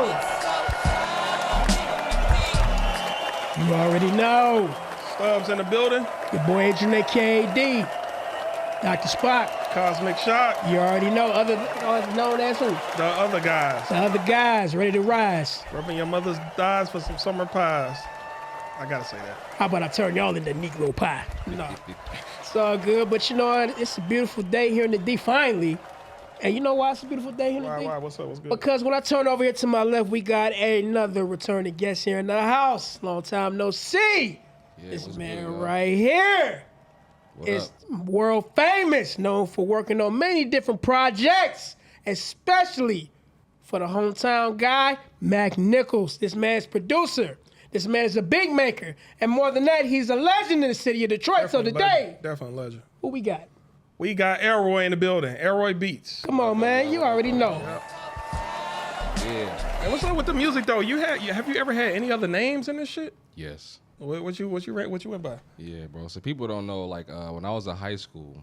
know. You already know. Stubbs in the building. Your boy Adrian AKD. Dr. Spock. Cosmic Shock. You already know. Other known as who? The other guys. The other guys ready to rise. Rubbing your mother's thighs for some summer pies. I gotta say that. How about I turn y'all into Negro pie? No. It's all good, but you know what? It's a beautiful day here in the D finally. And you know why it's a beautiful day here in the D? Why? What's up? What's good? Because when I turn over here to my left, we got another returning guest here in the house. Long time no see. Yeah, This man good, right here is world famous, known for working on many different projects, especially for the hometown guy, Mack Nickels. This man's producer. This man is a big maker. And more than that, he's a legend in the city of Detroit. Definitely so today, definitely legend. who we got? We got Elroy in the building. Elroy Beatz. Come on, man. You already know. Yeah. And what's up with the music though? Have you ever had any other names in this shit? Yes. What you went by? Yeah, bro. So people don't know, like, when I was in high school,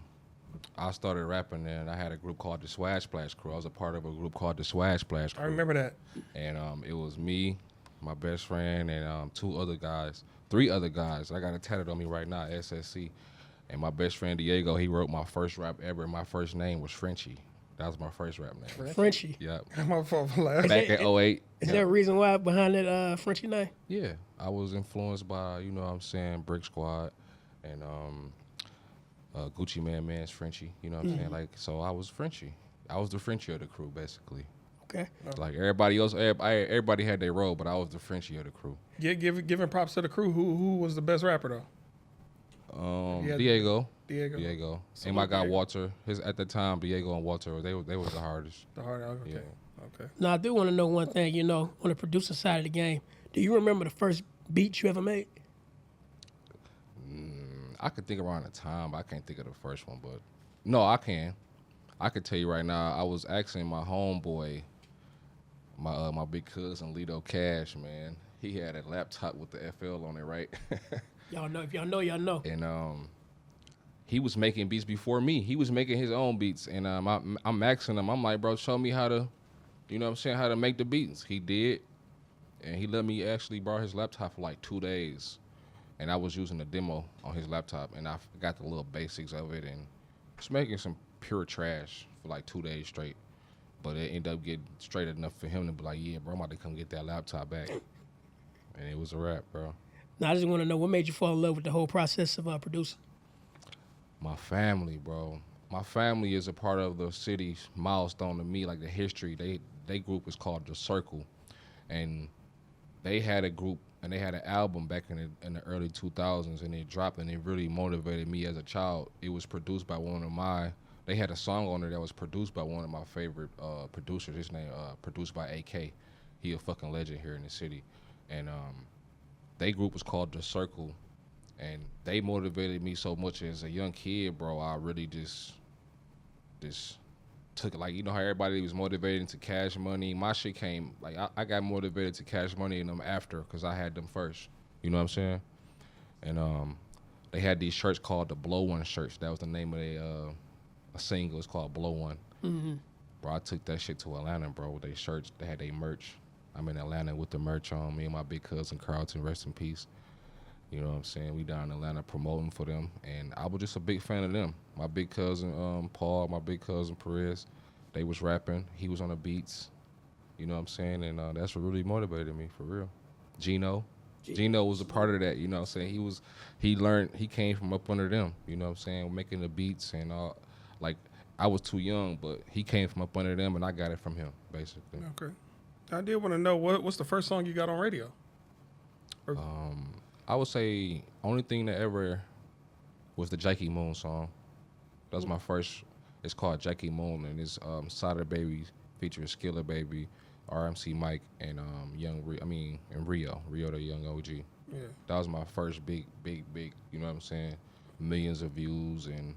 I started rapping, and I had a group called the Swag Splash Crew. I was a part of a group called the Swag Splash Crew. I remember that. And it was me, my best friend, and three other guys. I got it tatted on me right now, SSC. And my best friend Diego, he wrote my first rap ever. My first name was Frenchie. That was my first rap name. Frenchie. Yep. My fault for laughing. Back in 08. Is there a reason why behind that Frenchie name? Yeah. I was influenced by, you know what I'm saying, Brick Squad and Gucci Man's Frenchie. You know what I'm saying? Like, so I was Frenchie. I was the Frenchie of the crew, basically. Okay. Like everybody else, everybody had their role, but I was the Frenchie of the crew. Giving props to the crew. Who was the best rapper though? Diego. So and my guy Walter. At the time, Diego and Walter, they was the hardest. Okay. Yeah. Okay. Now, I do want to know one thing, you know, on the producer side of the game. Do you remember the first beat you ever made? I could think around the time, but I can't think of the first one. But no, I can. I could tell you right now. I was asking my homeboy, my big cousin Lito Cash, man. He had a laptop with the FL on it, right? Y'all know. If y'all know, y'all know. And he was making beats before me. He was making his own beats, and I'm asking him. I'm like, bro, show me how to, you know what I'm saying, how to make the beats. He did, and he let me actually borrow his laptop for like 2 days, and I was using a demo on his laptop, and I got the little basics of it, and just making some pure trash for like 2 days straight. But it ended up getting straight enough for him to be like, yeah, bro, I'm about to come get that laptop back. And it was a wrap, bro. Now, I just want to know, what made you fall in love with the whole process of producing? My family, bro. My family is a part of the city's milestone to me, like the history. They group is called The Circle. And they had a group, and they had an album back in the early 2000s, and it dropped, and it really motivated me as a child. It was produced by they had a song on it that was produced by one of my favorite producers. His name, produced by AK. He a fucking legend here in the city. And they group was called The Circle, and they motivated me so much as a young kid, bro. I really just took it, like, you know how everybody was motivated to Cash Money. My shit came, like, I got motivated to Cash Money and them after, because I had them first. You know what I'm saying? And they had these shirts called the Blow One shirts. That was the name of a single. It's called Blow One. Mm-hmm. Bro, I took that shit to Atlanta, bro, with their shirts. They had their merch. I'm in Atlanta with the merch on. Me and my big cousin Carlton, rest in peace. You know what I'm saying? We down in Atlanta promoting for them, and I was just a big fan of them. My big cousin Paul, my big cousin Perez, they was rapping. He was on the beats. You know what I'm saying? And that's what really motivated me, for real. Gino was a part of that. You know what I'm saying? He came from up under them. You know what I'm saying? Making the beats and all. Like, I was too young, but he came from up under them, and I got it from him, basically. Okay. I did want to know, what's the first song you got on radio? I would say only thing that ever was the Jackie Moon song. That was my first. It's called Jackie Moon, and it's SadaBaby featuring SkillaBaby, RMC Mike, and Rio the young OG. Yeah. That was my first big, you know what I'm saying? Millions of views, and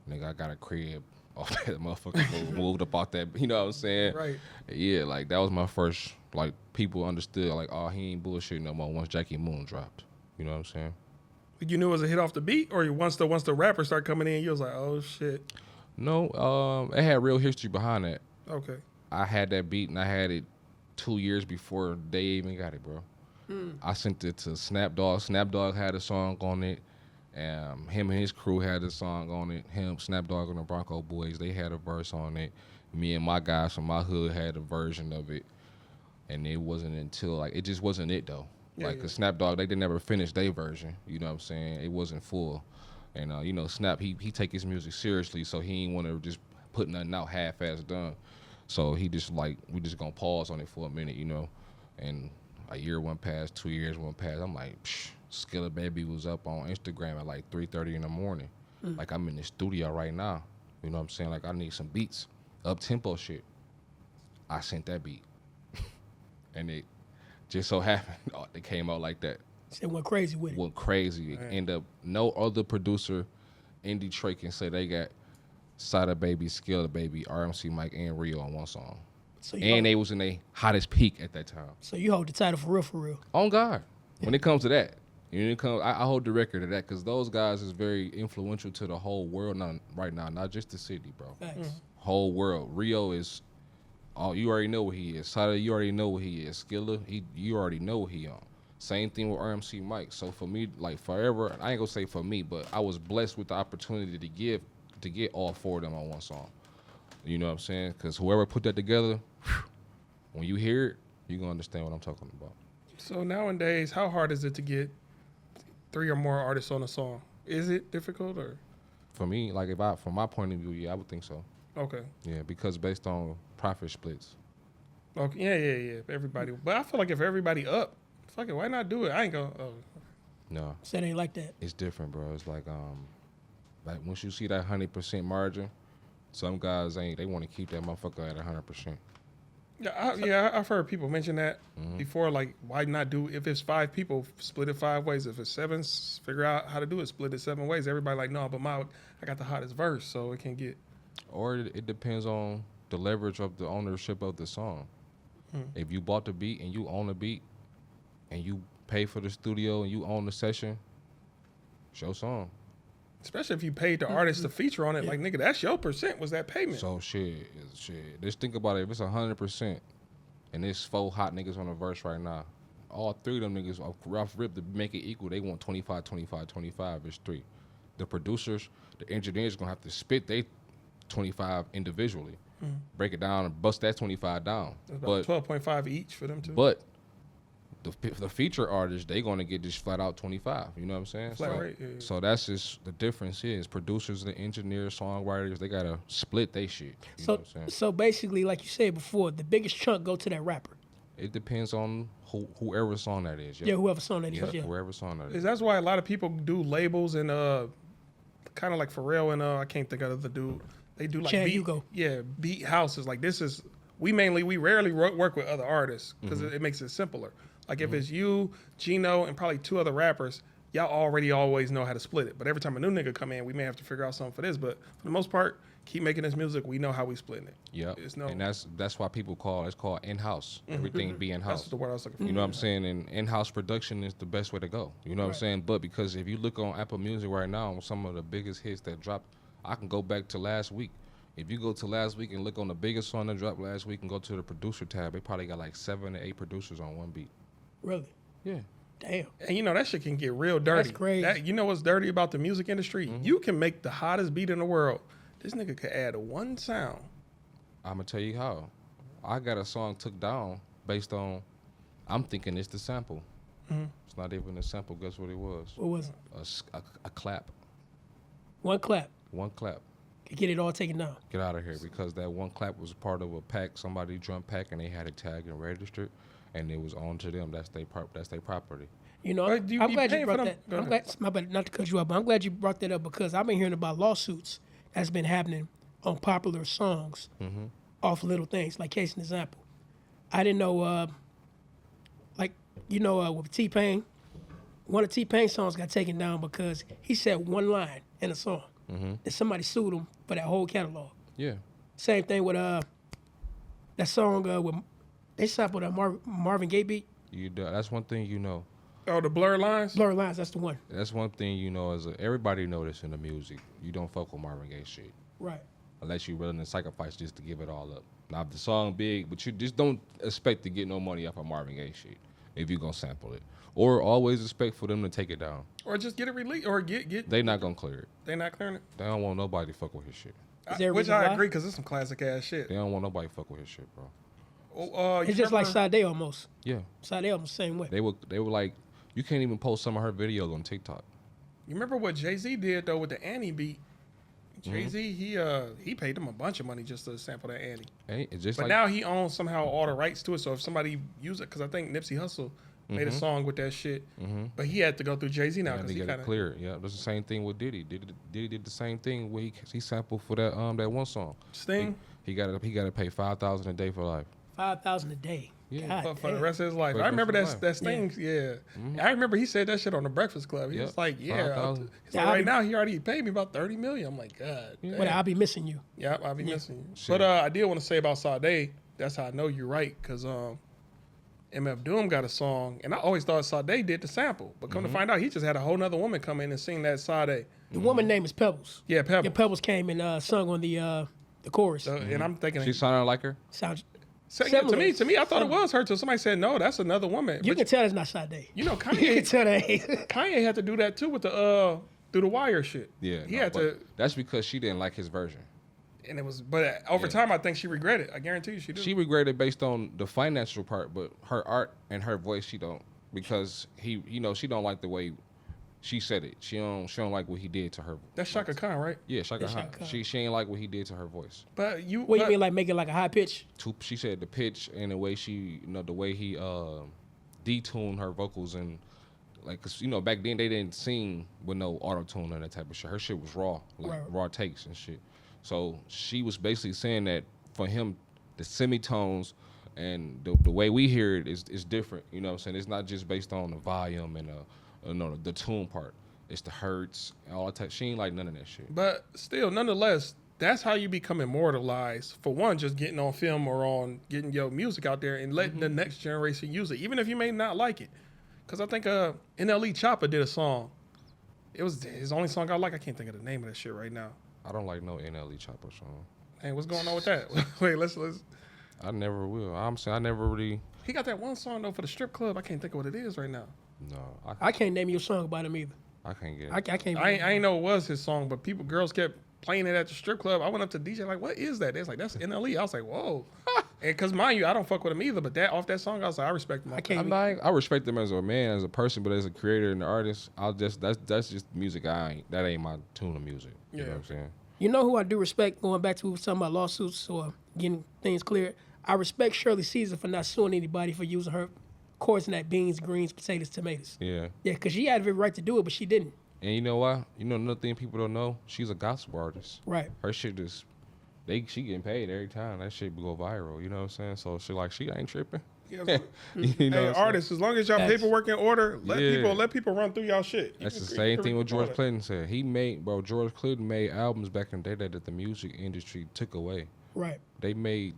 nigga, I got a crib off that motherfucker, moved up off that, you know what I'm saying? Right. Yeah, like, that was my first, like, people understood, like, oh, he ain't bullshit no more once Jackie Moon dropped. You know what I'm saying? You knew it was a hit off the beat, or once the rappers start coming in, you was like, oh shit. No, it had real history behind that. Okay. I had that beat, and I had it 2 years before they even got it, bro. I sent it to Snap Dogg. Snap Dogg had a song on it. Him and his crew had a song on it. Him, Snap Dogg and the Bronco Boys, they had a verse on it. Me and my guys from my hood had a version of it. And it wasn't until, like, it just wasn't it, though. Cause Snap Dogg, they didn't ever finish their version. You know what I'm saying? It wasn't full. And, you know, Snap, he take his music seriously, so he ain't want to just put nothing out half-ass done. So he just, like, we just gonna pause on it for a minute, you know? And a year went past, 2 years went past. I'm like, SkillaBaby was up on Instagram at like 3:30 in the morning. Like, I'm in the studio right now. You know what I'm saying? Like, I need some beats. Up-tempo shit. I sent that beat. And it just so happened, it came out like that. It went crazy with it. Went crazy. It ended up, no other producer in Detroit can say they got SadaBaby, SkillaBaby, RMC Mike, and Rio on one song. So they was in their hottest peak at that time. So you hold the title for real, for real. On God. When it comes to that. I hold the record of that because those guys is very influential to the whole world right now, not just the city, bro. Thanks. Whole world. Rio is, you already know what he is. Sada, you already know what he is. Skilla, you already know what he on. Same thing with RMC Mike. So for me, like forever, I ain't gonna say for me, but I was blessed with the opportunity to get all four of them on one song. You know what I'm saying? Because whoever put that together, when you hear it, you're gonna understand what I'm talking about. So nowadays, how hard is it to get 3 or more artists on a song? Is it difficult or? For me, like from my point of view, yeah, I would think so. Okay. Yeah, because based on profit splits. Okay. Yeah. Everybody, but I feel like if everybody up, fuck it, why not do it? I ain't gonna. No. So it ain't like that. It's different, bro. It's like once you see that 100% margin, some guys they want to keep that motherfucker at 100%. Yeah, I've heard people mention that before. Like, why not do? If it's 5 people, split it 5 ways. If it's 7, figure out how to do it. Split it 7 ways. Everybody like, no, but I got the hottest verse, so it can get. Or it depends on the leverage of the ownership of the song. If you bought the beat and you own the beat, and you pay for the studio and you own the session, it's your song. Especially if you paid the artist to feature on it, like, nigga, that's your percent. Was that payment? So shit. Just think about it. If it's 100%, and there's 4 hot niggas on a verse right now, all 3 of them niggas off rough rip to make it equal. They want 25, 25, 25. It's 3. The producers, the engineers gonna have to spit they 25 individually, break it down and bust that 25 down. That's about 12.5 each for them too. But the feature artists, they gonna get just flat out 25. You know what I'm saying? Flat rate. Yeah. So that's just the difference is producers, the engineers, songwriters, they gotta split they shit. You know what I'm saying? So basically, like you said before, the biggest chunk go to that rapper. It depends on whoever song that is. Yeah, whoever song that is. Yeah. Whoever song that is. That's why a lot of people do labels and kind of like Pharrell and I can't think of the dude. They do like beat houses. Like we rarely work with other artists because it makes it simpler. Like if it's you, Gino, and probably 2 other rappers, y'all already always know how to split it. But every time a new nigga come in, we may have to figure out something for this. But for the most part, keep making this music. We know how we splitting it. Yeah, and that's why people it's called in-house. Everything be in-house. That's the word I was looking for. You know what I'm saying? And in-house production is the best way to go. You know what I'm saying? But because if you look on Apple Music right now, some of the biggest hits that dropped, I can go back to last week. If you go to last week and look on the biggest song that dropped last week and go to the producer tab, they probably got like 7 to 8 producers on one beat. Really? Yeah. Damn. And you know, that shit can get real dirty. That's crazy. You know what's dirty about the music industry? You can make the hottest beat in the world. This nigga could add 1 sound. I'm going to tell you how. I got a song took down based on, I'm thinking it's the sample. It's not even a sample. Guess what it was? What was it? A clap. 1 clap. 1 clap. Get it all taken down. Get out of here, because that 1 clap was part of a pack, somebody drum pack, and they had it tagged and registered, and it was on to them. That's their property. You know, I'm glad you brought that. I'm glad, my bad, not to cut you up, but I'm glad you brought that up because I've been hearing about lawsuits that's been happening on popular songs off little things. Like case in example, I didn't know, with T-Pain, one of T-Pain's songs got taken down because he said 1 line in a song. And somebody sued him for that whole catalog. Yeah. Same thing with that song with they sampled a Marvin Gaye beat. That's one thing you know. Oh, the Blurred Lines? Blurred Lines, that's the one. That's one thing you know. Everybody know this in the music. You don't fuck with Marvin Gaye shit. Right. Unless you're willing to sacrifice just to give it all up. Now, if the song big, but you just don't expect to get no money off of Marvin Gaye shit if you gonna sample it. Or always expect for them to take it down. Or just get it released, or get. They not gonna clear it. They not clearing it. They don't want nobody to fuck with his shit. Which I agree, because it's some classic ass shit. They don't want nobody to fuck with his shit, bro. It's just like Sade almost. Yeah. Sade almost the same way. They were like, you can't even post some of her videos on TikTok. You remember what Jay-Z did though with the Annie beat? Jay-Z, he paid them a bunch of money just to sample that Annie. Hey, it's just but like, now he owns somehow all the rights to it. So if somebody use it, because I think Nipsey Hussle made a song with that shit, but he had to go through Jay-Z now because he got it clear. Yeah, that's the same thing with Diddy. Diddy did the same thing where he sampled for that one song. Sting. He got to pay $5,000 a day for life. $5,000 a day. Yeah, for the rest of his life. I remember that Sting. Yeah, I remember he said that shit on the Breakfast Club. He was like, he's like, right now he already paid me about $30 million. I'm like, God. But I'll be missing you. Yeah, I'll be missing you. But I did want to say about Sade. That's how I know you're right, because MF Doom got a song, and I always thought Sade did the sample, but come to find out, he just had a whole nother woman come in and sing that Sade. The woman name is Pebbles. Yeah, Pebbles. Yeah, Pebbles came and sung on the chorus. And I'm thinking she sounded like her. Sounds. To me, I thought it was her. Till somebody said no, that's another woman. You can tell it's not Sade. You know, Kanye. You can tell that. Kanye had to do that too with the Through the Wire shit. Yeah, he had to. That's because she didn't like his version. And it was, but over time, I think she regretted. I guarantee you, she did. She regretted based on the financial part, but her art and her voice, she don't, because she don't like the way she said it. She don't like what he did to her. That's Shaka Khan, right? Yeah, Shaka Khan. She ain't like what he did to her voice. But you, what you mean, like make it like a high pitch? She said the pitch and the way the way he detuned her vocals, and like, cause back then they didn't sing with no auto tune and that type of shit. Her shit was raw, like raw takes and shit. So she was basically saying that for him, the semitones and the way we hear it is different. You know what I'm saying? It's not just based on the volume and the tune part. It's the hertz and all that type. She ain't like none of that shit. But still, nonetheless, that's how you become immortalized. For one, just getting on film or on getting your music out there and letting the next generation use it, even if you may not like it. Because I think NLE Choppa did a song. It was his only song I like. I can't think of the name of that shit right now. I don't like no NLE Choppa song. Hey, what's going on with that? Wait, let's. I never will. I'm saying I never really. He got that one song though for the strip club. I can't think of what it is right now. No, I can't name you a song about him either. I can't get it. I can't. I ain't know it was his song, but girls kept playing it at the strip club. I went up to DJ like, what is that? They was like, that's NLE. I was like, whoa. And because mind you, I don't fuck with him either. But off that song, I was like, I respect him. I respect him as a man, as a person, but as a creator and an artist, that's just music. That ain't my tune of music. You know what I'm saying? You know who I do respect, going back to something about lawsuits or getting things cleared? I respect Shirley Caesar for not suing anybody for using her coarsenet beans, greens, potatoes, tomatoes. Yeah. Yeah, because she had every right to do it, but she didn't. And you know why? Another thing people don't know? She's a gospel artist. Right. Her shit just, she getting paid every time. That shit go viral, you know what I'm saying? So she ain't tripping. Yeah, hey, artists, as long as y'all paperwork in order, let people run through y'all shit. That's the same thing what George Clinton said. George Clinton made albums back in the day that the music industry took away. Right.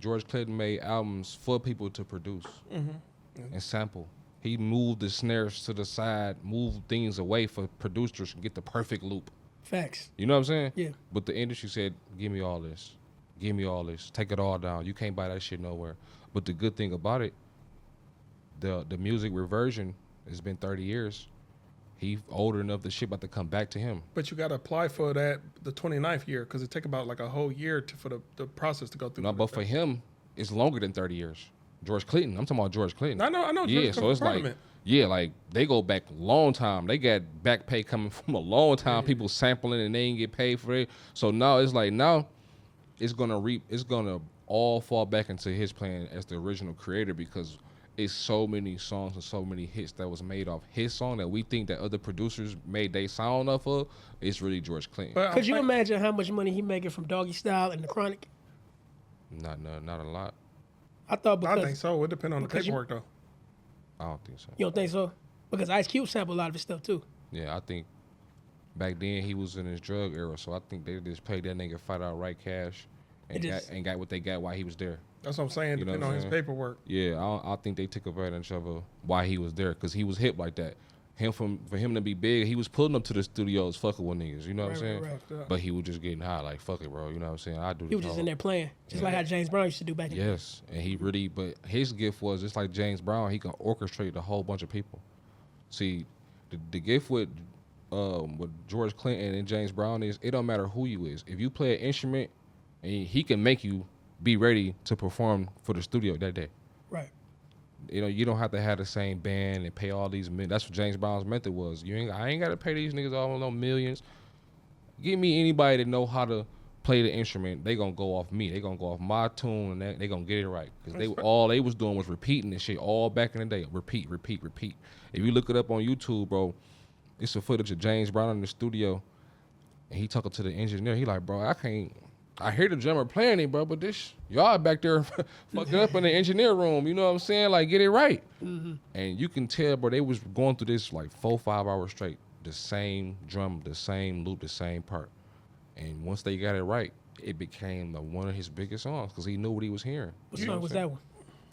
George Clinton made albums for people to produce and sample. He moved the snares to the side, moved things away for producers to get the perfect loop. Facts. You know what I'm saying? Yeah. But the industry said, give me all this. Give me all this. Take it all down. You can't buy that shit nowhere. But the good thing about it, the music reversion has been 30 years. He older enough, the shit about to come back to him. But you got to apply for that the 29th year, because it take about like a whole year for the process to go through. No, but for him, it's longer than 30 years. George Clinton, I'm talking about George Clinton. I know. Yeah, so it's like, like they go back a long time. They got back pay coming from a long time. People sampling and they ain't get paid for it. So now it's like it's gonna all fall back into his plan as the original creator, because it's so many songs and so many hits that was made off his song that we think that other producers made they sound off of. It's really George Clinton. Could you imagine how much money he making from Doggy Style and The Chronic? Not a lot. I think so. It depends on the paperwork though. I don't think so. You don't think so? Because Ice Cube sampled a lot of his stuff too. Yeah, I think back then he was in his drug era, so I think they just paid that nigga flat out right cash and got what they got while he was there. That's what I'm saying. You depending on his paperwork. Yeah, I think they took advantage of why he was there, because he was hip like that. for him to be big, he was pulling up to the studios fucking with niggas, you know what I'm saying? Right. But he was just getting high, like, fuck it, bro, you know what I'm saying? I do this. He was just in there playing, just like how James Brown used to do back in the day. Yes, and he really, but his gift was just like James Brown, he can orchestrate a whole bunch of people. See, the gift with George Clinton and James Brown is, it don't matter who you is. If you play an instrument, and he can make you be ready to perform for the studio that day. Right. You know, you don't have to have the same band and pay all these that's what James Brown's method was. I ain't got to pay these niggas all no millions. Give me anybody that know how to play the instrument. They gonna go off me. They gonna go off my tune, and they gonna get it right. Because all they was doing was repeating this shit all back in the day. Repeat. If you look it up on YouTube, bro, it's a footage of James Brown in the studio, and he talking to the engineer. He like, bro, I hear the drummer playing it, bro, but this, y'all back there fucking up in the engineer room, you know what I'm saying? Like, get it right. Mm-hmm. And you can tell, bro, they was going through this like 4-5 hours straight. The same drum, the same loop, the same part. And once they got it right, it became one of his biggest songs because he knew what he was hearing. What song was that one?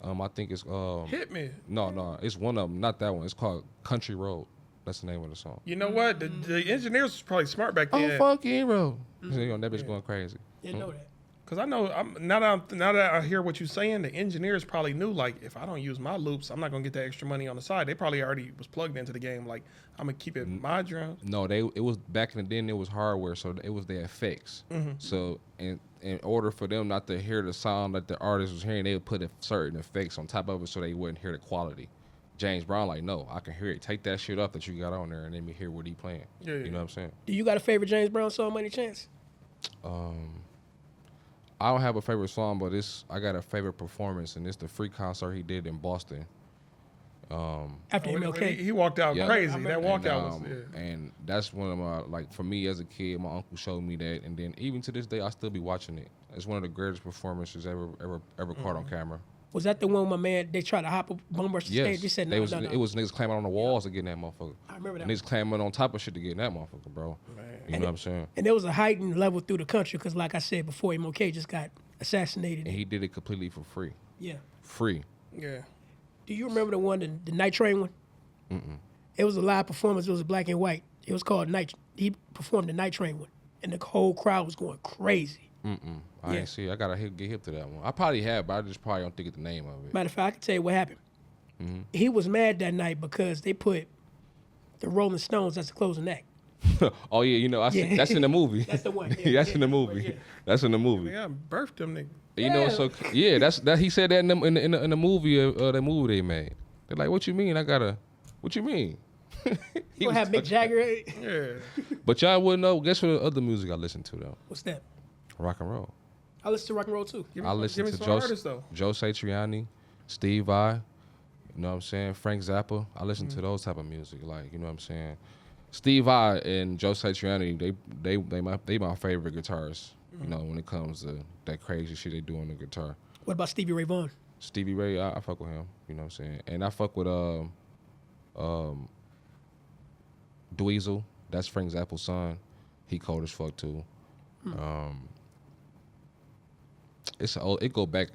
I think it's... Hit Me. No, it's one of them, not that one. It's called Country Road. That's the name of the song. You know what? The engineers was probably smart back then. Oh, funky road. Mm-hmm. That bitch going crazy. Didn't know that. Cause I know now that I hear what you're saying, the engineers probably knew, like, if I don't use my loops, I'm not gonna get that extra money on the side. They probably already was plugged into the game. Like, I'm gonna keep it my drum. No, it was back in the day. It was hardware, so it was the effects. Mm-hmm. So in order for them not to hear the sound that the artist was hearing, they would put certain effects on top of it so they wouldn't hear the quality. James Brown, like, no, I can hear it. Take that shit off that you got on there, and let me hear what he playing. Yeah. You know what I'm saying? Do you got a favorite James Brown song by any chance? I don't have a favorite song, but I got a favorite performance, and it's the free concert he did in Boston. After MLK, he walked out crazy. That walkout was, and that's one of my, like, for me as a kid, my uncle showed me that, and then even to this day, I still be watching it. It's one of the greatest performances ever caught on camera. Was that the one where, my man, they tried to hop up, bum rush the stage? They said no. It was niggas climbing on the walls to get in that motherfucker. I remember that. Niggas climbing on top of shit to get in that motherfucker, bro. Man. You know what I'm saying? And there was a heightened level through the country because, like I said before, MLK just got assassinated. And he did it completely for free. Yeah. Free. Yeah. Do you remember the one, the Night Train one? Mm-mm. It was a live performance. It was black and white. It was called Night. He performed the Night Train one, and the whole crowd was going crazy. I ain't see. I gotta get hip to that one. I probably have, but I just probably don't think of the name of it. Matter of fact, I can tell you what happened. Mm-hmm. He was mad that night because they put the Rolling Stones as the closing act. Oh yeah, you know, that's in the movie. That's the one. Yeah, that's in the movie. Yeah. That's in the movie. Yeah, birthed them niggas. You know, so yeah, that he said that in the movie, the movie they made. They're like, what you mean? What you mean? You gonna have Mick Jagger? Yeah. But y'all wouldn't know. Guess what other music I listen to though? What's that? Rock and roll. I listen to rock and roll too. I listen to Joe Satriani, Steve Vai, you know what I'm saying, Frank Zappa. I listen to those type of music, like, you know what I'm saying. Steve Vai and Joe Satriani, they my favorite guitarists. You know, when it comes to that crazy shit they do on the guitar. What about Stevie Ray Vaughan? Stevie Ray, I fuck with him. You know what I'm saying, and I fuck with Dweezil. That's Frank Zappa's son. He cold as fuck too. It go back.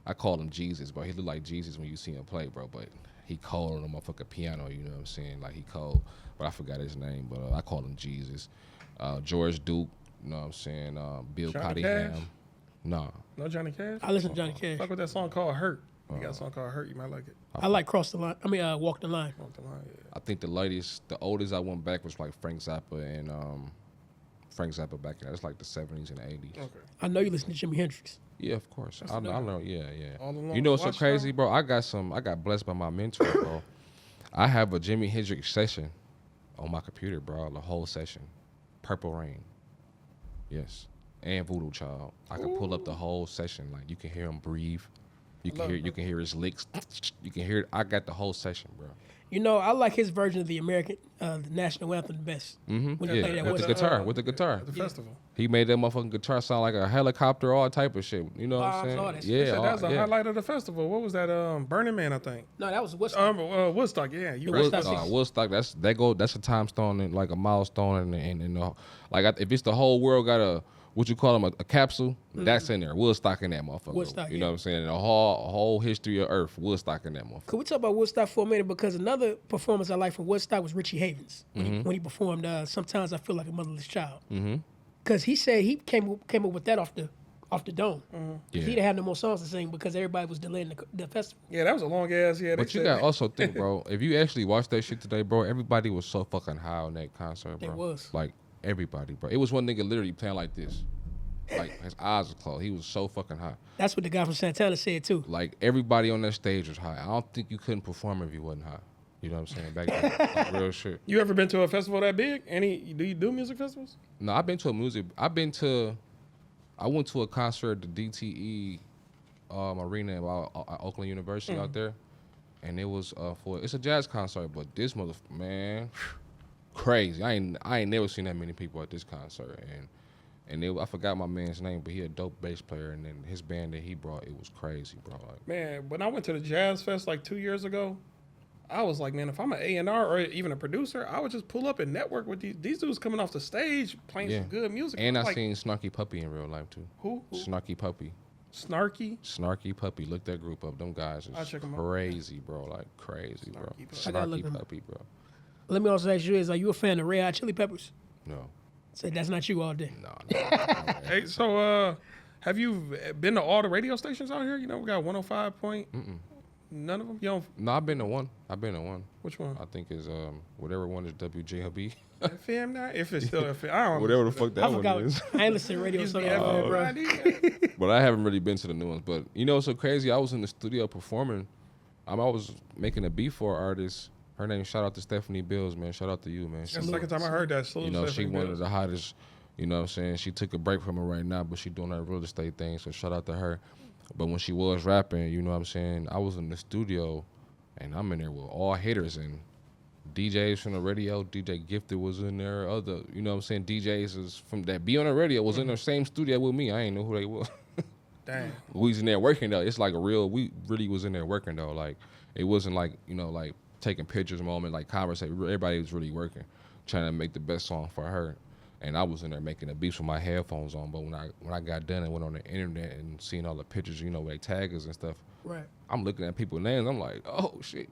I call him Jesus, bro. He look like Jesus when you see him play, bro. But he cold on the motherfucking piano. You know what I'm saying? Like, he cold. But I forgot his name. But I call him Jesus. George Duke. You know what I'm saying? Bill Cottingham. No Johnny Cash. I listen to Johnny Cash. Fuck with that song called Hurt. You got a song called Hurt. You might like it. I like Cross the Line. I mean, Walk the Line. Walk the Line. Yeah. I think the oldest I went back was like Frank Zappa and Frank Zappa back in that's like the 70s and 80s. Okay. I know you listen to Jimi Hendrix. Yeah, of course. I know. Yeah. You know what's so crazy, bro? I got blessed by my mentor, bro. I have a Jimi Hendrix session on my computer, bro. The whole session. Purple Rain. Yes. And Voodoo Child. I can pull up the whole session. Like, you can hear him breathe. You can hear his licks. You can hear it. I got the whole session, bro. You know, I like his version of the the national anthem the best. Mm-hmm. When play that with the guitar. At the festival. He made that motherfucking guitar sound like a helicopter, all type of shit. You know what I'm saying? That was a highlight of the festival. What was that? Burning Man, I think. No, that was Woodstock. Woodstock. Yeah, you right. Woodstock. That's a time stone and like a milestone, and like if it's the whole world got a what you call them, a capsule, that's in there. Woodstock in that motherfucker. Woodstock, you know what I'm saying? And a whole history of Earth, Woodstock in that motherfucker. Could we talk about Woodstock for a minute? Because another performance I like from Woodstock was Richie Havens when he performed Sometimes I Feel Like a Motherless Child. Because he said he came up with that off the dome. Yeah. He didn't have no more songs to sing because everybody was delaying the festival. Yeah, that was a long ass. Yeah, but you got to also think, bro, if you actually watch that shit today, bro, everybody was so fucking high on that concert, bro. It was. Like, everybody, bro. It was one nigga literally playing like this. Like, his eyes were closed. He was so fucking high. That's what the guy from Santana said, too. Like, everybody on that stage was high. I don't think you couldn't perform if you wasn't high. You know what I'm saying? Back then, like, real shit. You ever been to a festival that big? Do you do music festivals? No, I've been to I went to a concert at the DTE arena at Oakland University out there. And it was it's a jazz concert, but this motherfucker, man, crazy. I ain't never seen that many people at this concert. And I forgot my man's name, but he a dope bass player, and then his band that he brought, it was crazy, bro. Like, man, when I went to the Jazz Fest like 2 years ago, I was like, man, if I'm an A&R or even a producer, I would just pull up and network with these dudes coming off the stage playing some good music. And I like, seen Snarky Puppy in real life too. Who? Snarky Puppy. Snarky Puppy. Look that group up. Them guys is crazy, bro. Like crazy, bro. Snarky Puppy, bro. Let me also ask you: are you a fan of Red Hot Chili Peppers? No. So that's not you all day. No. Hey, so have you been to all the radio stations out here? You know, we got 105 point. None of them? You don't... No, I've been to one. Which one? I think is whatever one is WJLB. FM now? If it's still FM. I don't know. Whatever the fuck that one is. I ain't listen to radio so But I haven't really been to the new ones. But you know, it's so crazy. I was in the studio performing. I was making a beat for an artist. Her name, shout out to Stephanie Bills, man. Shout out to you, man. That's the second time I heard that. You know, she one of the hottest, you know what I'm saying? She took a break from her right now, but she doing that real estate thing, so shout out to her. But when she was rapping, you know what I'm saying, I was in the studio, and I'm in there with all hitters and DJs from the radio. DJ Gifted was in there. Other, you know what I'm saying, DJs is from that be on the radio was in the same studio with me. I ain't know who they was. Damn. We was in there working, though. It's like we really was in there working, though. Like, it wasn't like, you know, like taking pictures moment, like conversation. Everybody was really working, trying to make the best song for her. And I was in there making the beats with my headphones on. But when I got done and went on the internet and seen all the pictures, you know, where they tag us and stuff, right? I'm looking at people's names. I'm like, oh shit.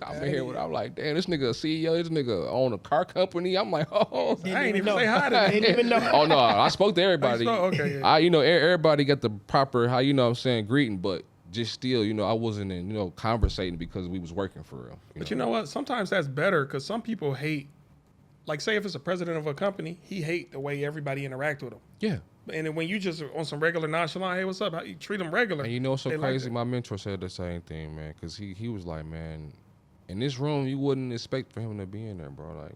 I'm in here. I'm like, damn, this nigga a CEO. This nigga own a car company. I'm like, oh, I ain't even say hi to them. Didn't even know. Oh no, I spoke to everybody. Okay. Yeah. You know, everybody got the proper, how you know what I'm saying, greeting, but just still, you know, I wasn't in, you know, conversating because we was working for real. But you know what? Sometimes that's better because some people hate. Like, say if it's a president of a company, he hate the way everybody interact with him. Yeah. And then when you just on some regular nonchalant, hey, what's up? How you treat them regular. And you know what's so crazy? Like, my mentor said the same thing, man. Because he was like, man, in this room, you wouldn't expect for him to be in there, bro. Like,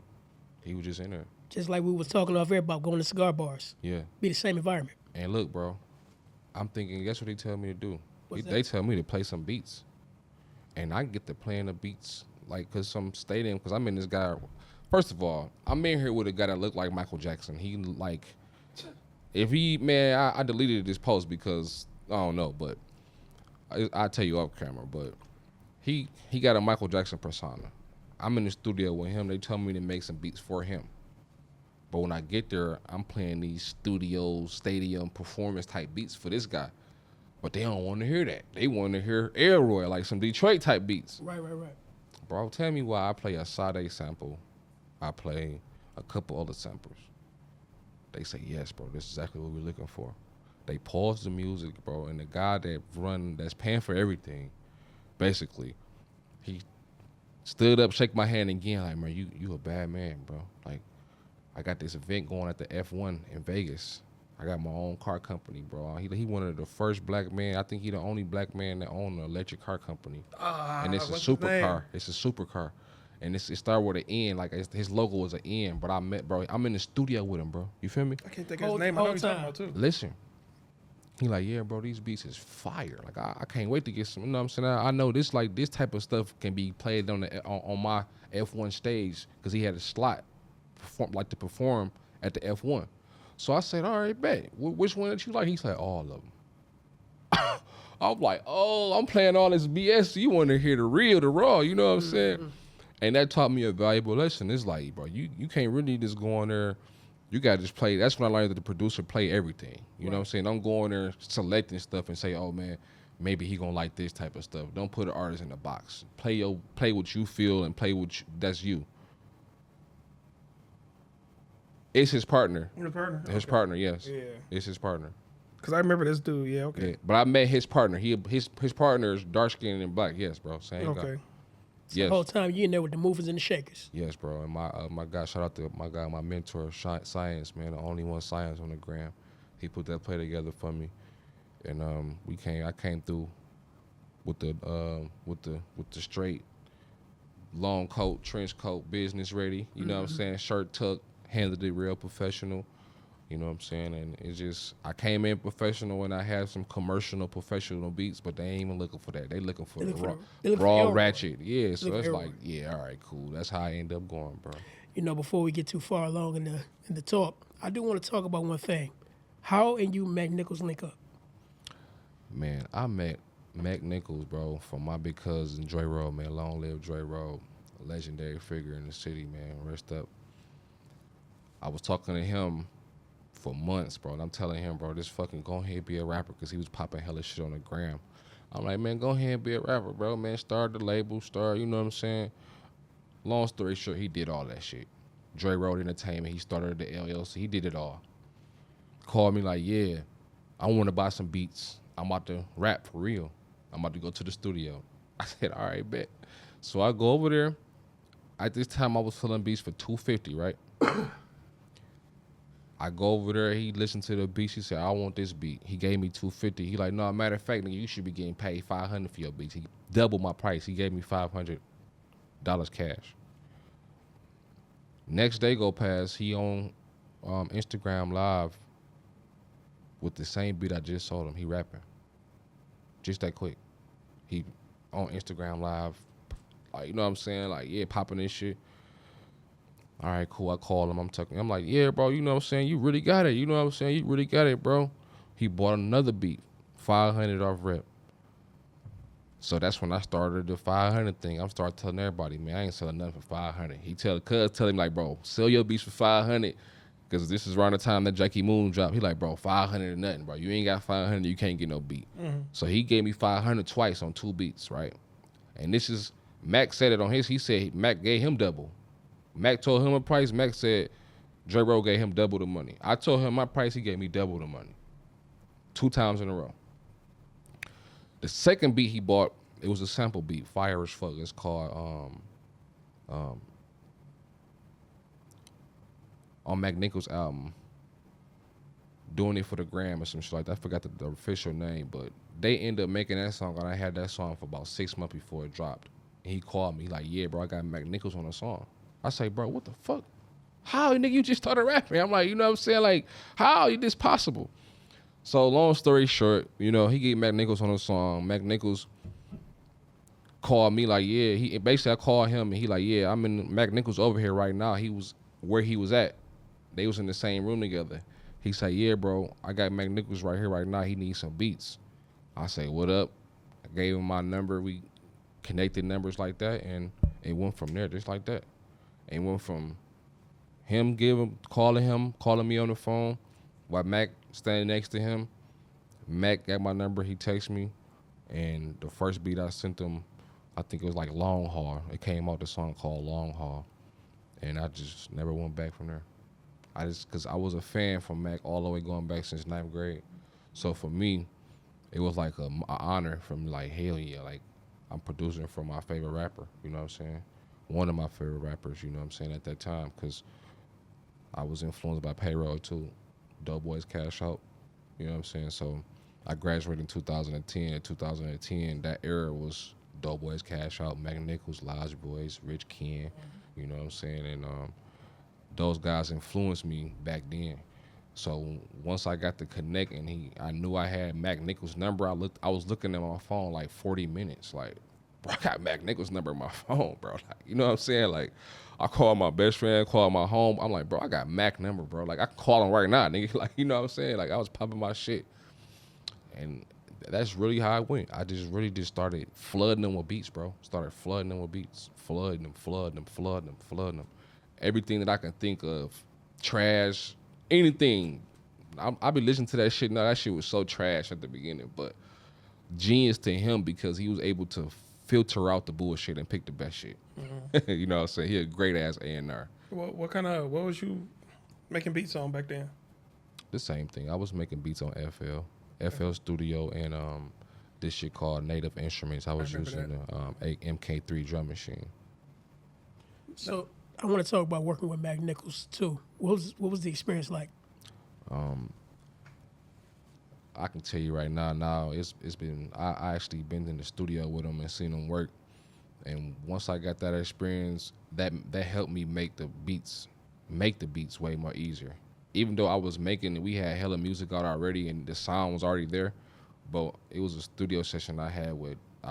he was just in there. Just like we was talking off air about going to cigar bars. Yeah. Be the same environment. And look, bro, I'm thinking, guess what they tell me to do? They tell me to play some beats. And I get to playing the beats, like, because some stadium, because I'm in this guy. First of all, I'm in here with a guy that looked like Michael Jackson. He like, if he, man, I deleted this post because, I don't know, but I'll tell you off camera, but he got a Michael Jackson persona. I'm in the studio with him. They tell me to make some beats for him. But when I get there, I'm playing these studio, stadium, performance type beats for this guy. But they don't want to hear that. They want to hear Elroy, like some Detroit type beats. Right. Bro, tell me why I play a Sade sample. I play a couple other samples. They say, yes, bro, this is exactly what we're looking for. They pause the music, bro, and the guy that's paying for everything, basically, he stood up, shake my hand again, like, man, you a bad man, bro. Like, I got this event going at the F1 in Vegas. I got my own car company, bro. He one of the first black men. I think he the only black man that owned an electric car company. And it's a supercar. It's a supercar. And it started with an N, like his logo was an N, but I'm in the studio with him, bro. You feel me? I can't think of his name. I know what you're talking about, too. Listen. He like, yeah, bro, these beats is fire. Like, I can't wait to get some, you know what I'm saying? I know this type of stuff can be played on my F1 stage because he had a slot to perform at the F1. So I said, all right, bet. Which one did you like? He said, all of them. I'm like, oh, I'm playing all this BS. So you want to hear the real, the raw, you know what I'm saying? And that taught me a valuable lesson. It's like, bro, you can't really just go on there You gotta just play. That's when I learned that the producer play everything. You know what I'm saying? Don't go in there selecting stuff and say, oh man, maybe he gonna like this type of stuff. Don't put an artist in a box. Play what you feel and play that's you. It's his partner. His partner. His partner, yes. Yeah. It's his partner. Cause I remember this dude. Yeah, okay. Yeah. But I met his partner. His partner is dark skinned and black. Yes, bro. Same guy. So yes. The whole time you in there with the movers and the shakers. Yes, bro. And my guy, shout out to my guy, my mentor, Science, man, the only one Science on the gram. He put that play together for me, and I came through with the straight long coat, trench coat, business ready. You know what I'm saying? Shirt tucked, handled it real professional. You know what I'm saying? And it's just, I came in professional and I had some commercial professional beats, but they ain't even looking for that. They looking for the raw ratchet. Yeah, so it's like, yeah, all right, cool. That's how I end up going, bro. You know, before we get too far along in the talk, I do want to talk about one thing. How and you, Mack Nickels, link up? Man, I met Mack Nickels, bro, from my big cousin, Dre Road, man. Long live Dre Road, a legendary figure in the city, man. Rest up. I was talking to him for months, bro, and I'm telling him, bro, just fucking go ahead and be a rapper, because he was popping hella shit on the gram. I'm like, man, go ahead and be a rapper, bro, man. Start the label, you know what I'm saying? Long story short, he did all that shit. Dre Road Entertainment, he started the LLC, he did it all. Called me like, yeah, I want to buy some beats. I'm about to rap for real. I'm about to go to the studio. I said, all right, bet. So I go over there. At this time, I was selling beats for $250, right? I go over there. He listened to the beats. He said, I want this beat. He gave me $250. He like, no, matter of fact, nigga, you should be getting paid $500 for your beats. He doubled my price. He gave me $500 cash. Next day go past, he on Instagram Live with the same beat I just sold him. He rapping. Just that quick. He on Instagram Live, like, you know what I'm saying? Like, yeah, popping this shit. All right, cool. I call him. I'm like, yeah, bro, you know what I'm saying? You really got it. You know what I'm saying? You really got it, bro. He bought another beat, $500 off rep. So that's when I started the 500 thing. I'm starting telling everybody, man, I ain't selling nothing for 500. He tell him like, bro, sell your beats for 500, because this is around the time that Jackie Moon dropped. He like, bro, 500 or nothing, bro. You ain't got 500, you can't get no beat. So he gave me 500 twice on 2 beats, right? And this is, Mack said it on his, he said Mack gave him double. Mack told him a price, Mack said Dre Road gave him double the money. I told him my price, he gave me double the money. 2 times in a row. The second beat he bought, it was a sample beat, fire as fuck. It's called on Mack Nickels' album, Doing It for the Gram or some shit like that. I forgot the official name, but they ended up making that song, and I had that song for about 6 months before it dropped. And he called me, like, yeah, bro, I got Mack Nickels on the song. I say, bro, what the fuck? How, nigga, you just started rapping? I'm like, you know what I'm saying? Like, how is this possible? So long story short, you know, he gave Mack Nickels on the song. Mack Nickels called me like, yeah. Basically, I called him, and he like, yeah, I'm in Mack Nickels over here right now. He was where he was at. They was in the same room together. He said, yeah, bro, I got Mack Nickels right here right now. He needs some beats. I say, what up? I gave him my number. We connected numbers like that, and it went from there just like that. It went from him calling me on the phone, while Mack standing next to him. Mack got my number. He texted me, and the first beat I sent him, I think it was like Long Haul. It came out the song called Long Haul, and I just never went back from there. Because I was a fan from Mack all the way going back since 9th grade. So for me, it was like an honor from like, hell yeah, like I'm producing for my favorite rapper, you know what I'm saying? One of my favorite rappers, you know what I'm saying, at that time, because I was influenced by Payroll too, Doughboys Cash Out, you know what I'm saying? So I graduated in 2010. In 2010, that era was Doughboys Cash Out, Mack Nickels, Lodge Boys, Rich Ken, you know what I'm saying? And those guys influenced me back then. So once I got to connect and I knew I had Mack Nickels' number, I was looking at my phone like 40 minutes. Like, bro, I got Mack Nickels' number in my phone, bro. Like, you know what I'm saying? Like, I called my best friend, called my home. I'm like, bro, I got Mack number, bro. Like, I can call him right now, nigga. Like, you know what I'm saying? Like, I was popping my shit. And that's really how it went. I just really just started flooding them with beats, bro. Started flooding them with beats. Flooding them. Everything that I can think of trash, anything. I be listening to that shit now. That shit was so trash at the beginning, but genius to him because he was able to filter out the bullshit and pick the best shit. Mm-hmm. You know what I'm saying? He a great ass A&R. What was you making beats on back then? The same thing. I was making beats on FL Studio, and this shit called Native Instruments. I was using the MK3 drum machine. So I want to talk about working with Mack Nickels too. What was the experience like? I can tell you right now it's been I actually been in the studio with him and seen him work, and once I got that experience, that helped me make the beats way more easier. Even though I was making, we had hella music out already and the sound was already there, but it was a studio session I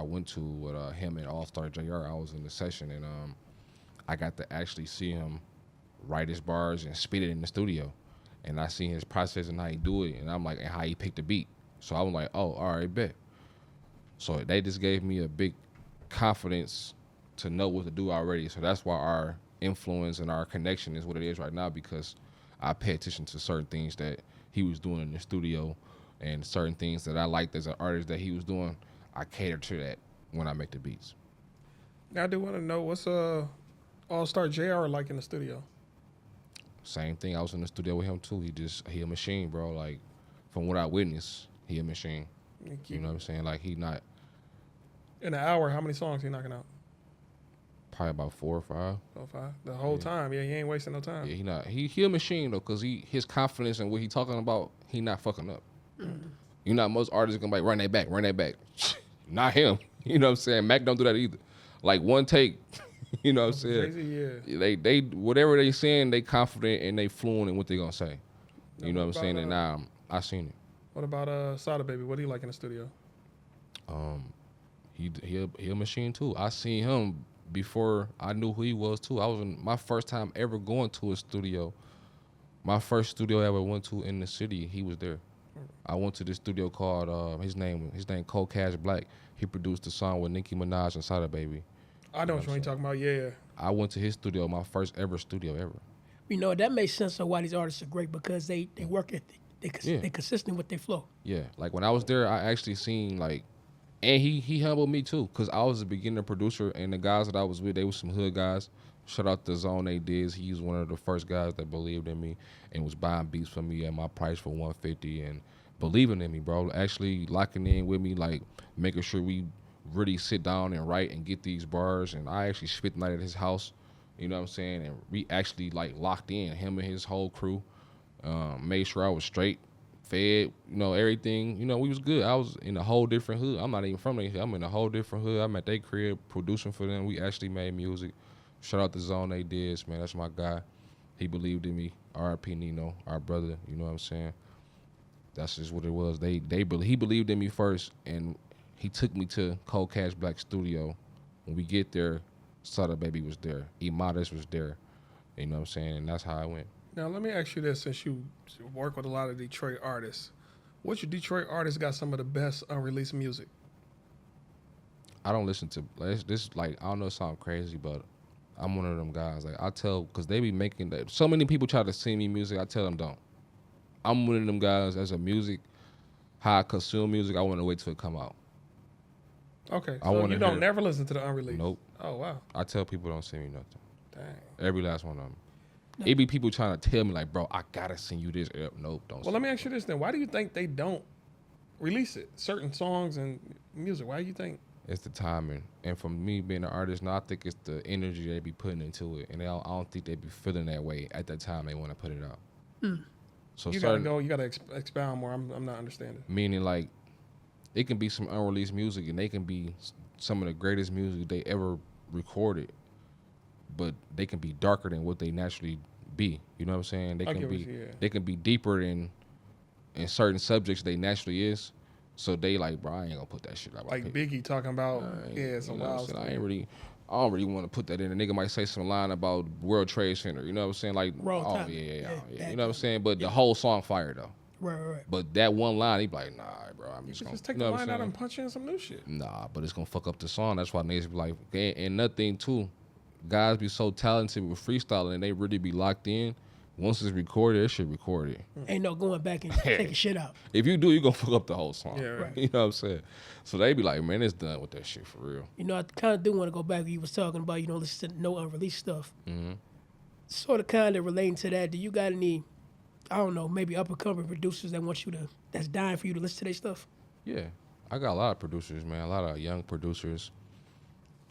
went to with him and All Star JR. I was in the session, and I got to actually see him write his bars and spit it in the studio. And I seen his process and how he do it, and I'm like, and how he picked the beat. So I was like, oh, all right, bet. So they just gave me a big confidence to know what to do already. So that's why our influence and our connection is what it is right now, because I pay attention to certain things that he was doing in the studio and certain things that I liked as an artist that he was doing. I cater to that when I make the beats. Now I do want to know, what's All Star JR like in the studio? Same thing. I was in the studio with him too. He a machine, bro. Like, from what I witnessed, he a machine. You know what I'm saying? Like, he not. In an hour, how many songs he knocking out? Probably about 4 or 5. 4 or 5. The whole time. Yeah, he ain't wasting no time. Yeah, he not. He a machine though, cause his confidence and what he talking about, he not fucking up. You know, most artists gonna be like, run that back. Not him. You know what I'm saying? Mack don't do that either. Like, one take. You know what I'm saying? Crazy, yeah. They whatever they saying, they confident and they fluent in what they gonna say. You know what I'm saying? And now I seen it. What about SadaBaby? What do you like in the studio? He a machine too. I seen him before I knew who he was too. I was in my first time ever going to a studio. My first studio I ever went to in the city, he was there. I went to this studio called his name Cold Cash Black. He produced the song with Nicki Minaj and SadaBaby. I know what you're talking about, yeah. I went to his studio, my first ever studio ever. You know, that makes sense of why these artists are great, because they work ethic. They consistent with their flow. Yeah, like when I was there, I actually seen like, and he humbled me too, because I was a beginner producer, and the guys that I was with, they were some hood guys. Shout out to Zone A Diz. He was one of the first guys that believed in me and was buying beats for me at my price for $150 and believing in me, bro. Actually locking in with me, like making sure we really sit down and write and get these bars. And I actually spent the night at his house, you know what I'm saying? And we actually like locked in, him and his whole crew, made sure I was straight, fed, you know, everything. You know, we was good. I was in a whole different hood. I'm not even from there. I'm in a whole different hood. I'm at their crib producing for them. We actually made music. Shout out to Zone A Diz, man. That's my guy. He believed in me. R.I.P. Nino, our brother, you know what I'm saying? That's just what it was. He believed in me first, and he took me to Cold Cash Black Studio. When we get there, SadaBaby was there. Imadas was there. You know what I'm saying? And that's how I went. Now, let me ask you this, since you work with a lot of Detroit artists. Which Detroit artists got some of the best unreleased music? I don't listen to, this like, I don't know, it sounds crazy, but I'm one of them guys. Like, I tell, because they be making that. So many people try to send me music. I tell them don't. I'm one of them guys as a music, how I consume music, I want to wait till it come out. Okay, so you don't never listen to the unreleased? Nope. Oh, wow. I tell people don't send me nothing. Dang. Every last one of them. No. It be people trying to tell me, like, bro, I got to send you this. Nope, don't. Well, let me ask you this then. Why do you think they don't release it? Certain songs and music, why do you think? It's the timing. And for me being an artist, now I think it's the energy they be putting into it. And I don't think they be feeling that way at the time they want to put it out. So you gotta expound more. I'm not understanding. Meaning, like, it can be some unreleased music and they can be some of the greatest music they ever recorded, but they can be darker than what they naturally be. You know what I'm saying? They can be deeper in certain subjects they naturally is. So they like, bro, I ain't gonna put that shit out. Like Biggie talking about, it's a wild stuff. I don't really want to put that in. A nigga might say some line about World Trade Center. You know what I'm saying? Like, yeah. You know what I'm saying? But the whole song fire though. Right. But that one line, he be like, nah, bro, I'm just gonna take the line out and punch in some new shit. Nah, but it's gonna fuck up the song. That's why niggas be like, and nothing too. Guys be so talented with freestyling and they really be locked in. Once it's recorded, it should record it. Ain't no going back and taking shit out. If you do, you're going to fuck up the whole song. Yeah, right. You know what I'm saying? So they be like, man, it's done with that shit for real. You know, I kind of do want to go back. You was talking about, you know, listen to no unreleased stuff. Mm-hmm. Sort of kind of relating to that. Do you got any, I don't know, maybe up-and-coming producers that want you to, that's dying for you to listen to their stuff? Yeah. I got a lot of producers, man. A lot of young producers,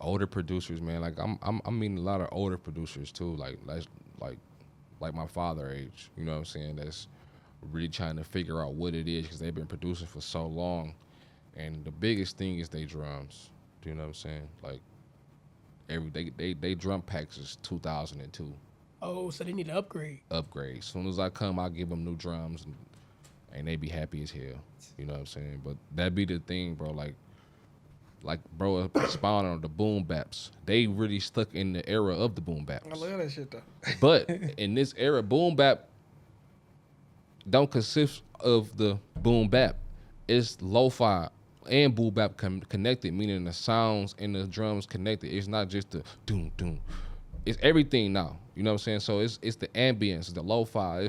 older producers, man. Like I mean a lot of older producers too. Like my father age. You know what I'm saying? That's really trying to figure out what it is because they've been producing for so long. And the biggest thing is they drums. Do you know what I'm saying? Like they drum packs is 2002. Oh, so they need to upgrade. Upgrade. As soon as I come, I'll give them new drums, and they be happy as hell. You know what I'm saying? But that be the thing, bro. Like bro, expound on the boom baps. They really stuck in the era of the boom baps. I love that shit though. But in this era, boom bap don't consist of the boom bap. It's lo-fi and boom bap connected, meaning the sounds and the drums connected. It's not just the doom doom. It's everything now. You know what I'm saying? So it's the ambience, the lo-fi.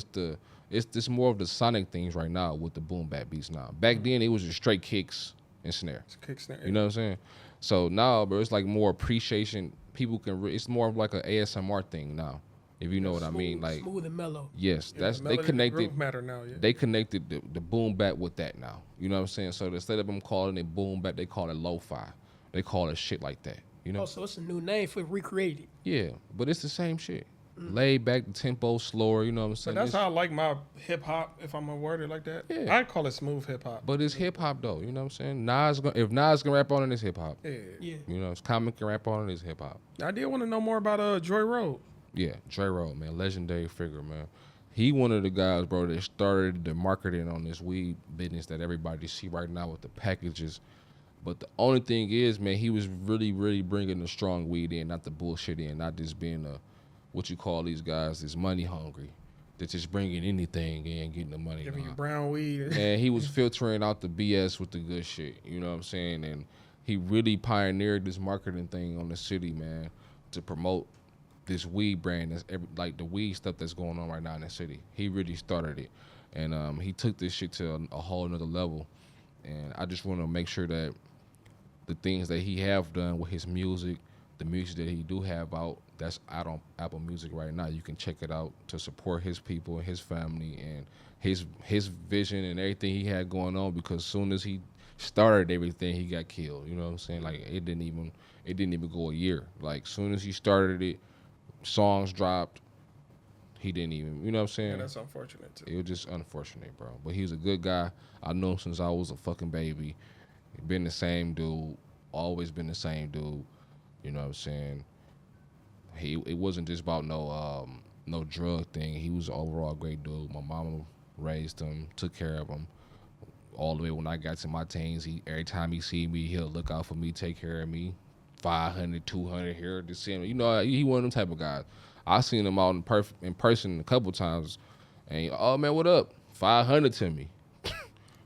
It's this more of the sonic things right now with the boom bap beats now. Back then it was just straight kicks and snare. It's kick snare. You know what I'm saying? So now, bro, it's like more appreciation. People can. It's more of like an ASMR thing now. If you know what I mean, like smooth and mellow. Yes, Yeah, that's the they melody, connected. the groove matter now. Yeah. They connected the boom bap with that now. You know what I'm saying? So instead of them calling it boom bap, they call it lo-fi. They call it shit like that. You know? Oh, so it's a new name for recreated. Yeah, but it's the same shit. Laid back, the tempo slower. You know what I'm saying? But that's how I like my hip hop. If I'm gonna word it like that, Yeah. I call it smooth hip hop. But it's hip hop though. You know what I'm saying? If Nas can rap on it, it's hip hop. Yeah. Yeah. You know, if Common can rap on it, it's hip hop. I did want to know more about Joy Road. Yeah, Dre Road, man, legendary figure, man. He one of the guys, bro, that started the marketing on this weed business that everybody see right now with the packages. But the only thing is, man, he was really, really bringing the strong weed in, not the bullshit in, not just being what you call these guys is money hungry. They're just bringing anything in, getting the money. Giving you brown weed. And he was filtering out the BS with the good shit. You know what I'm saying? And he really pioneered this marketing thing on the city, man, to promote this weed brand that's like the weed stuff that's going on right now in the city. He really started it, and he took this shit to a whole nother level. And I just want to make sure that the things that he have done with his music, the music that he do have out, that's out on Apple Music right now. You can check it out to support his people and his family and his vision and everything he had going on. Because as soon as he started everything, he got killed. You know what I'm saying? Like it didn't even go a year. Like as soon as he started it, songs dropped. He didn't even, you know what I'm saying? Yeah, that's unfortunate too. It was just unfortunate, bro. But he was a good guy. I knew him since I was a fucking baby. Been the same dude. Always been the same dude. You know what I'm saying? It wasn't just about no drug thing. He was an overall great dude. My mama raised him, took care of him. All the way when I got to my teens, every time he see me, he'll look out for me, take care of me. 500, 200 here to see him. You know, he one of them type of guys. I seen him out in person a couple times, and oh man, what up? 500 to me,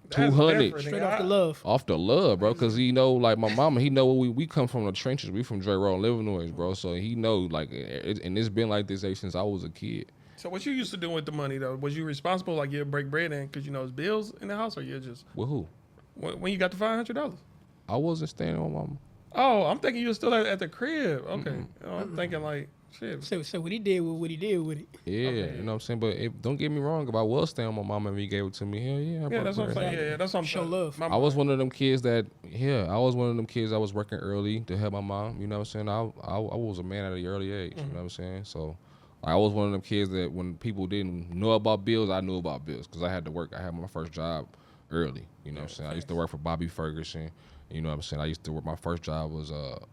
200 Straight off the love. Off the love, bro. Cause he know, like my mama, he know we come from the trenches. We from Dre Road, Illinois, bro. So he know, like, and it's been like this since I was a kid. So what you used to do with the money though? Was you responsible, like you break bread in because you know it's bills in the house, or you just With who? when you got the $500? I wasn't staying with mama. Oh, I'm thinking you were still at the crib. Okay, I'm thinking like shit. So what he did with it. Yeah, Okay. you know what I'm saying? But don't get me wrong, if I was staying with my mama and he gave it to me, hell yeah. Yeah, that's what I'm saying. Yeah, that's what I'm Show saying. love. I was one of them kids that, I was one of them kids that was working early to help my mom. You know what I'm saying? I was a man at an early age. You know what I'm saying? So I was one of them kids that when people didn't know about bills, I knew about bills because I had to work. I had my first job early. You know what I'm saying? I used to work for Bobby Ferguson. You know what I'm saying? I used to work. My first job was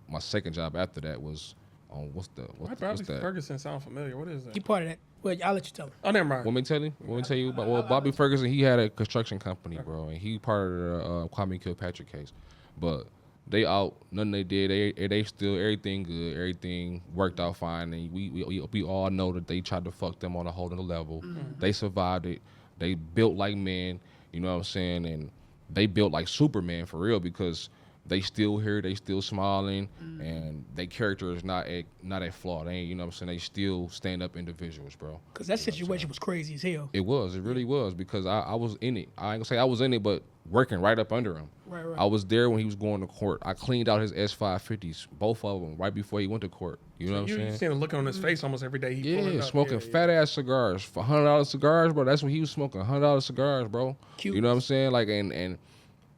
my second job after that was on what's Bobby that? Ferguson sound familiar. What is that? You part of that. Well, I'll let you tell him. Oh, never mind. Want me to tell you about? Well, Bobby Ferguson, he had a construction company, bro, and he part of the Kwame Kilpatrick case. But they out, nothing they did. They still everything good, everything worked out fine, and we all know that they tried to fuck them on a whole other level. They survived it. They built like men. You know what I'm saying? And they built like Superman for real because they still here, they still smiling, and their character is not a flawed. They ain't, you know what I'm saying? They still stand up individuals, bro. Because that situation was crazy as hell. It really was, because I was in it. I ain't gonna say I was in it, but working right up under him. Right. I was there when he was going to court. I cleaned out his S550s, both of them, right before he went to court. You know what I'm saying? You seen him looking on his face almost every day. Smoking fat ass cigars for $100 cigars, bro. That's what he was smoking, $100 cigars, bro. Cute. You know what I'm saying? Like, and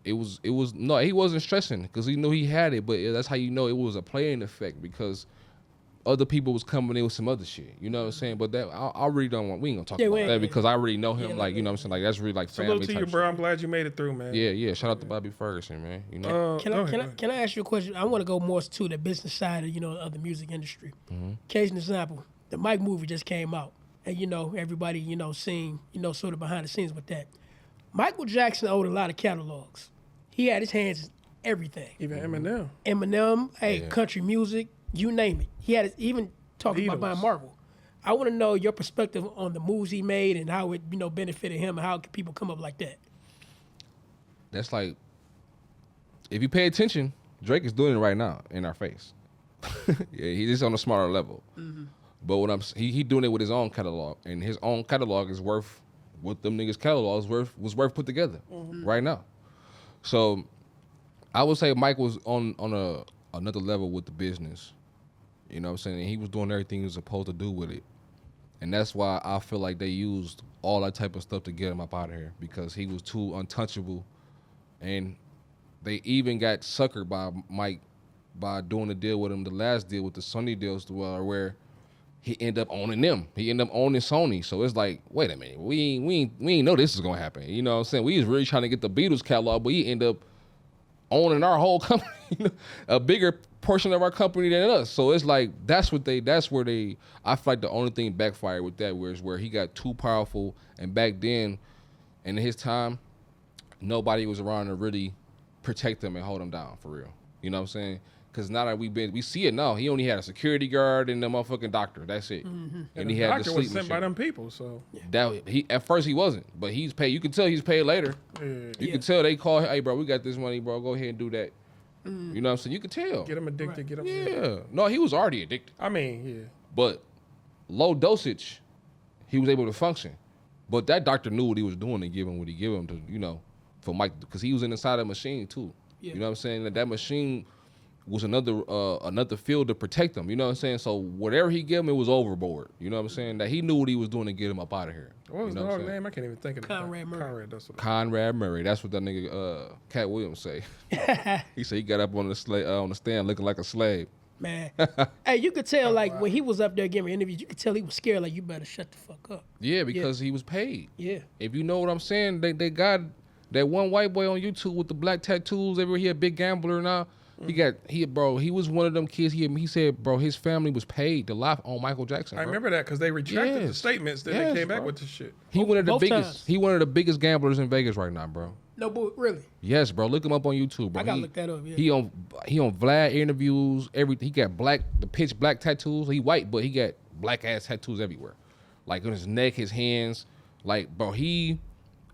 it was no, he wasn't stressing because he knew he had it, but that's how you know it was a playing effect, because other people was coming in with some other shit. You know what I'm saying? But that I really don't want. We ain't gonna talk about that because I already know him. Like, you know what I'm saying? Like, that's really like family. Salute to you, bro. I'm glad you made it through, man. Yeah. Shout out to Bobby Ferguson, man. You know. Can I ask you a question? I want to go more to the business side of the music industry. Case in example, the Mike movie just came out, and everybody seen sort of behind the scenes with that. Michael Jackson owed a lot of catalogs. He had his hands in everything. Even Eminem. Eminem, country music, you name it. He had even talking about buying Marvel. I want to know your perspective on the moves he made and how it benefited him, and how can people come up like that. That's like, if you pay attention, Drake is doing it right now in our face. Yeah, he's just on a smarter level. But what he doing it with his own catalog, and his own catalog is worth what them niggas' catalogs was worth put together right now. So I would say Mike was on another level with the business. You know what I'm saying? And he was doing everything he was supposed to do with it. And that's why I feel like they used all that type of stuff to get him up out of here, because he was too untouchable. And they even got suckered by Mike by doing the deal with him, the last deal with the Sony deals, where he ended up owning them. He ended up owning Sony. So it's like, wait a minute, we ain't know this is gonna happen. You know what I'm saying? We was really trying to get the Beatles catalog, but he ended up owning our whole company, a bigger portion of our company than us. So it's like that's where I feel like the only thing backfired with that was where he got too powerful, and back then, and in his time, nobody was around to really protect him and hold him down for real. You know what I'm saying? Because now that we see it now, he only had a security guard and a motherfucking doctor. That's it. And he had the sleep was sent by them people. So at first he wasn't, but he's paid. You can tell he's paid later. You can tell they call, hey bro, we got this money, bro. Go ahead and do that. You know what I'm saying? You can tell. Get him addicted. Right. Get him. Yeah. No, he was already addicted. I mean, yeah. But low dosage, he was able to function. But that doctor knew what he was doing and giving what he gave him to, for Mike, because he was inside the machine too. Yeah. You know what I'm saying? That machine was another field to protect him. You know what I'm saying? So whatever he gave him, it was overboard. You know what I'm saying? That he knew what he was doing to get him up out of here. What was the dog's name? I can't even think of it. Conrad Murray. Conrad Murray. That's what that nigga Cat Williams say. He said he got up on the stand looking like a slave. Man, hey, you could tell when he was up there giving interviews, you could tell he was scared. Like, you better shut the fuck up. Yeah, because he was paid. Yeah. If you know what I'm saying, they got that one white boy on YouTube with the black tattoos. Everywhere he a big gambler now. He was one of them kids. He said, bro, his family was paid to lie on Michael Jackson. I remember that because they retracted the statements. Then they came back with the shit. He one of the biggest gamblers in Vegas right now, bro. No, but really? Yes, bro. Look him up on YouTube, bro. I gotta look that up. Yeah. He on Vlad interviews. He got the pitch black tattoos. He white, but he got black ass tattoos everywhere, like on his neck, his hands. Like, bro, he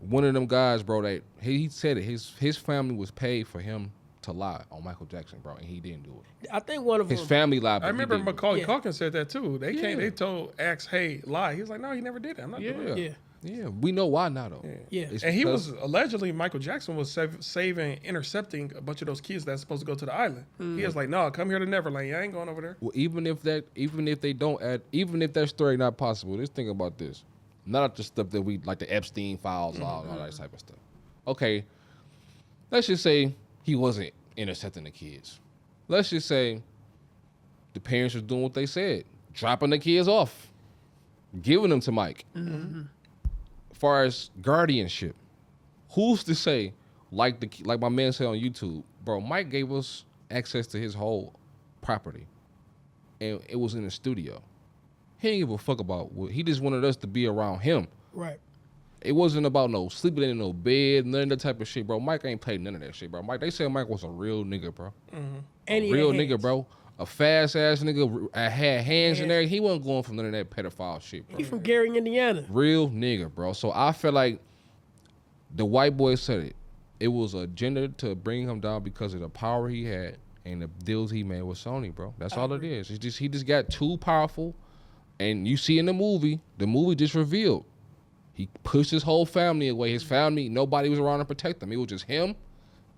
one of them guys, bro. That he said it. His family was paid for him to lie on Michael Jackson, bro, and he didn't do it. I think one of his family lied. I remember Macaulay Culkin said that too. They told Axe, hey, lie. He was like, no, he never did it. I'm not doing it. Yeah, we know why now though. Yeah. And he was allegedly, Michael Jackson was intercepting a bunch of those kids that's supposed to go to the island. He was like, no, come here to Neverland. I ain't going over there. Well, even if that story not possible, just think about this. Not the stuff that we like, the Epstein files, all that type of stuff. Okay, let's just say he wasn't intercepting the kids. Let's just say the parents was doing what they said, dropping the kids off, giving them to Mike. As far as guardianship, who's to say, like my man said on YouTube, bro, Mike gave us access to his whole property, and it was in the studio. He didn't give a fuck about he just wanted us to be around him. Right. It wasn't about no sleeping in no bed, none of that type of shit, bro. Mike ain't played none of that shit, bro. They said Mike was a real nigga, bro. And a real nigga, bro. A fast ass nigga, had hands in there. He wasn't going for none of that pedophile shit, bro. He from Gary, Indiana. Real nigga, bro. So I feel like the white boy said it. it was an agenda to bring him down because of the power he had and the deals he made with Sony, bro. That's all it is. He just got too powerful, and you see in the movie just revealed he pushed his whole family away. His family, nobody was around to protect him. It was just him,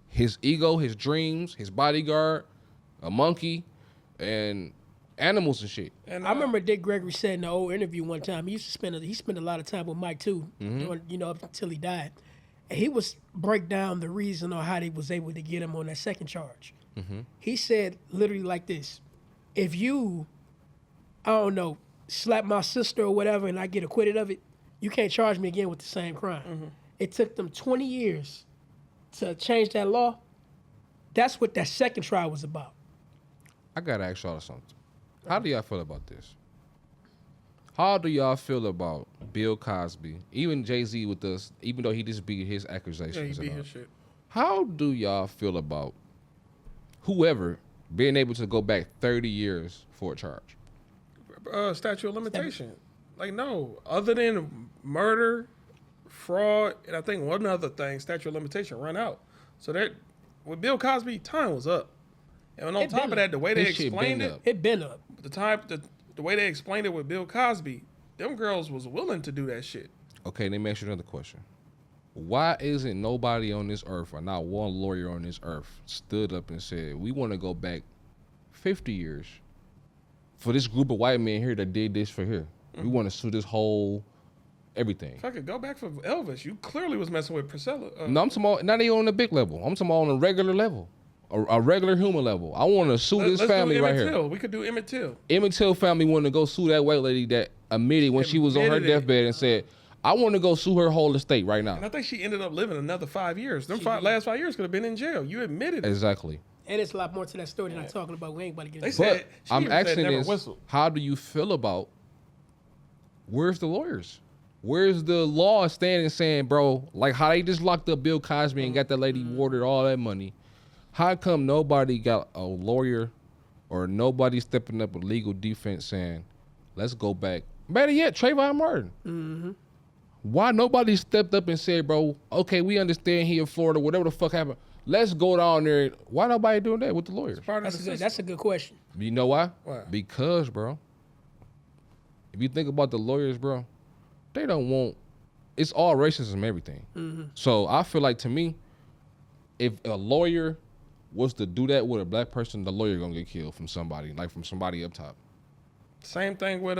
his ego, his dreams, his bodyguard, a monkey, and animals and shit. And I remember Dick Gregory said in the old interview one time, he spent a lot of time with Mike too, up until he died. And he was break down the reason or how they was able to get him on that second charge. He said literally like this: if you, I don't know, slap my sister or whatever and I get acquitted of it, you can't charge me again with the same crime. It took them 20 years to change that law. That's what that second trial was about. I gotta ask y'all something. How do y'all feel about this? How do y'all feel about Bill Cosby, even Jay-Z with us, even though he just beat his accusations? Yeah, he beat his shit. How do y'all feel about whoever being able to go back 30 years for a charge? Statute of limitation. Like, no. Other than murder, fraud, and I think one other thing, statute of limitation run out. So that with Bill Cosby, time was up. And on top of that, the way they explained it, it been up. The way they explained it with Bill Cosby, them girls was willing to do that shit. Okay, let me ask you another question. Why isn't nobody on this earth, or not one lawyer on this earth, stood up and said, we want to go back 50 years for this group of white men here that did this for here. We want to sue this whole everything. Fuck it, go back for Elvis. You clearly was messing with Priscilla. No, I'm talking about, not even on the big level. I'm talking about on a regular level. A regular human level. I want to sue this family right here. We could do Emmett Till. Emmett Till family wanted to go sue that white lady that admitted when she was on her deathbed and said, I want to go sue her whole estate right now. And I think she ended up living another 5 years. Them last 5 years could have been in jail. You admitted it. Exactly. And it's a lot more to that story than I'm talking about. We ain't about to get into it. But I'm asking this, how do you feel about, where's the lawyers? Where's the law standing saying, bro, like how they just locked up Bill Cosby and got that lady warded all that money? How come nobody got a lawyer or nobody stepping up with legal defense saying, let's go back? Better yet, Trayvon Martin. Why nobody stepped up and said, bro, okay, we understand here in Florida, whatever the fuck happened, let's go down there. Why nobody doing that with the lawyers? That's a good question. You know why? Why? Because, bro, if you think about the lawyers, bro, they don't want, it's all racism, everything. So I feel like, to me, if a lawyer was to do that with a black person, the lawyer gonna get killed from somebody, like from somebody up top. Same thing with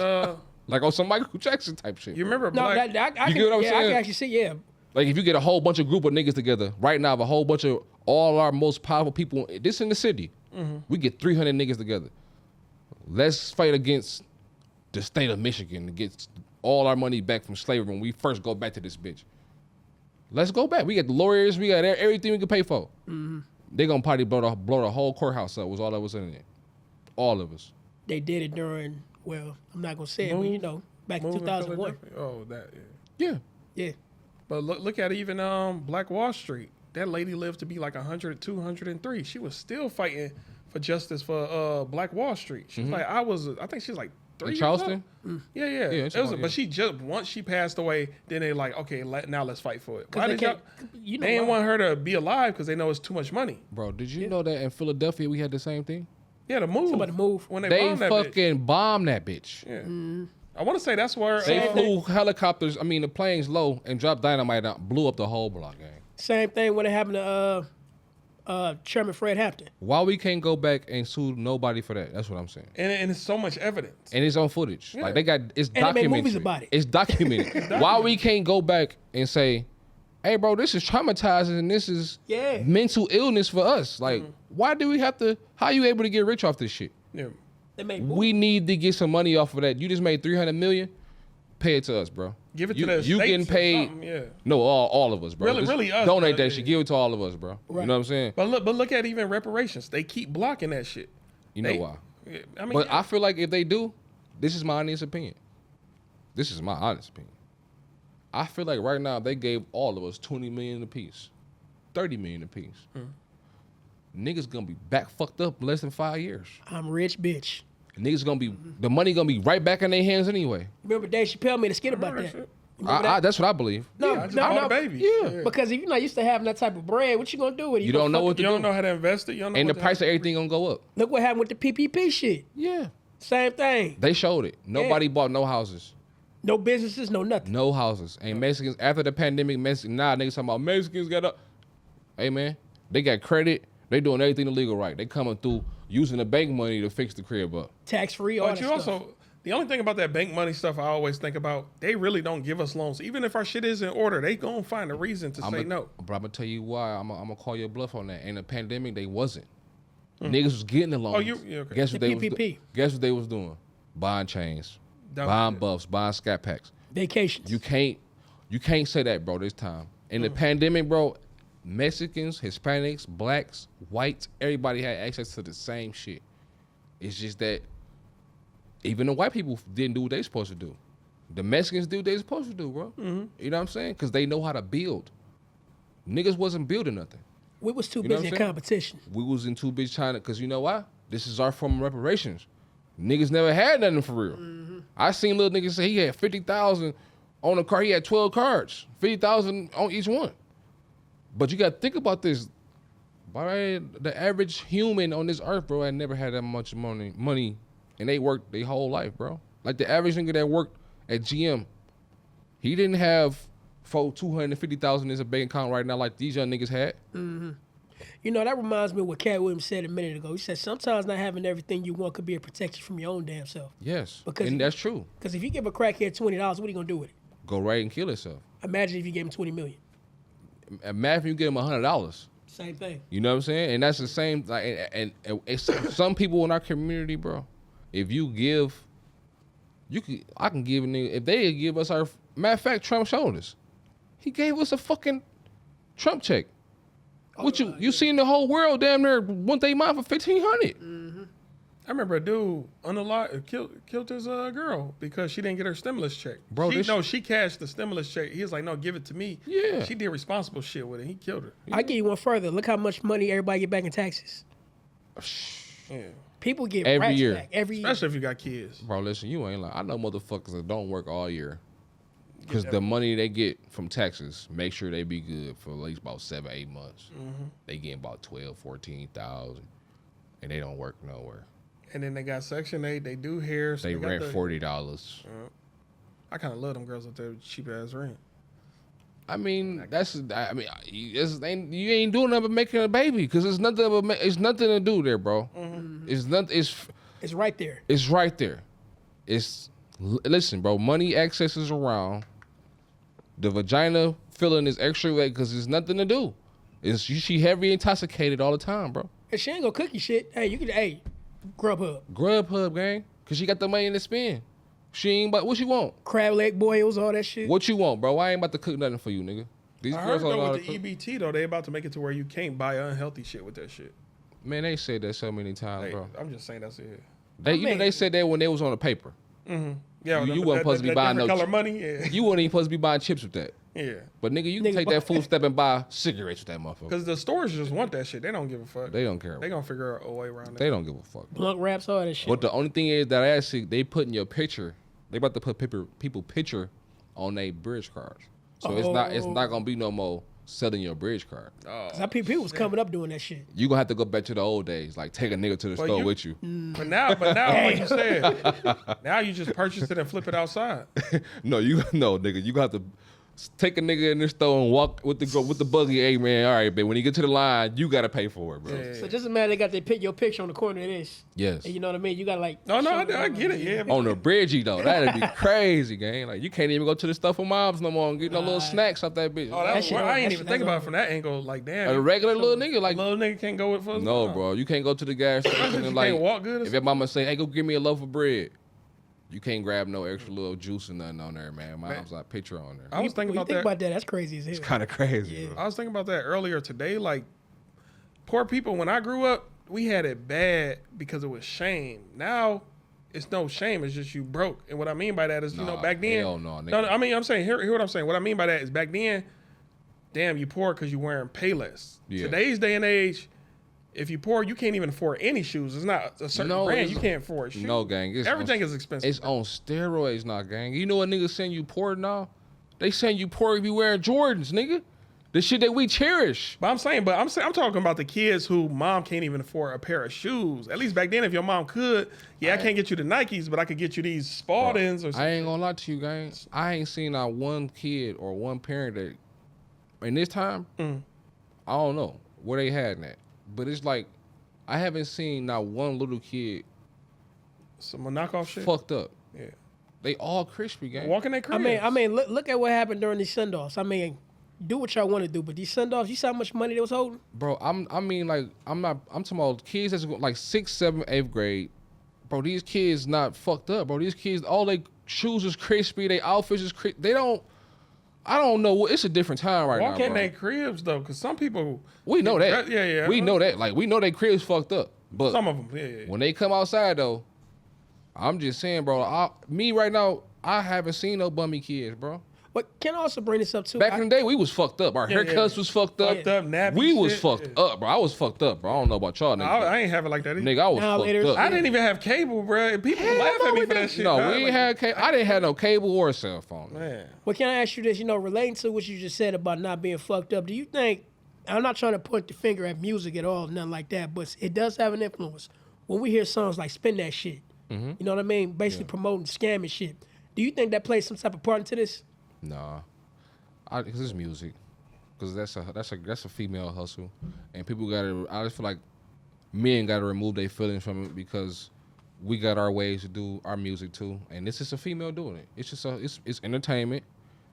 like on some Michael Jackson type shit. You remember I Black? You get what I'm saying? I can actually see, Like if you get a whole bunch of group of niggas together right now, a whole bunch of all our most powerful people, this in the city, we get 300 niggas together. Let's fight against the state of Michigan to get all our money back from slavery when we first go back to this bitch. Let's go back. We got the lawyers, we got everything we can pay for. They gonna probably blow the whole courthouse up. Was all that was in it. All of us. They did it during, well, I'm not gonna say it, but back in 2001. Oh, that. Yeah. But look at even Black Wall Street. That lady lived to be like 100, 203. She was still fighting for justice for Black Wall Street. She was like, I think she was like 3 years Charleston? Yeah. It was, but she just, once she passed away, then they like, okay, now let's fight for it. Why did they didn't want her to be alive because they know it's too much money. Bro, did you know that in Philadelphia we had the same thing? Yeah, the move. Somebody move. When they fucking bombed that bitch. Yeah. I want to say that's where they flew helicopters. I mean, the planes low and dropped dynamite out, blew up the whole block, gang. Same thing when it happened to Chairman Fred Hampton. Why we can't go back and sue nobody for that? That's what I'm saying. And it's so much evidence. And it's on footage. Yeah. Like it's and documented. They made movies about it. It's documented. Why we can't go back and say, hey, bro, this is traumatizing and this is mental illness for us. Like, why do we have to? How you able to get rich off this shit? Yeah. We need to get some money off of that. You just made $300 million. Pay it to us, bro. Give it to the you getting paid? No, all of us, bro. Really us. Donate that shit. Give it to all of us, bro. Right. You know what I'm saying? But look at even reparations. They keep blocking that shit. You know why? I mean, but I feel like if they do, this is my honest opinion. This is my honest opinion. I feel like right now they gave all of us $20 million apiece, $30 million apiece. Niggas gonna be back fucked up in less than 5 years. I'm rich, bitch. Niggas gonna be the money gonna be right back in their hands anyway. Remember Dave Chappelle made a skit about that. That's what I believe. No, I just bought a baby. Yeah. Because if you're not used to having that type of bread, what you gonna do with it? You don't know what to You do. don't know how to invest it. You don't know And what the price of everything gonna go up. Look what happened with the PPP shit. Yeah. Same thing. They showed it. Nobody bought no houses. No businesses, no nothing. No houses. And Mexicans, after the pandemic, niggas talking about Mexicans got up. Hey, man, they got credit. They doing everything the legal right. They coming through using the bank money to fix the crib up. Tax-free, all But that you stuff. also, the only thing about that bank money stuff I always think about, they really don't give us loans. Even if our shit is in order, they gonna find a reason to say no. But I'm going to tell you why. I'm going to call you a bluff on that. In the pandemic, they wasn't. Niggas was getting the loans. Okay. Guess what The they was PPP. Guess what they was doing? Buying chains, That was buying it. buffs, buying scat packs. Vacations. You can't say that, bro, this time. In the pandemic, bro, Mexicans, Hispanics, blacks, whites, everybody had access to the same shit. It's just that even the white people didn't do what they supposed to do. The Mexicans do what they supposed to do, bro. You know what I'm saying? Because they know how to build. Niggas wasn't building nothing. We was too You know busy what in I'm saying? competition. We was in too big China because you know why? This is our form of reparations. Niggas never had nothing for real. I seen little niggas say he had 50,000 on a car. He had 12 cards, 50,000 on each one. But you got to think about this. Boy, the average human on this earth, bro, had never had that much money, and they worked their whole life, bro. Like the average nigga that worked at GM, he didn't have 250,000 in his bank account right now like these young niggas had. You know, that reminds me of what Cat Williams said a minute ago. He said, sometimes not having everything you want could be a protection from your own damn self. Yes, Because and that's true. Because if you give a crackhead $20, what are you going to do with it? Go right and kill yourself. Imagine if you gave him $20 million. Imagine if you get him $100. Same thing. You know what I'm saying? And that's the same. Like, and it's, some people in our community, bro. If you give, I can give a nigga. If they give us our, matter of fact, Trump showed us. He gave us a fucking Trump check. What you seen the whole world damn near went they mind for $1,500. I remember a dude killed his girl because she didn't get her stimulus check. Bro, she cashed the stimulus check. He was like, no, give it to me. Yeah. She did responsible shit with it. He killed her. I give you one further. Look how much money everybody get back in taxes. Yeah. People get Every racks year. back every year. Especially if you got kids. Bro, listen, you ain't like, I know motherfuckers that don't work all year. Because the money they get from taxes, make sure they be good for at least about 7-8 months. They get about 12, 14,000, and they don't work nowhere. And then they got Section 8. They do hair. So They got rent the- $40. I kind of love them girls with their cheap ass rent. I mean, you ain't doing nothing but making a baby because it's nothing to do there, bro. It's right there. It's right there. Listen, bro. Money access is around. The vagina feeling is extra wet because there's nothing to do. She heavy intoxicated all the time, bro. And she ain't gonna cook you shit. Hey, Grubhub, gang. Cause she got the money to spend. She ain't but what you want? Crab leg boils, all that shit. What you want, bro? I ain't about to cook nothing for you, nigga. These I heard girls don't know though how with to the cook. EBT though, they about to make it to where you can't buy unhealthy shit with that shit. Man, they said that so many times, Hey, bro. I'm just saying that's it. They said that when they was on the paper. Yeah, You wasn't supposed to be buying no color money. Yeah. You wasn't even supposed to be buying chips with that. Yeah. But nigga, you can take that food step and buy cigarettes with that motherfucker. Because the stores just want that shit. They don't give a fuck. They don't care. They gonna figure out a way around it. They don't give a fuck. Blunt wraps, all that shit. But the only thing is that actually they putting your picture. They about to put people picture on their bridge cards. So it's not gonna be no more selling your bridge card. Cause people was coming up doing that shit. You gonna have to go back to the old days, like take a nigga to the store with you. But now, like you said, now you just purchase it and flip it outside. No, nigga, you got to take a nigga in the store and walk with the buggy. Hey man, all right, but when you get to the line, you gotta pay for it, bro. Yeah. So just imagine they got your picture on the corner of this. Yes. And you know what I mean? You got like. No, I get it. Yeah. On the bridgey though, that'd be crazy, gang. Like you can't even go to the stuff for moms no more and get no little snacks off that bitch. Oh, that's I ain't even think about it from that angle. Like damn, A regular little nigga, like little nigga can't go with. No, bro, you can't go to the gas station and You like can't walk good or if your mama say, "Hey, go give me a loaf of bread," you can't grab no extra little juice or nothing on there, man. Mom's like picture on there. I was thinking about that. That's crazy as hell. It's kind of crazy. Bro. I was thinking about that earlier today. Like, poor people, when I grew up, we had it bad because it was shame. Now, it's no shame. It's just you broke. And what I mean by that is, back then. Hell no, nigga. No, I mean, I'm saying, hear what I'm saying. What I mean by that is back then, damn, you poor because you wearing Payless. Yeah. Today's day and age, if you poor, you can't even afford any shoes. It's not a certain brand you can't afford shoes. No, gang. Everything is expensive. It's on steroids now, gang. You know what niggas saying you poor now? They saying you poor if you wearing Jordans, nigga. The shit that we cherish. But I'm talking about the kids who mom can't even afford a pair of shoes. At least back then, if your mom could, I can't get you the Nikes, but I could get you these Spaldings or something. I ain't gonna lie to you, guys. I ain't seen not one kid or one parent that, in this time, I don't know where they had that. But it's like, I haven't seen not one little kid some knockoff shit fucked up. Yeah. They all crispy, gang. Walking their cribs. I mean, look at what happened during these send-offs. I mean, do what y'all want to do, but these send-offs, you saw how much money they was holding? Bro, I'm talking about kids that's like 6th, 7th, 8th grade. Bro, these kids not fucked up, bro. These kids, all their shoes is crispy, their outfits is crispy. I don't know. It's a different time right now, Walk in their cribs, though, because some people... We know that. Yeah. We know that. Like, we know their cribs fucked up. But some of them, yeah. When they come outside, though, I'm just saying, bro, me right now, I haven't seen no bummy kids, bro. But can I also bring this up, too? Back in the day, we was fucked up. Our haircuts was fucked up. We was fucked up, bro. I was fucked up, bro. I don't know about y'all, nigga. I ain't have it like that either. Nigga, I was fucked up. I didn't even have cable, bro. People laugh at me for that shit. No, we ain't had cable. I didn't have no cable or a cell phone. Man. Well, can I ask you this? Relating to what you just said about not being fucked up, do you think, I'm not trying to point the finger at music at all, nothing like that, but it does have an influence. When we hear songs like Spin That Shit, you know what I mean? Basically promoting scamming shit. Do you think that plays some type of part into this? Nah. Because it's music. Because that's a female hustle. And people I just feel like men gotta remove their feelings from it because we got our ways to do our music too. And this is a female doing it. It's just it's entertainment.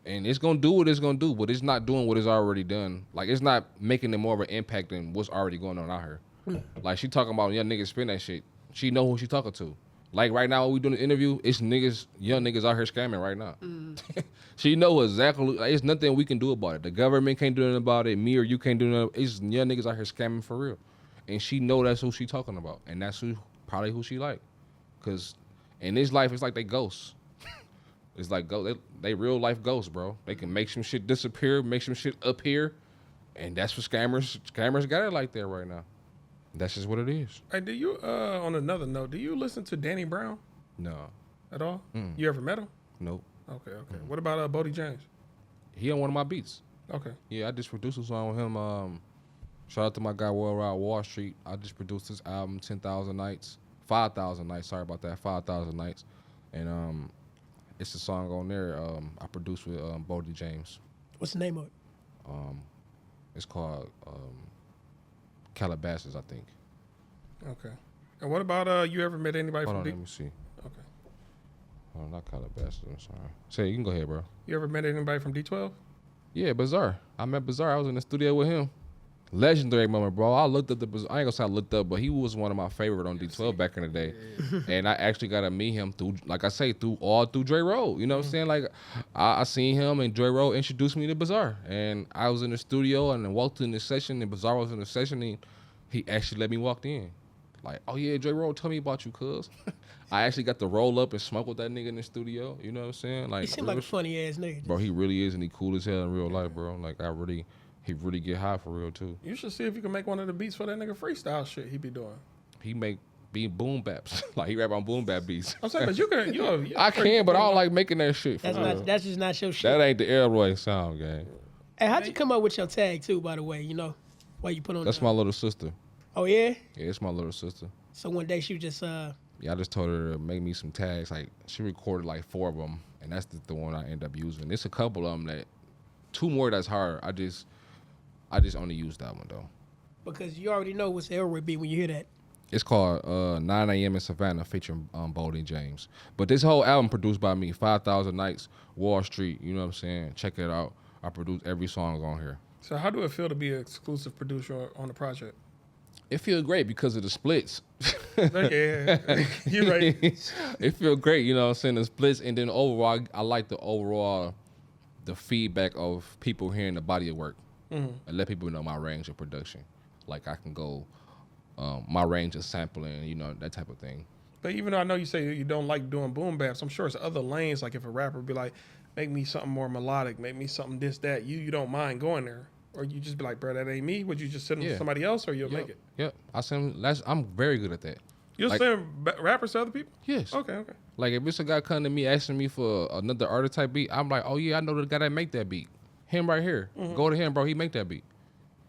And it's gonna do what it's gonna do, but it's not doing what it's already done. Like, it's not making it more of an impact than what's already going on out here. Like, she talking about young niggas spin that shit. She know who she talking to. Like, right now when we doing the interview, it's young niggas out here scamming right now. She know exactly, like, it's nothing we can do about it. The government can't do nothing about it. Me or you can't do nothing. It's young niggas out here scamming for real. And she know that's who she talking about. And that's probably who she like. Because in this life, it's like they ghosts. It's like they real life ghosts, bro. They can make some shit disappear, make some shit appear. And that's what scammers got it like that right now. That's just what it is. Hey, do you, on another note, do you listen to Danny Brown? No. At all? You ever met him? Nope. Okay. What about Bodie James? He on one of my beats. Okay. Yeah, I just produced a song with him. Shout out to my guy Worldwide Wall Street. I just produced his album 5,000 Nights. Sorry about that. 5,000 Nights. And it's a song on there I produced with Bodie James. What's the name of it? It's called Calabasas, I think. Okay. And what about you ever met anybody Hold from on, D? let me see. Okay. Oh, not Calabasas, I'm sorry. Say, you can go ahead, bro. You ever met anybody from D12? Yeah, Bizarre. I met Bizarre. I was in the studio with him. Legendary moment, bro. I looked up I ain't gonna say I looked up, but he was one of my favorite on D12 back in the day. And I actually got to meet him through, like I say, through Dre Road. You know what I'm saying? Like, I seen him and Dre Road introduced me to Bizarre. And I was in the studio and then walked in the session and Bizarre was in the session and he actually let me walk in. Like, oh yeah, Dre Road, tell me about you, cuz. I actually got to roll up and smoke with that nigga in the studio. You know what I'm saying? Like, he seemed like a funny ass nigga. Bro, he really is, and he cool as hell in real life, bro. Like, he really get high for real too. You should see if you can make one of the beats for that nigga freestyle shit he be doing. He be boom baps. Like, he rap on boom bap beats. I'm saying, but you can. I can, but I don't like making that shit. That's just not your shit. That ain't the Elroy sound, gang. Hey, how'd you come up with your tag too? By the way, why you put on? That's my little sister. Oh yeah. Yeah, it's my little sister. So one day she just Yeah, I just told her to make me some tags. Like, she recorded like 4 of them, and that's the one I end up using. There's a couple of them that, 2 more that's hard. I just only use that one though. Because you already know what's Elroy Beatz when you hear that. It's called 9 a.m. in Savannah featuring Bodie James. But this whole album produced by me, 5,000 Nights, Wall Street, you know what I'm saying? Check it out. I produce every song on here. So how do it feel to be an exclusive producer on the project? It feels great because of the splits. Yeah, you're right. It feels great, you know what I'm saying? The splits, and then overall, I like the feedback of people hearing the body of work and let people know my range of production. Like, I can go, my range of sampling, that type of thing. But even though I know you say you don't like doing boom baps, I'm sure it's other lanes. Like if a rapper be like, make me something more melodic, make me something this, that, you don't mind going there. Or you just be like, bro, that ain't me. Would you just send them to somebody else, or you'll make it? Yep. I'm very good at that. You'll send rappers to other people? Yes. Okay. Like if it's a guy coming to me asking me for another artist type beat, I'm like, oh yeah, I know the guy that make that beat. Him right here. Go to him, bro. He make that beat.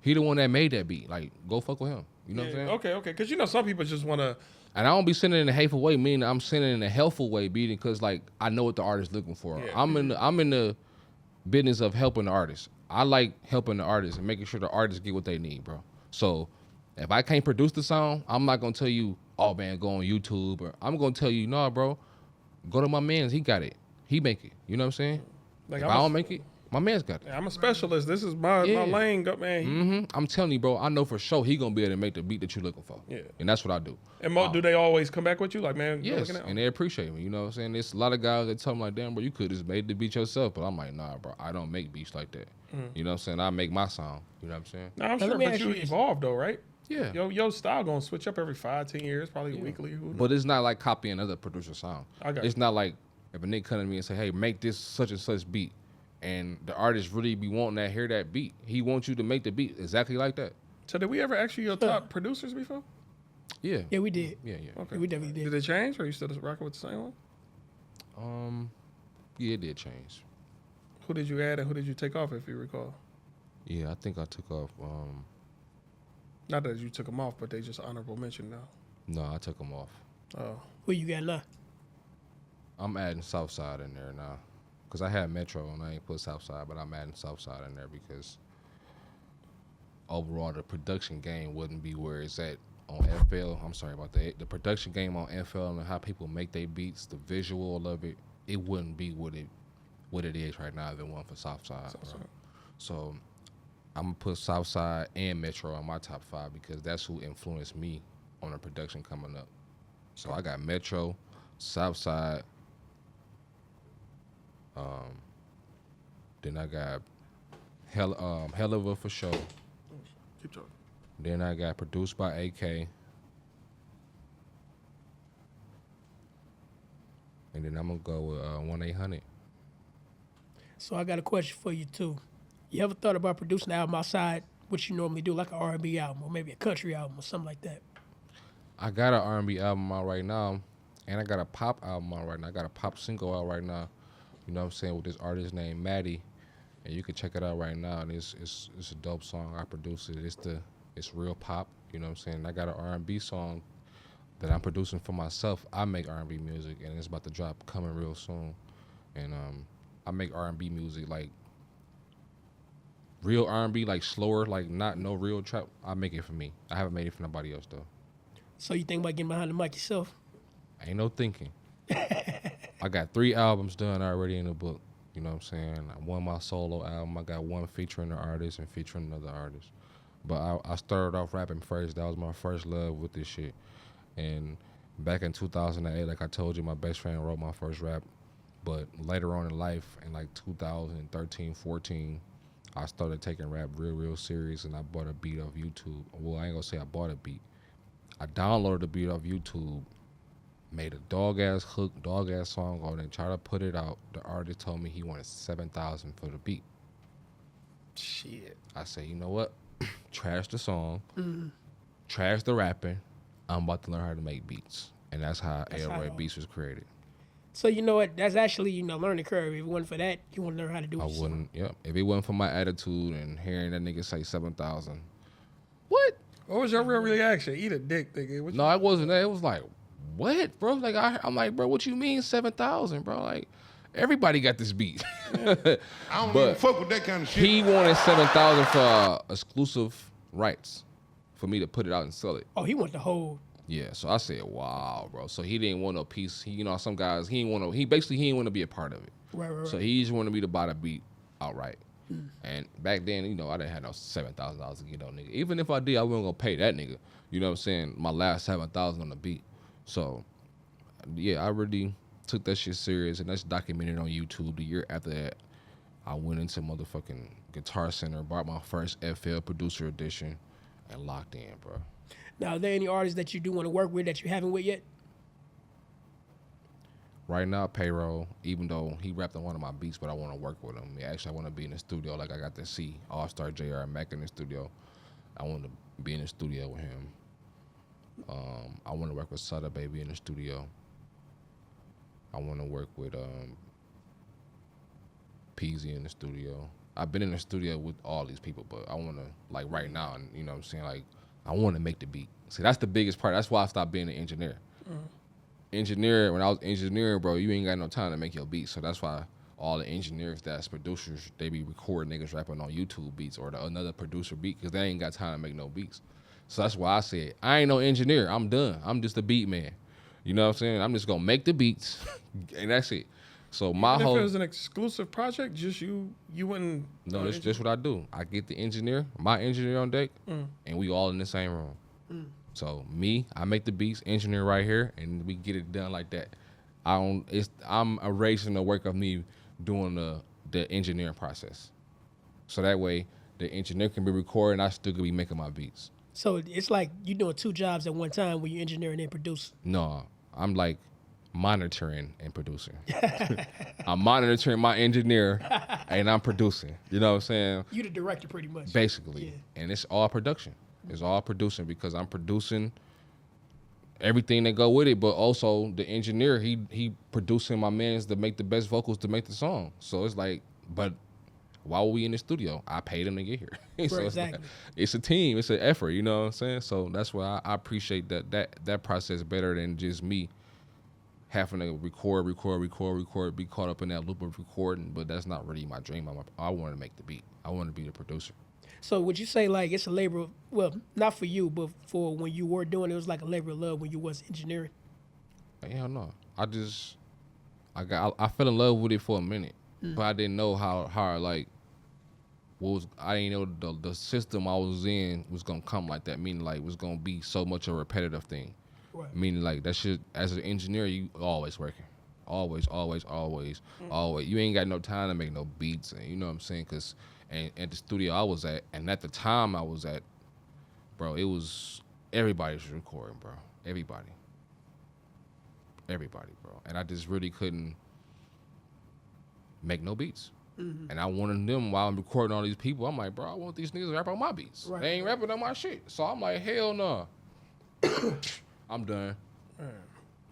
He the one that made that beat. Like, go fuck with him. You know what I'm saying? Okay. Because you know some people just want to. And I don't be sending it in a hateful way, meaning I'm sending it in a helpful way, beating, because like I know what the artist looking for. Yeah. I'm in the business of helping the artist. I like helping the artist and making sure the artists get what they need, bro. So if I can't produce the song, I'm not gonna tell you, oh man, go on YouTube, or I'm gonna tell you, no, bro, go to my man's. He got it. He make it. You know what I'm saying? Like if I don't make it, my man's got it. I'm a specialist. This is my lane, man. I'm telling you, bro. I know for sure he gonna be able to make the beat that you're looking for. Yeah. And that's what I do. And do they always come back with you, like, man? Yes, and they appreciate me. You know what I'm saying? There's a lot of guys that tell me like, damn, bro, you could just made the beat yourself. But I'm like, nah, bro, I don't make beats like that. You know what I'm saying? I make my sound. You know what I'm saying? No, I'm sure, but you evolve though, right? Yeah. Your style gonna switch up every 5-10 years, probably weekly. But it's not like copying another producer's sound. It's not like if a nigga come to me and say, hey, make this such and such beat, and the artist really be wanting to hear that beat. He wants you to make the beat exactly like that. So did we ever ask you your top producers before? Yeah. Yeah, we did. Yeah. Okay. Yeah, we definitely did. Did it change, or are you still rocking with the same one? Yeah, it did change. Who did you add and who did you take off, if you recall? Yeah, I think I took off. Not that you took them off, but they just honorable mention now. No, I took them off. Oh. Who you got now? I'm adding Southside in there now. Because I had Metro and I ain't put Southside, but I'm adding Southside in there because overall the production game wouldn't be where it's at on FL. I'm sorry about that. The production game on FL and how people make their beats, the visual of it, it wouldn't be what it is right now if it wasn't for Southside. So I'm going to put Southside and Metro on my top 5 because that's who influenced me on the production coming up. So I got Metro, Southside, then I got Hell of a For Sure. Keep talking. Then I got Produced by AK. And then I'm going to go with 1-800. So I got a question for you, too. You ever thought about producing an album outside what you normally do, like an R&B album or maybe a country album or something like that? I got an R&B album out right now, and I got a pop album out right now. I got a pop single out right now, you know what I'm saying, with this artist named Maddie. And you can check it out right now. And it's a dope song. I produced it. It's real pop, you know what I'm saying? I got an R&B song that I'm producing for myself. I make R&B music, and it's about to drop coming real soon. And I make R&B music like real R&B, like slower, like not no real trap. I make it for me. I haven't made it for nobody else though. So you think about getting behind the mic yourself? Ain't no thinking. I got 3 albums done already in the book. You know what I'm saying? I won my solo album. I got one featuring an artist and featuring another artist. But I started off rapping first. That was my first love with this shit. And back in 2008, like I told you, my best friend wrote my first rap. But later on in life, in like 2013, 14, I started taking rap real serious, and I bought a beat off YouTube. Well, I ain't gonna say I bought a beat. I downloaded the beat off YouTube, made a dog-ass hook, dog-ass song on it, tried to put it out. The artist told me he wanted $7,000 for the beat. Shit. I said, you know what? Trash the song, trash the rapping. I'm about to learn how to make beats. And that's how Elroy Beatz was created. So you know what? That's actually, learning curve. If it wasn't for that, you want to learn how to do it. I wouldn't, If it wasn't for my attitude and hearing that nigga say 7,000. What? What was your real reaction? Eat a dick, nigga. No, it wasn't that. It was like, what, bro? Like I'm like, bro, what you mean 7,000, bro? Like, everybody got this beat. I don't even fuck with that kind of shit. He wanted 7,000 for exclusive rights for me to put it out and sell it. Oh, he want the whole. Yeah, so I said, wow, bro. So he didn't want no piece. Some guys, he didn't want to be a part of it. Right. So he just wanted me to buy the beat outright. And back then, I didn't have no $7,000 to get on nigga. Even if I did, I wasn't gonna pay that nigga. You know what I'm saying? My last $7,000 on the beat. So, yeah, I really took that shit serious, and that's documented on YouTube. The year after that, I went into motherfucking Guitar Center, bought my first FL Producer Edition, and locked in, bro. Now, are there any artists that you do want to work with that you haven't with yet? Right now, Payroll, even though he rapped on one of my beats, but I want to work with him. Yeah, actually, I want to be in the studio. Like, I got to see All-Star JR Mack in the studio. I want to be in the studio with him. I want to work with SadaBaby in the studio. I want to work with Peasy in the studio. I've been in the studio with all these people, but I want to, like right now, and you know what I'm saying, like I want to make the beat. See, that's the biggest part. That's why I stopped being an engineer. Engineer, when I was engineering, bro, you ain't got no time to make your beats. So that's why all the engineers that's producers, they be recording niggas rapping on YouTube beats or another producer beat because they ain't got time to make no beats. So that's why I said, I ain't no engineer. I'm done. I'm just a beat man. You know what I'm saying? I'm just going to make the beats and that's it. So my Even whole... if it was an exclusive project, just you wouldn't... No, that's just what I do. I get the engineer, my engineer on deck, and we all in the same room. So me, I make the beats, engineer right here, and we get it done like that. I'm erasing the work of me doing the engineering process. So that way, the engineer can be recording, I still could be making my beats. So it's like you doing two jobs at one time when you're engineering and producing. No, I'm like monitoring and producing. I'm monitoring my engineer, and I'm producing. You know what I'm saying? You the director pretty much. Basically. Yeah. And it's all production. It's all producing because I'm producing everything that go with it, but also the engineer, he producing my mans to make the best vocals to make the song. So it's like, but while we in the studio, I paid him to get here. So exactly. It's a team, it's an effort, you know what I'm saying? So that's why I appreciate that process better than just me having to record, be caught up in that loop of recording, but that's not really my dream. I want to make the beat. I want to be the producer. So would you say like it's a labor of, well, not for you, but for when you were doing it, was like a labor of love when you was engineering? Hell no. I fell in love with it for a minute, but I didn't know how like, I didn't know the system I was in was going to come like that, meaning like it was going to be so much a repetitive thing. Right. Meaning like that shit, as an engineer, you always working. Always. You ain't got no time to make no beats, and you know what I'm saying? Cause, and at the studio I was at, and at the time I was at, bro, it was, everybody was recording, bro. Everybody, bro. And I just really couldn't make no beats. And I wanted them while I'm recording all these people. I'm like, bro, I want these niggas to rap on my beats. Right. They ain't rapping on my shit. So I'm like, hell no. I'm done.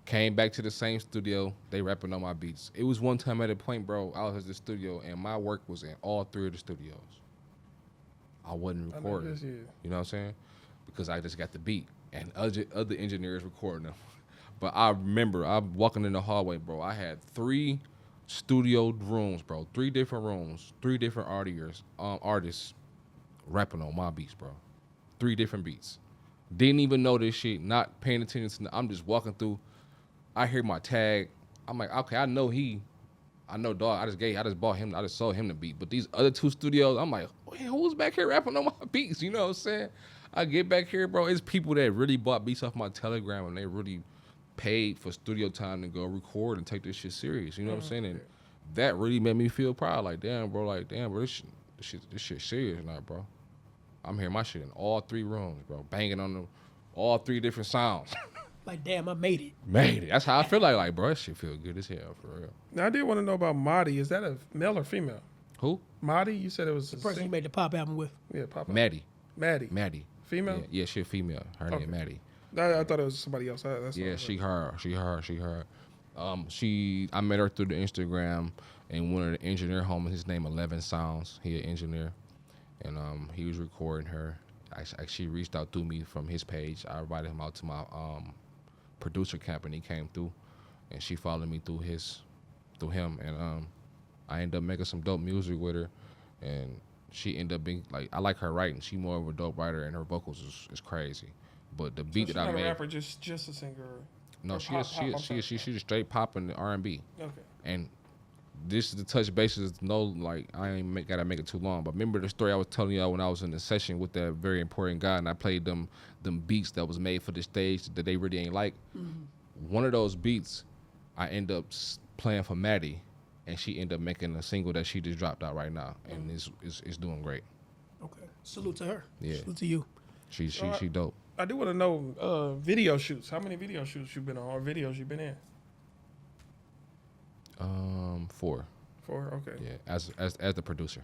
Came back to the same studio. They rapping on my beats. It was one time at a point, bro, I was at the studio and my work was in all three of the studios. I wasn't recording. You know what I'm saying? Because I just got the beat and other engineers recording them. But I remember I'm walking in the hallway, bro. I had 3 studio rooms, bro. 3 different rooms, 3 different artists rapping on my beats, bro. 3 different beats. Didn't even know this shit, not paying attention to, I'm just walking through. I hear my tag. I'm like, okay, I know dog. I just bought him, I just sold him the beat. But these other 2 studios, I'm like, who's back here rapping on my beats? You know what I'm saying? I get back here, bro. It's people that really bought beats off my Telegram and they really paid for studio time to go record and take this shit serious. You know what I'm saying? And that really made me feel proud. Like, damn, bro, this shit serious now, bro. I'm hearing my shit in all 3 rooms, bro. Banging on all 3 different sounds. Like, damn, I made it. That's how I feel like, bro, that shit feel good as hell, for real. Now, I did want to know about Maddie. Is that a male or female? Who? Maddie, you said it was the person you made the pop album with. Yeah, pop album. Maddie. Female? Yeah, she a female. Her name Maddie. I thought it was somebody else. She her. I met her through the Instagram, and one of the engineer homies, his name 11 Sounds. He an engineer, and he was recording her. She reached out through me from his page. I invited him out to my producer camp, and he came through, and she followed me through him, and I ended up making some dope music with her, and she ended up being like, I like her writing. She more of a dope writer, and her vocals is crazy. But the beat that I made, she's not a rapper, just a singer. No, she's straight pop and R&B. Okay. And this is the touch bases. No, like I ain't gotta make it too long. But remember the story I was telling y'all when I was in the session with that very important guy, and I played them beats that was made for the stage that they really ain't like. One of those beats, I end up playing for Maddie, and she ended up making a single that she just dropped out right now, and it's doing great. Okay, salute to her. Yeah, salute to you. She dope. I do want to know video shoots. How many video shoots you been on, or videos you been in? 4. 4, okay. Yeah, as the producer.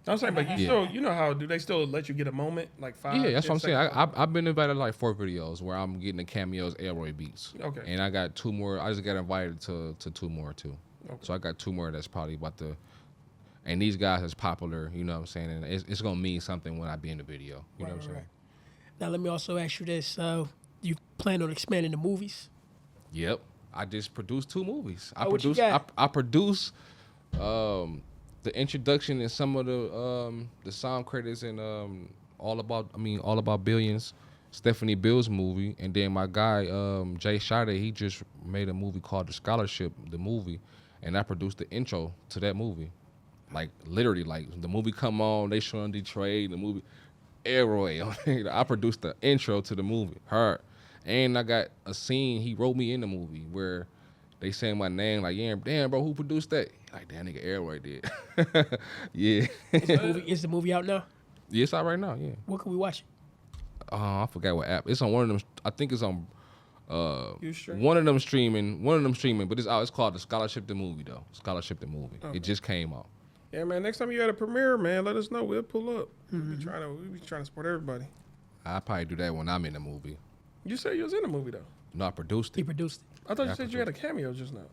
I'm saying, but you still, you know how do they still let you get a moment like 5? Yeah, that's what I'm saying. I've been invited to like 4 videos where I'm getting the cameos Elroy Beatz. Okay. And I got 2 more. I just got invited to 2 more too. Okay. So I got 2 more that's probably about to. And these guys is popular, you know what I'm saying? And it's gonna mean something when I be in the video. You know what I'm saying? Now let me also ask you this: you plan on expanding the movies? Yep. I just produced 2 movies. What you got? I produce the introduction and some of the sound credits and all about Billions, Stephanie Bill's movie, and then my guy Jay Shade, he just made a movie called The Scholarship, the movie, and I produced the intro to that movie. Like literally, like the movie come on, they showing Detroit, the movie Elroy. I produced the intro to the movie, her, and I got a scene. He wrote me in the movie where they saying my name, like, yeah, damn, bro, who produced that? Like, that nigga Elroy did. Yeah. Is the movie out now? Yeah, it's out right now. Yeah. Where can we watch it? I forgot what app. It's on one of them. I think it's on. Ustream? One of them streaming, but it's out. It's called The Scholarship the Movie though. Scholarship the Movie. Okay. It just came out. Yeah, man. Next time you at a premiere, man, let us know. We'll pull up. We be trying to support everybody. I'll probably do that when I'm in the movie. You said you was in the movie though. No, I produced it. He produced it. I thought you said you had a cameo just now.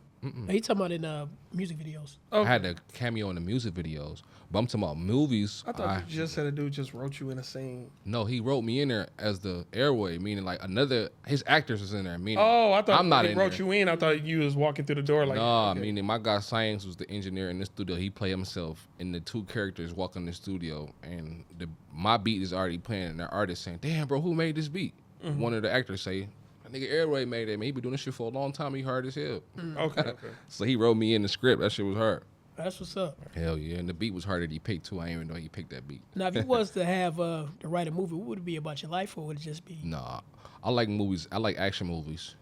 He talking about in music videos. Okay. I had a cameo in the music videos, but I'm talking about movies. I thought you just said a dude just wrote you in a scene. No, he wrote me in there as the Elroy, meaning like his actors was in there. Meaning, I thought I'm not he in wrote there. you in. I thought you was walking through the door like. Nah, okay. meaning my guy Science was the engineer in the studio. He played himself, and the 2 characters walk in the studio, and my beat is already playing, and the artist saying, "Damn, bro, who made this beat?" One of the actors say, "Nigga, Elroy made it, man. He been doing this shit for a long time. He hard as hell." Okay. So he wrote me in the script. That shit was hard. That's what's up. Hell yeah, and the beat was harder than he picked too. I didn't even know he picked that beat. Now, if you was to have to write a movie, what would it be about your life, or would it just be? Nah, I like movies. I like action movies.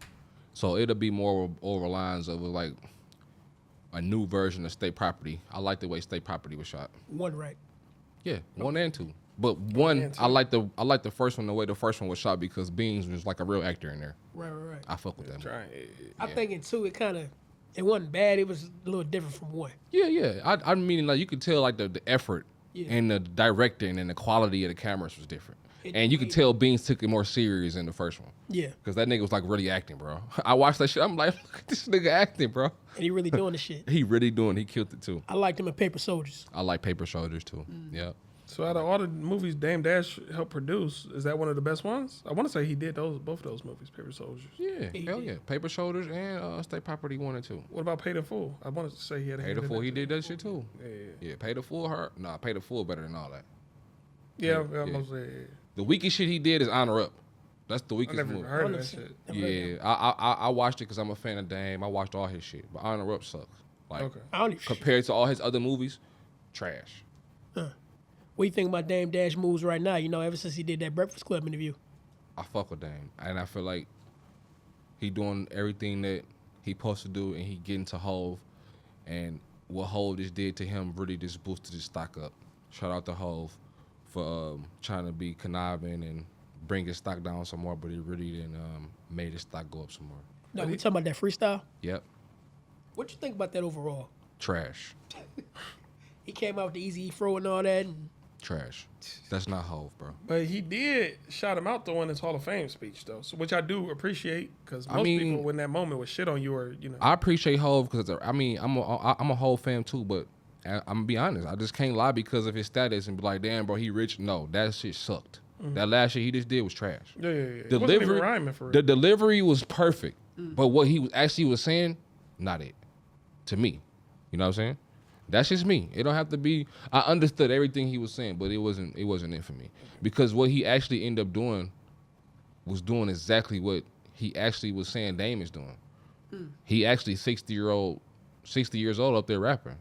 So it'll be more over lines of like a new version of State Property. I like the way State Property was shot. One, right? Yeah, 1 and 2. But 1, I like the first one, the way the first one was shot, because Beans was like a real actor in there. Right. I fuck with that. I think in 2, it wasn't bad. It was a little different from 1. Yeah. I mean, like you could tell like the effort and the directing and the quality of the cameras was different. And you could tell Beans took it more serious in the first one. Yeah. Because that nigga was like really acting, bro. I watched that shit. I'm like, look at this nigga acting, bro. And he really doing the shit. He really doing. He killed it too. I liked him in Paper Soldiers. I like Paper Soldiers too. Yeah. So out of all the movies Dame Dash helped produce, is that one of the best ones? I want to say he did both of those movies, Paper Soldiers. Yeah, hell yeah. Paper Soldiers and State Property 1 and 2. What about Paid in Full? I wanted to say he had a Paid in Full, he did that shit too. Yeah. Paid in Full hurt. Nah, Paid in Full better than all that. Yeah. Mostly. The weakest shit he did is Honor Up. That's the I weakest never movie. even heard of that shit. Yeah, I watched it because I'm a fan of Dame. I watched all his shit, but Honor Up sucks. Like compared to all his other movies, trash. What do you think about Dame Dash moves right now? You know, ever since he did that Breakfast Club interview. I fuck with Dame, and I feel like he doing everything that he supposed to do, and he getting to Hove, and what Hove just did to him really just boosted his stock up. Shout out to Hove for trying to be conniving and bring his stock down some more, but he really didn't made his stock go up some more. No, we talking about that freestyle? Yep. What you think about that overall? Trash. He came out with the Easy Fro and all that. And trash. That's not Hove, bro. But he did shout him out though in his Hall of Fame speech though, so, which I do appreciate because most people in that moment would shit on you or you know. I appreciate Hove because I'm a Hove fan too, but I'm gonna be honest, I just can't lie because of his status and be like, damn, bro, he rich. No, that shit sucked. That last shit he just did was trash. Yeah. Delivery, it wasn't even rhyming for real. The delivery was perfect, but what he was actually saying, not it. To me, you know what I'm saying? That's just me. It don't have to be. I understood everything he was saying, but it wasn't it for me because what he actually ended up doing was doing exactly what he actually was saying Dame is doing. He actually 60 years old up there rapping.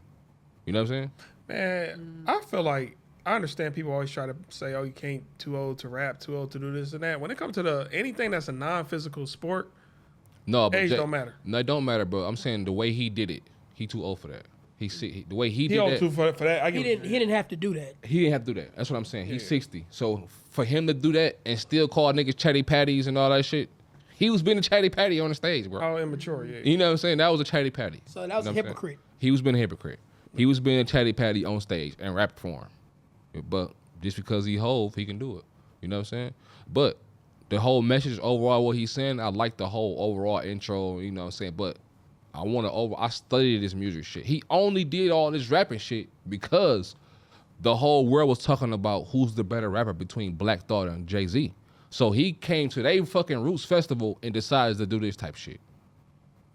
You know what I'm saying? Man, I feel like I understand people always try to say, "Oh, you can't too old to rap, too old to do this and that." When it comes to anything that's a non-physical sport, no, but age don't matter. No, it don't matter. But I'm saying the way he did it, he too old for that. The way he did that. Too for that. He didn't have to do that. He didn't have to do that. That's what I'm saying. He's 60. So for him to do that and still call niggas chatty patties and all that shit, he was being a chatty patty on the stage, bro. Oh, immature, yeah. You know what I'm saying? That was a chatty patty. So that was a hypocrite. He was being a hypocrite. He was being a chatty patty on stage and rap for him. But just because he Hove, he can do it. You know what I'm saying? But the whole message overall, what he's saying, I like the whole overall intro, you know what I'm saying? But I studied this music shit. He only did all this rapping shit because the whole world was talking about who's the better rapper between Black Thought and Jay-Z. So he came to their fucking Roots Festival and decides to do this type shit.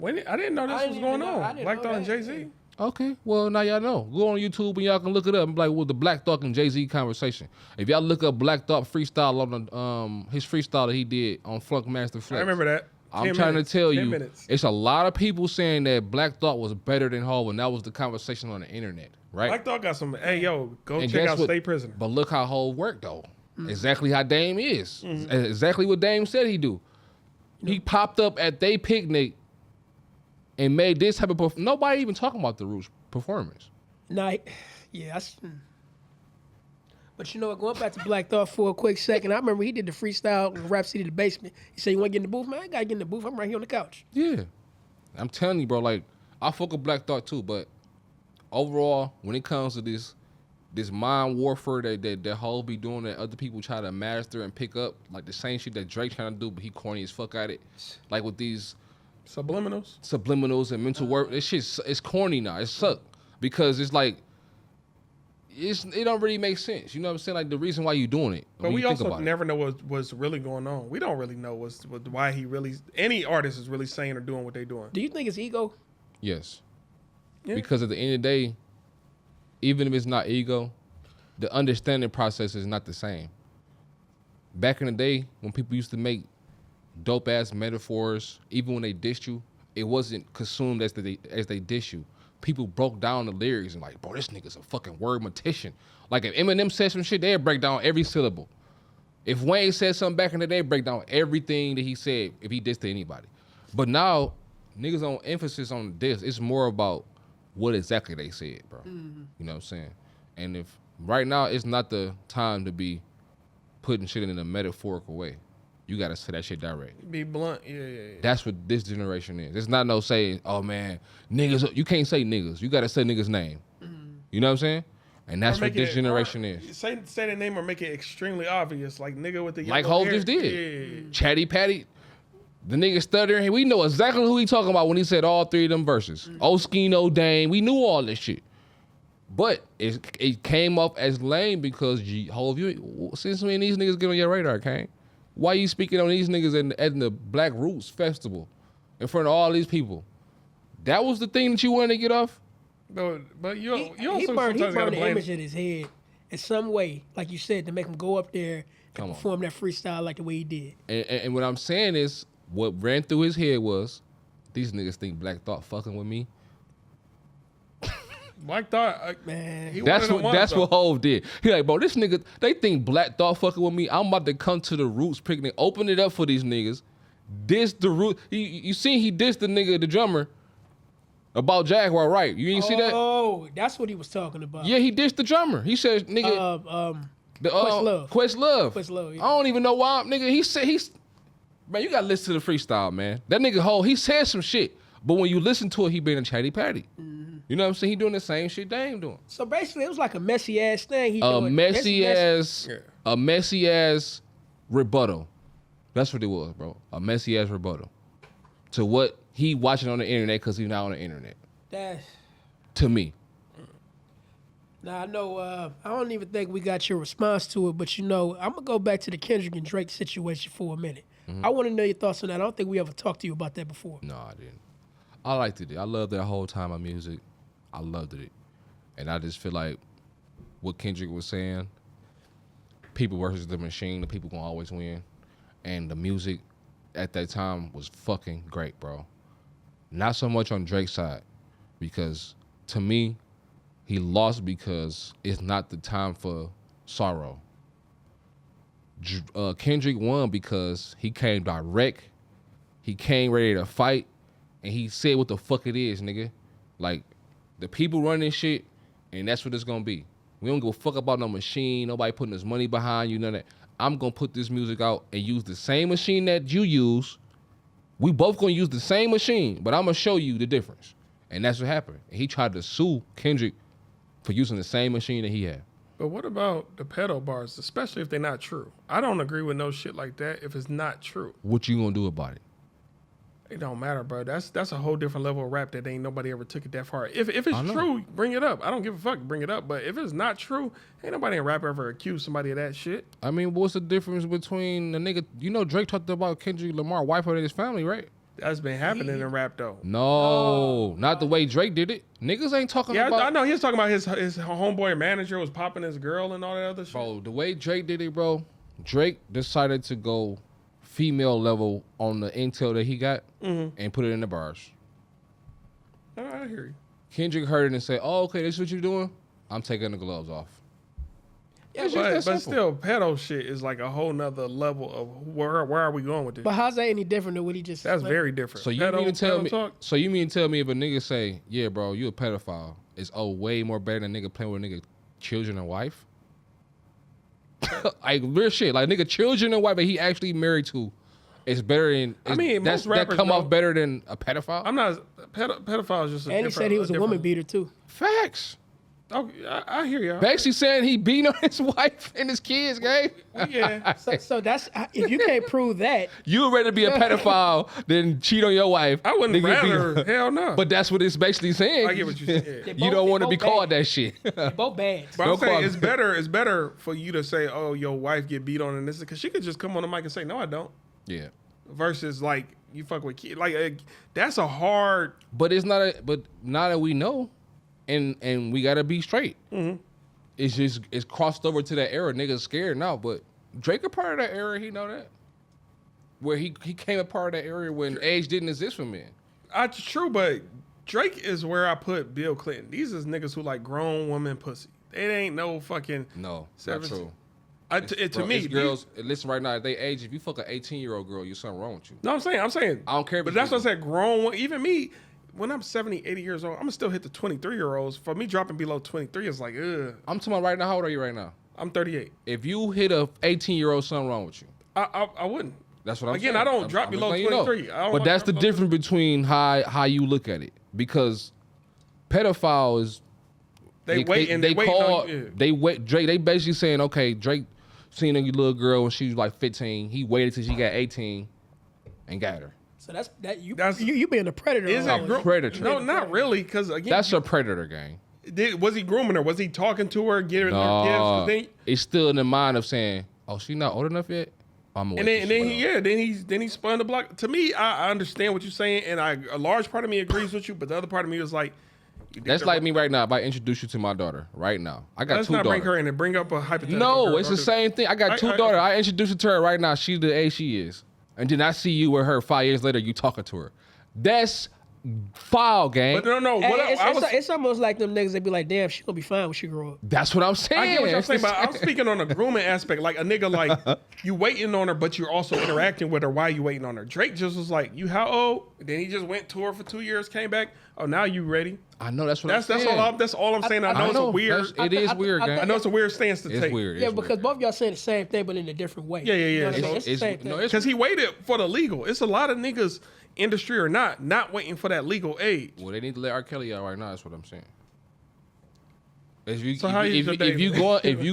I didn't know this was going on. Black Thought and Jay-Z. Okay, well, now y'all know. Go on YouTube and y'all can look it up and be like, well, the Black Thought and Jay-Z conversation. If y'all look up Black Thought freestyle on his freestyle that he did on Funk Master Flex. I remember that. I'm trying to tell you, it's a lot of people saying that Black Thought was better than Hov, and that was the conversation on the internet, right? Black Thought got some, hey, yo, go check out State Prisoner. But look how Hov worked, though. Exactly how Dame is. Exactly what Dame said he do. He popped up at they picnic and made this type of nobody even talking about the Roots performance. Nah, yeah. But you know what? Going back to Black Thought for a quick second, I remember he did the freestyle in Rap City, the basement. He said, "You want to get in the booth, man? I gotta get in the booth. I'm right here on the couch." Yeah, I'm telling you, bro. Like I fuck with Black Thought too, but overall, when it comes to this mind warfare that Hov be doing, that other people try to master and pick up, like the same shit that Drake trying to do, but he corny as fuck at it. Like with these subliminals and mental work. This shit it's corny now. It suck because it's like it don't really make sense. You know what I'm saying? Like the reason why you doing it. But we also never know what's really going on. We don't really know why any artist is really saying or doing what they doing. Do you think it's ego? Yes. Yeah. Because at the end of the day, even if it's not ego, the understanding process is not the same. Back in the day, when people used to make dope ass metaphors, even when they dissed you, it wasn't consumed as they diss you. People broke down the lyrics and like, bro, this nigga's a fucking word mortician. Like if Eminem said some shit, they'd break down every syllable. If Wayne said something back in the day, break down everything that he said if he dissed to anybody. But now, niggas on emphasis on the diss, it's more about what exactly they said, bro. Mm-hmm. You know what I'm saying? And if right now it's not the time to be putting shit in a metaphorical way. You gotta say that shit direct. Be blunt, yeah. That's what this generation is. It's not no saying, oh man, niggas. You can't say niggas. You gotta say niggas' name. Mm-hmm. You know what I'm saying? And that's what this generation is. Say the name or make it extremely obvious, like nigga with the yellow like Hov just did. Yeah. Chatty Patty, the nigga stuttering. We know exactly who he talking about when he said all three of them verses. Mm-hmm. Oskino, Dame, we knew all this shit. But it came up as lame because Hov, since when these niggas get on your radar, Kane? Why you speaking on these niggas at the Black Roots Festival in front of all these people? That was the thing that you wanted to get off? But you also he burned gotta the image in his head in some way, like you said, to make him go up there and perform that freestyle like the way he did. And what I'm saying is, what ran through his head was, these niggas think Black Thought fucking with me. Black Thought, man. That's what Hov did. He like, bro, this nigga, they think Black Thought fucking with me. I'm about to come to the Roots picnic, open it up for these niggas. Diss the Roots. You seen he dissed the nigga, the drummer, about Jaguar, right? You didn't see that? Oh, that's what he was talking about. Yeah, he dissed the drummer. He said, nigga, Questlove. Yeah. I don't even know why, nigga. He said man, you gotta listen to the freestyle, man. That nigga Hov, he said some shit, but when you listen to it, he been a chatty patty. Mm-hmm. You know what I'm saying? He doing the same shit Dame doing. So basically, it was like a messy ass thing. A messy ass rebuttal. That's what it was, bro. A messy ass rebuttal to what he watching on the internet because he's not on the internet. To me. Now I know. I don't even think we got your response to it, but you know, I'm gonna go back to the Kendrick and Drake situation for a minute. Mm-hmm. I want to know your thoughts on that. I don't think we ever talked to you about that before. No, I didn't. I liked it. I loved that whole time of music. I loved it. And I just feel like what Kendrick was saying, people versus the machine, the people gonna always win. And the music at that time was fucking great, bro. Not so much on Drake's side, because to me, he lost because it's not the time for sorrow. Kendrick won because he came direct, he came ready to fight, and he said what the fuck it is, nigga. Like, the people running shit, and that's what it's gonna be. We don't give a fuck about no machine, nobody putting his money behind you, none of that. I'm gonna put this music out and use the same machine that you use. We both gonna use the same machine, but I'm gonna show you the difference. And that's what happened. And he tried to sue Kendrick for using the same machine that he had. But what about the pedo bars, especially if they're not true? I don't agree with no shit like that if it's not true. What you gonna do about it? It don't matter, bro. That's a whole different level of rap that ain't nobody ever took it that far. If it's true, bring it up. I don't give a fuck. Bring it up. But if it's not true, ain't nobody in rap ever accused somebody of that shit. I mean, what's the difference between the nigga? You know, Drake talked about Kendrick Lamar wife her and his family, right? That's been happening in rap though. No, not the way Drake did it. Niggas ain't talking about. Yeah, I know he was talking about his homeboy manager was popping his girl and all that other shit. Bro, the way Drake did it, bro. Drake decided to go female level on the intel that he got and put it in the bars. I hear you. Kendrick heard it and said, "Oh, okay, this is what you're doing. I'm taking the gloves off." Yeah, but still, pedo shit is like a whole nother level of where are we going with this? But how's that any different than what he just said? That's very different. So you mean to tell me? So you mean to tell me if a nigga say, "Yeah, bro, you a pedophile," it's way more better than nigga playing with a nigga children and wife? Like real shit, like nigga children and wife that he actually married to. It's better than. I mean, most rappers that come off better than a pedophile. I'm not pedophile. Is just and he said he was a woman beater too. Facts. Oh, I hear you. Basically saying he beat on his wife and his kids, gang. Yeah. So that's if you can't prove that, you would rather be a pedophile than cheat on your wife. I wouldn't rather. Hell no. But that's what it's basically saying. I get what you're saying. You don't want to be called that shit. They're both bad. But I'm saying it's better for you to say, "Oh, your wife get beat on," and this because she could just come on the mic and say, "No, I don't." Yeah. Versus like you fuck with kids, like that's a hard. But it's not a. But now that we know. And we gotta be straight. Mm-hmm. It's crossed over to that era. Niggas scared now, but Drake a part of that era. He know that. Where he came a part of that area when age didn't exist for men. That's true, but Drake is where I put Bill Clinton. These is niggas who like grown woman pussy. It ain't no fucking. No, not true. To me, girls listen right now. At they age, if you fuck an 18-year-old girl, you're something wrong with you. No, I'm saying. I don't care. But that's what I said. Grown, even me. When I'm 70, 80 years old, I'm going to still hit the 23-year-olds. For me, dropping below 23 is like, ugh. I'm talking about right now. How old are you right now? I'm 38. If you hit a 18-year-old, something wrong with you. I wouldn't. That's what I'm saying. Again, I don't drop below 23. But that's the difference between how you look at it. Because pedophile is... They wait. Drake, they basically saying, okay, Drake seen a little girl when she was like 15. He waited till she got 18 and got her. So you being a predator. Is it predator? No, not really. Because again, that's a predator gang. Was he grooming her? Was he talking to her, giving her gifts? It's still in the mind of saying, "Oh, she's not old enough yet." I'm then he spun the block. To me, I understand what you're saying, and a large part of me agrees with you, but the other part of me was like, that's like me right now. If I introduce you to my daughter right now, I got two daughters. Let's not bring her in and bring up a hypothetical. No, it's the same thing. I got two daughters. I introduce her to her right now. She's the age she is. And then I see you with her 5 years later, you talking to her. That's foul, gang. But no. It's almost like them niggas that be like, damn, she gonna be fine when she grow up. That's what I'm saying. I get what you're saying, but I'm speaking on a grooming aspect. Like a nigga, like, you waiting on her, but you're also interacting with her while you waiting on her. Drake just was like, you how old? Then he just went to her for 2 years, came back. Oh, now you ready? I know I'm saying. That's all I'm saying. I know it's a weird. It is weird, gang. I know it's a weird stance to take. It's weird. Yeah, because both y'all saying the same thing, but in a different way. Yeah. You know it's the same thing. Because he waited for the legal. It's a lot of niggas, industry or not waiting for that legal age. Well, they need to let R. Kelly out right now. That's what I'm saying. If you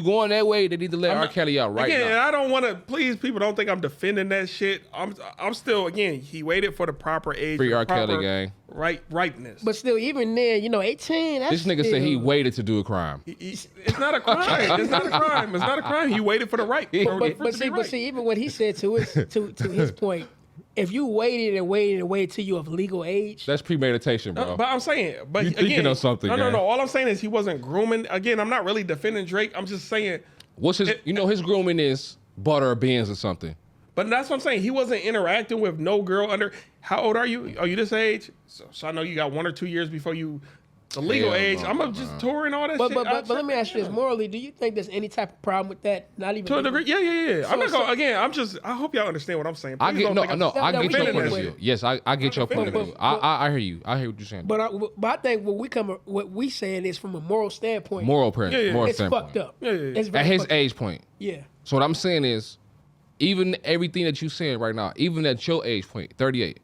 going that way, they need to let R. Kelly out right now. Again, I don't want to. Please, people don't think I'm defending that shit. I'm still, again, he waited for the proper age. Free R. Kelly, gang. Ripeness. But still, even then, 18. This nigga said he waited to do a crime. It's not a crime. It's not a crime. It's not a crime. He waited for the right. But see, even what he said to his point. If you waited till you of legal age, that's premeditation, bro. But I'm saying, you thinking of something. No. All I'm saying is he wasn't grooming. Again, I'm not really defending Drake. I'm just saying. What's his? His grooming is butter or beans or something. But that's what I'm saying. He wasn't interacting with no girl under. How old are you? Are you this age? So I know you got 1 or 2 years before you. The legal age. I'm just touring all that shit. But let me ask you this: morally, do you think there's any type of problem with that? Not even to a degree. Yeah. I'm not going. Again, I hope y'all understand what I'm saying. I get your point of view. Yes, I get your point of view. I hear you. I hear what you're saying. But I think what we saying is from a moral standpoint. It's fucked up. Yeah. At his age point. Yeah. So what I'm saying is, even everything that you're saying right now, even at your age point, 38,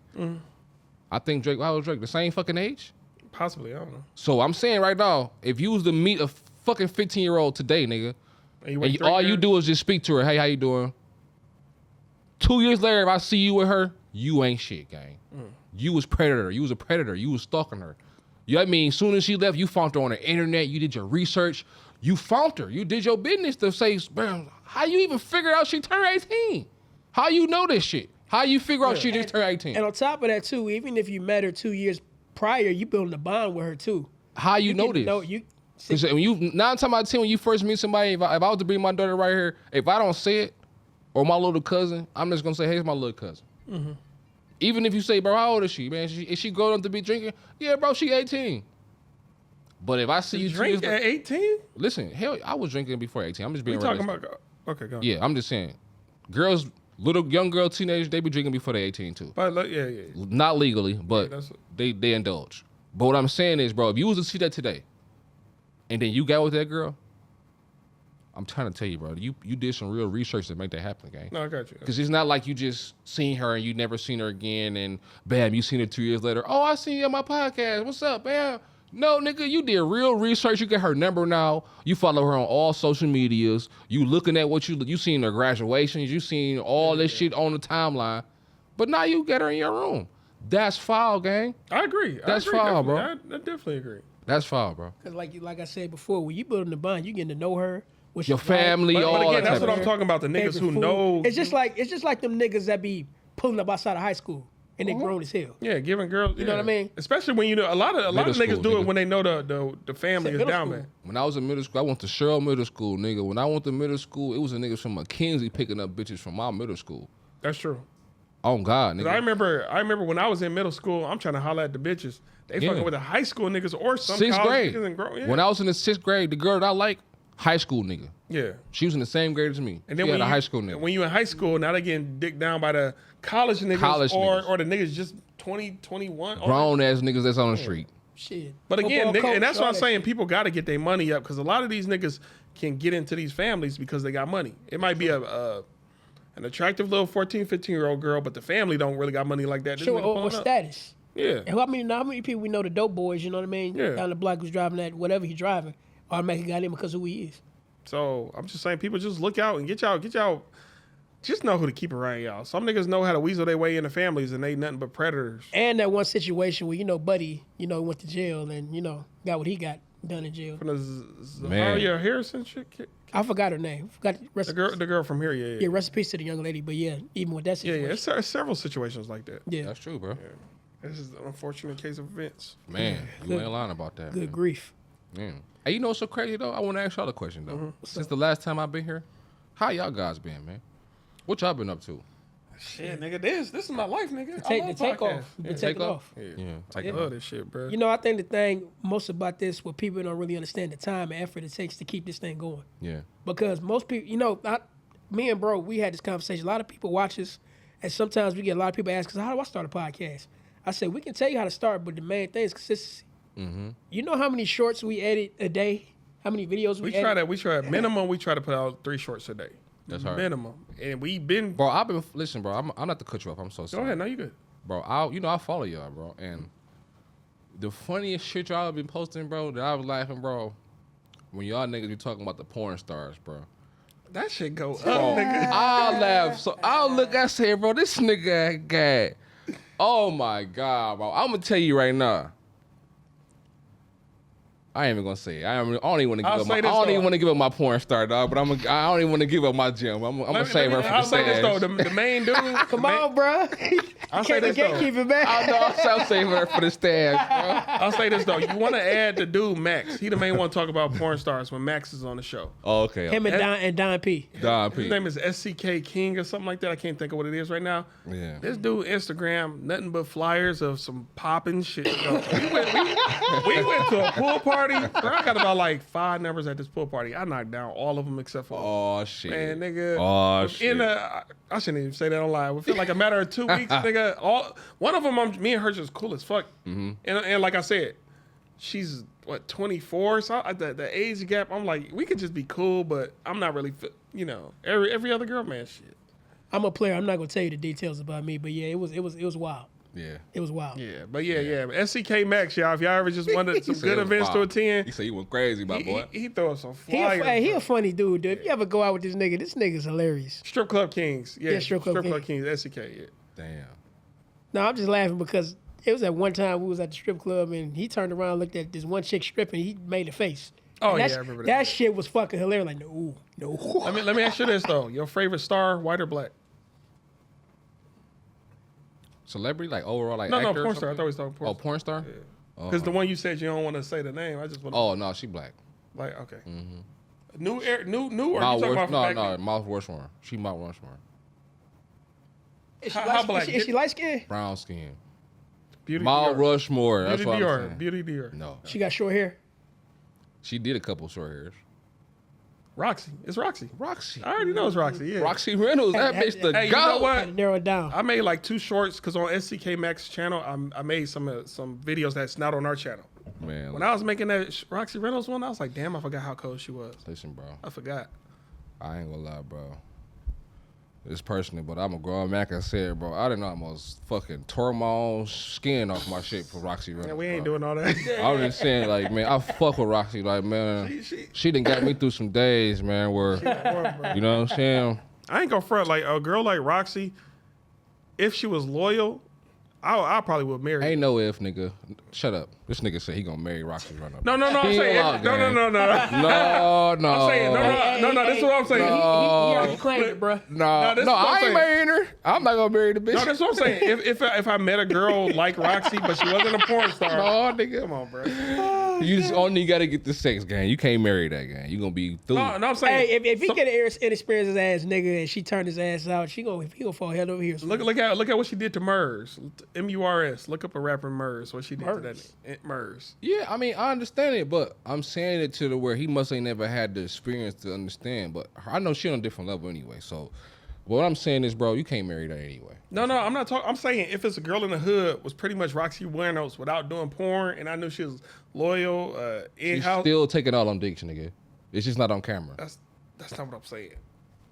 I think Drake. How old Drake? The same fucking age. Possibly, I don't know. So I'm saying right now, if you was to meet a fucking 15-year-old today, nigga. And all you do is just speak to her. Hey, how you doing? 2 years later, if I see you with her, you ain't shit, gang. You was predator. You was a predator. You was stalking her. You know what I mean? As soon as she left, you found her on the internet. You did your research. You found her. You did your business to say, man, how you even figure out she turned 18? How you know this shit? How you figure out she just turned 18? And on top of that, too, even if you met her 2 years prior, you building a bond with her, too. How you know this? Because when you 9 times out of 10, when you first meet somebody, if I was to bring my daughter right here, if I don't say it, or my little cousin, I'm just going to say, hey, it's my little cousin. Mm-hmm. Even if you say, bro, how old is she, man? Is she grown up to be drinking? Yeah, bro, she 18. But if I see you drink at 18? Listen, hell, I was drinking before 18. I'm just being talking about. Okay, go on. Yeah, I'm just saying. Girls, young girl, teenagers, they be drinking before they 18 too. But yeah. Not legally, but they indulge. But what I'm saying is, bro, if you was to see that today, and then you got with that girl, I'm trying to tell you, bro, you did some real research to make that happen, gang. No, I got you. Because it's not like you just seen her and you never seen her again, and bam, you seen her 2 years later. Oh, I seen you on my podcast. What's up, man? No, nigga, you did real research. You get her number now. You follow her on all social medias. You looking at what you seen her graduations. You seen all this shit on the timeline. But now you get her in your room. That's foul, gang. I agree. That's foul, bro. I definitely agree. That's foul, bro. Because like I said before, when you building a bond, you getting to know her. Your family, but all again, that's what I'm talking about. The niggas who know. It's just like them niggas that be pulling up outside of high school and they grown as hell. Yeah, giving girls. You know what I mean? Especially when you know a lot of niggas do it when they know the family is down there. When I was in middle school, I went to Cheryl Middle School, nigga. When I went to middle school, it was a niggas from McKinsey picking up bitches from my middle school. That's true. Oh God, nigga. I remember when I was in middle school, I'm trying to holler at the bitches. They fucking with the high school niggas or some 6th grade. Yeah. When I was in the 6th grade, the girl that I like, high school nigga. Yeah. She was in the same grade as me. And then she had a high school nigga. When you in high school, now they getting dicked down by the college niggas or the niggas just 20, 21. Grown ass niggas that's on the street. Shit. But again, and that's why I'm saying people got to get their money up because a lot of these niggas can get into these families because they got money. It might be an attractive little 14, 15-year-old girl, but the family don't really got money like that. Sure, or status. Yeah. And how many people we know the dope boys, you know what I mean? Yeah. Down the block who's driving that, whatever he's driving, automatically got him because of who he is. So I'm just saying, people just look out and get y'all. Just know who to keep around y'all. Some niggas know how to weasel their way into families, and they nothing but predators. And that one situation where Buddy, went to jail and got what he got done in jail. From the Zaharia Harrison shit. I forgot her name. The girl from here. Yeah. Yeah. Rest in peace to the young lady. But yeah, even with that situation. Yeah. It's several situations like that. Yeah, that's true, bro. Yeah. This is an unfortunate case of events. Man, you ain't lying about that. Good grief. Man. Hey, you know what's so crazy though? I want to ask y'all a question though. Since the last time I've been here, how y'all guys been, man? What y'all been up to? Shit, nigga, this is my life, nigga. The takeoff. The takeoff. Yeah. I love this shit, bro. I think the thing most about this, what people don't really understand the time and effort it takes to keep this thing going. Yeah. Because most people, me and bro, we had this conversation. A lot of people watch us, and sometimes we get a lot of people ask us, how do I start a podcast? I said, we can tell you how to start, but the main thing is consistency. Mm-hmm. You know how many shorts we edit a day? How many videos we edit? We try minimum. We try to put out 3 shorts a day. That's hard. Minimum. And we've been. Bro, listen, bro. I'm not to cut you off. I'm so sorry. Go ahead. No, you good. Bro, I follow y'all, bro. And the funniest shit y'all been posting, bro, that I was laughing, bro, when y'all niggas be talking about the porn stars, bro. That shit go up, nigga. I laugh. So I look, I say, bro, this nigga got. Oh my God, bro. I'm gonna tell you right now. I ain't even gonna say it. I don't even want to give up. I don't even want to give up my porn star, dog. But I don't even want to give up my gym. I'm gonna save her for the I'll say this though. The main dude. Come on, bro. I'll say this though. Keep it back. I'll save her for the stash, bro. I'll say this though. You want to add the dude Max? He the main one talk about porn stars when Max is on the show. Oh, okay. Him and Don P. Don P. His name is SCK King or something like that. I can't think of what it is right now. Yeah. This dude Instagram nothing but flyers of some popping shit. We went to a pool party. Bro, I got about like 5 numbers at this pool party. I knocked down all of them except for. Oh shit. Man, nigga. Oh shit. I shouldn't even say that online. We feel like a matter of 2 weeks, nigga. One of them, me and her just cool as fuck. Mm-hmm. And like I said, she's what 24. So the age gap, I'm like, we could just be cool, but I'm not really, every other girl, man, shit. I'm a player. I'm not gonna tell you the details about me, but yeah, it was wild. Yeah. It was wild. Yeah, but yeah. SCK Max, y'all. If y'all ever just wanted some good events to attend, He said he went crazy, my boy. He throw some flyers. He a funny dude, dude. If you ever go out with this nigga's hilarious. Strip Club Kings. Yeah, Strip Club Kings. SCK, yeah. Damn. No, I'm just laughing because it was at one time we was at the strip club and he turned around, looked at this one chick stripping, he made a face. Oh, and yeah, I remember that. That shit was fucking hilarious. Like, no. Let me ask you this, though. Your favorite star, white or black? Celebrity, like overall, like No, actor porn star. I thought we was talking porn star. Oh, porn star? Because the one you said you don't want to say the name, I just want to... Oh, no, she black. Like, okay. Mm-hmm. New, or you talking about No, Mouth Rushmore. She Mouth Rushmore. How black? Is she light skinned? Brown skin. Beauty Mount Dior. Rushmore. That's Beauty what Dior. I'm saying. Beauty Dior. No. She got short hair. She did a couple short hairs. Roxy. It's Roxy. Roxy. I already know it's Roxy, yeah. Roxy Reynolds. That bitch the Hey, you know goat. what? Had to narrow it down. I made like 2 shorts because on SCK Max channel, I made some videos that's not on our channel. Man. When I was making that Roxy Reynolds one, I was like, damn, I forgot how cold she was. Listen, bro. I forgot. I ain't gonna lie, bro. It's personal, but I'm a grown man. Like I said, bro, I didn't almost fucking tore my own skin off my shit for Roxy Reynolds. Yeah, we ain't bro. doing all that. I was just saying, like, man, I fuck with Roxy. Like, man, she done got me through some days, man, where, you know what I'm saying? I ain't gonna front. Like, a girl like Roxy, if she was loyal, I probably would marry her. Ain't no if, nigga. Shut up. This nigga said he gonna marry Roxy Reynolds. No, I'm He saying, ain't out, no. No. I'm saying, no, this is what I'm saying. He already claimed it, bro. No, this is what I'm I ain't saying. marrying her. I'm not gonna marry the bitch. No, that's what I'm saying. If I met a girl like Roxy, but she wasn't a porn star. No, nigga. Come on, bro. You just only gotta get the sex, gang. You can't marry that, gang. You gonna be through. No, I'm saying. Hey, if he get an inexperienced ass nigga and she turned his ass out, he gonna fall head over here. Look at what she did to Murs. MURS. Look up a rapper Murs. What she did to that Murs. Yeah, I mean, I understand it, but I'm saying it to the where he must ain't never had the experience to understand. But I know she on a different level anyway. So what I'm saying is, bro, you can't marry that anyway. No, I'm not talking. I'm saying if it's a girl in the hood was pretty much Roxy Reynolds without doing porn, and I knew she was loyal, She's in-house. still taking all on dicks, nigga. It's just not on camera. That's not what I'm saying.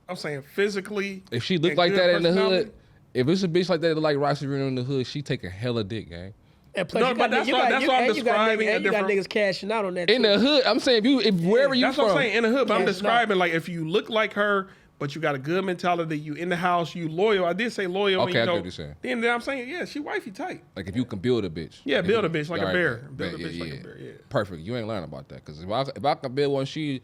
I'm saying physically. If she look and like good that in the personality. hood, if it's a bitch like that like Roxy Reynolds in the hood, she taking hella dick, gang. And plus, No, you but got, that's why I'm describing a you got different. niggas cashing out on that. In too. the hood, I'm saying if wherever you That's from, what I'm saying in the hood. But I'm Yeah, describing like if you look like her, but you got a good mentality, you in the house, you loyal. I did say loyal. Okay, and, I get what you're saying. Then I'm saying, yeah, she wifey tight. like if you can build a bitch. Yeah, If build you- a bitch like all a right, bear. bet, Build a bet, bitch like a bear. Yeah. Perfect. You ain't learning about that because if I could build one, she'd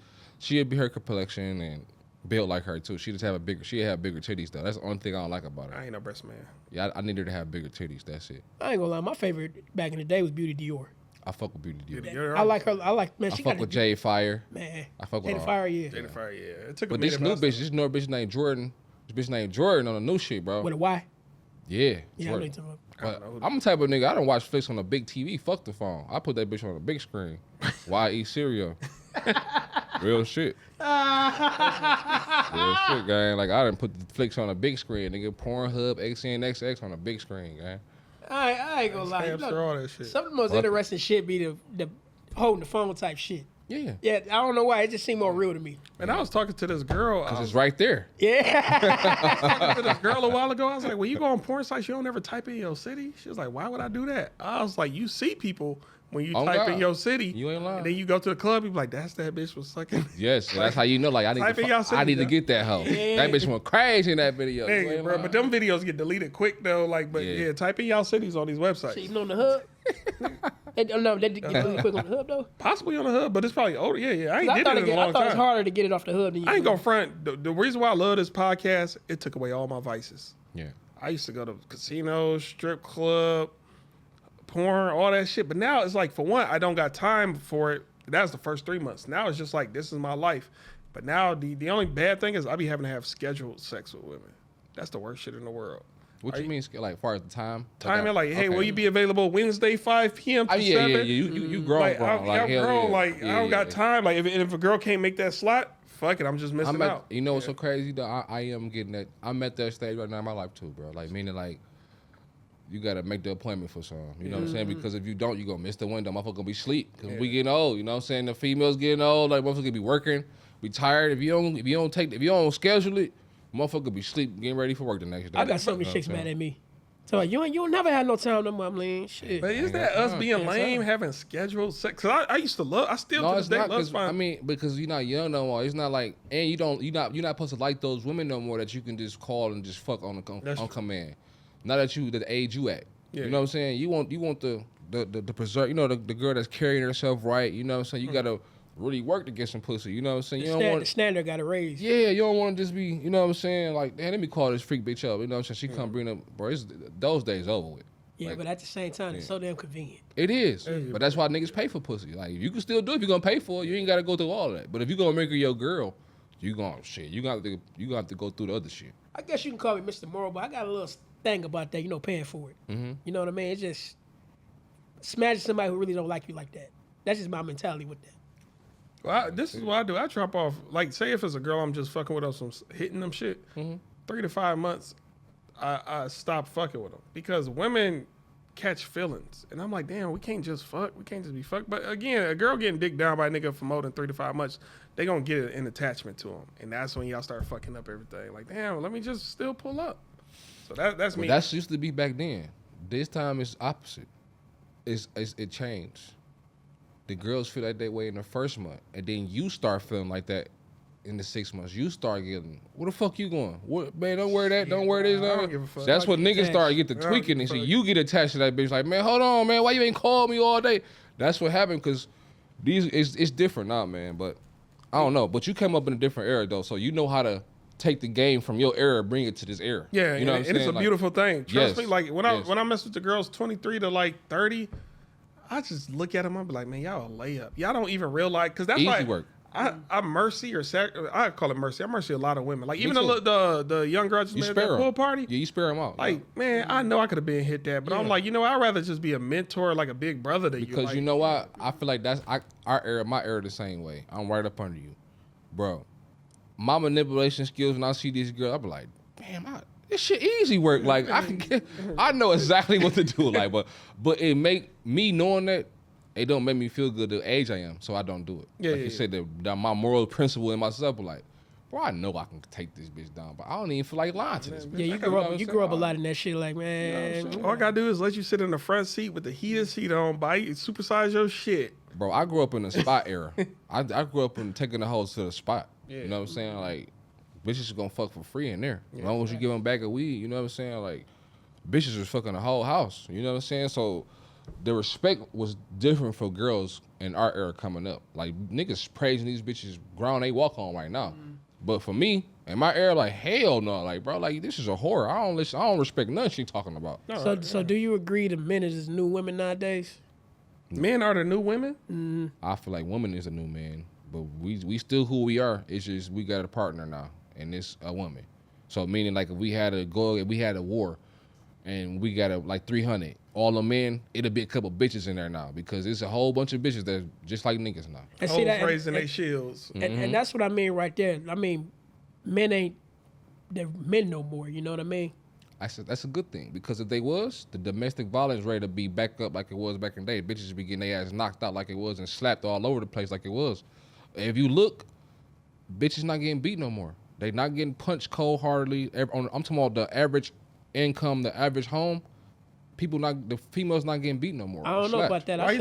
be her complexion and built like her too. She have bigger titties though. That's the only thing I don't like about her. I ain't no breast man. Yeah, I need her to have bigger titties. That's it. I ain't gonna lie, my favorite back in the day was Beauty Dior. I fuck with Beauty Dior. You're I like her. Man, I she fuck got with a Jade Fire. man. I fuck with Jada all. Fire, yeah. Jada Fire, yeah. It took a But minute. this new bitch named Jordan. This bitch named Jordan on the new shit, bro. With a Y. Yeah. Yeah, I know Jordan. what you're talking about. But I'm the type of nigga, I don't watch flicks on a big TV. Fuck the phone. I put that bitch on a big screen. YE cereal. Real shit. Real shit, gang. Like, I done put the flicks on a big screen. Nigga, Pornhub, XNXX on a big screen, gang. I ain't gonna lie. You Hamster, all that shit. some of the most interesting shit be the holding the phone type shit. Yeah. Yeah, I don't know why. It just seemed more real to me. And I was talking to this girl. Because it's right there. Yeah. talking to this girl a while ago. I was like, when you go on porn sites, you don't ever type in your city? She was like, why would I do that? I was like, you see people when you Oh, type in God. your city. You ain't lying. And then you go to the club, you be like, that's that bitch was sucking. Yes, so that's how you know. Like, I Type in y'all need city, to bro. get that hoe. That bitch went crazy in that video. You Hey, ain't bro, lying. but them videos get deleted quick though. Like, but Yeah. yeah, type in y'all cities on these websites. Even on the hub. They get really quick on the hub though. Possibly on the hub, but it's probably older. Yeah. I ain't I did thought, it in a long it was time. harder to get it off the hub than you. I ain't gonna front. The reason why I love this podcast, it took away all my vices. Yeah. I used to go to casinos, strip club, porn, all that shit. But now it's like, for one, I don't got time for it. That was the first 3 months. Now it's just like, this is my life. But now the only bad thing is I be having to have scheduled sex with women. That's the worst shit in the world. What you mean, like, far as the time? Timing, like, hey, okay. will you be available Wednesday, 5 p.m. to 7? Yeah. You grown, Like, grown. I'm hell grown. yeah. Like, I don't got time. Like, if a girl can't make that slot, fuck it. I'm just missing out. You know what's so crazy though? I am getting that. I'm at that stage right now in my life too, bro. Like, meaning like, you gotta make the appointment for some. You know what I'm saying? Because if you don't, you gonna miss the window. Motherfucker gonna be sleep. Cause we getting old. You know what I'm saying? The females getting old. Like, motherfucker be working, be tired. If you don't schedule it, motherfucker be sleep, getting ready for work the next day. I got so many You know chicks what I'm mad saying? at me. So you never had no time no more. I'm like, shit. But is that us being lame, having scheduled sex? Cause I used to love. I still to this day love fun. I mean, because you're not young no more. It's not like, and you're not supposed to like those women no more that you can just call and just fuck on command. Not that the age you at. Yeah. You know what I'm saying? You want the preserve. You know the girl that's carrying herself right. You know what I'm saying? You gotta really work to get some pussy. You know what I'm saying? The standard got to raise. Yeah, you don't want to just be. You know what I'm saying? Like, damn, let me call this freak bitch up. You know what I'm saying? She come bring up, bro. It's those days over with. Yeah, like, but at the same time, it's so damn convenient. It is, but that's why niggas pay for pussy. Like, you can still do it if you're gonna pay for it. You ain't gotta go through all of that. But if you gonna make her your girl, you gonna You got to go through the other shit. I guess you can call me Mr. Moral, but I got a little thing about that. You know, paying for it. Mm-hmm. You know what I mean? It's just smashing somebody who really don't like you like that. That's just my mentality with that. Well, this is what I do. I drop off. Like, say if it's a girl I'm just fucking with, some hitting them shit. 3 to 5 months, I stop fucking with them because women catch feelings, and I'm like, damn, we can't just fuck. We can't just be fucked. But again, a girl getting dicked down by a nigga for more than 3 to 5 months, they gonna get an attachment to him, and that's when y'all start fucking up everything. Like, damn, let me just still pull up. So that's me. That's used to be back then. This time it's opposite. It changed. The girls feel like that way in the first month, and then you start feeling like that in the 6 months. You start getting, where the fuck you going? What, man, don't wear that, don't wear this. I don't give a fuck. That's what niggas start to get to tweaking and shit. You get attached to that bitch like, man, hold on, man, why you ain't called me all day? That's what happened because it's different now, man. But I don't know. But you came up in a different era though, so you know how to take the game from your era, bring it to this era. Yeah, you know what I'm saying? It's a beautiful thing. Trust me, like when I mess with the girls 23 to like 30. I just look at them. I be like, man, y'all a layup. Y'all don't even realize because that's easy like work. I mercy or I call it mercy. I mercy a lot of women. Like even the young girls at the pool party. Yeah, you spare them out. Like man, I know I could have been hit that, but I'm like, you know, I'd rather just be a mentor, like a big brother to you. Because like, you know what? I feel like that's our era, my era, the same way. I'm right up under you, bro. My manipulation skills when I see these girls, I be like, damn, this shit easy work. Like I know exactly what to do. Like, but it make me knowing that it don't make me feel good the age I am, so I don't do it. Yeah, like you said, that my moral principle in myself, but like, bro, I know I can take this bitch down, but I don't even feel like lying to this bitch. Yeah, you grew up a lot in that shit. Like, man, all I gotta do is let you sit in the front seat with the heated seat on, bite, supersize your shit. Bro, I grew up in the spot era. I grew up in taking the hoes to the spot. Yeah. You know what I'm saying? Like, bitches are gonna fuck for free in there. As long as you give them a bag of weed, you know what I'm saying? Like, bitches was fucking the whole house. You know what I'm saying? So the respect was different for girls in our era coming up. Like, niggas praising these bitches ground they walk on right now. Mm-hmm. But for me, in my era, like, hell no. Like, bro, like, this is a horror. I don't respect nothing she talking about. So do you agree that men is new women nowadays? Men are the new women? Mm-hmm. I feel like women is a new man. But we still who we are. It's just we got a partner now, and it's a woman. So meaning like if we had a war, and we got like 300, all the men, it'll be a couple bitches in there now because it's a whole bunch of bitches that's just like niggas now. And see that raising their shields, and that's what I mean right there. I mean, men ain't they're men no more. You know what I mean? I said that's a good thing because if they was, the domestic violence rate would be back up like it was back in the day. Bitches would be getting their ass knocked out like it was and slapped all over the place like it was. If you look, bitches not getting beat no more. They not getting punched cold-heartedly. I'm talking about the average income, the average home. The females not getting beat no more. I don't know about that. I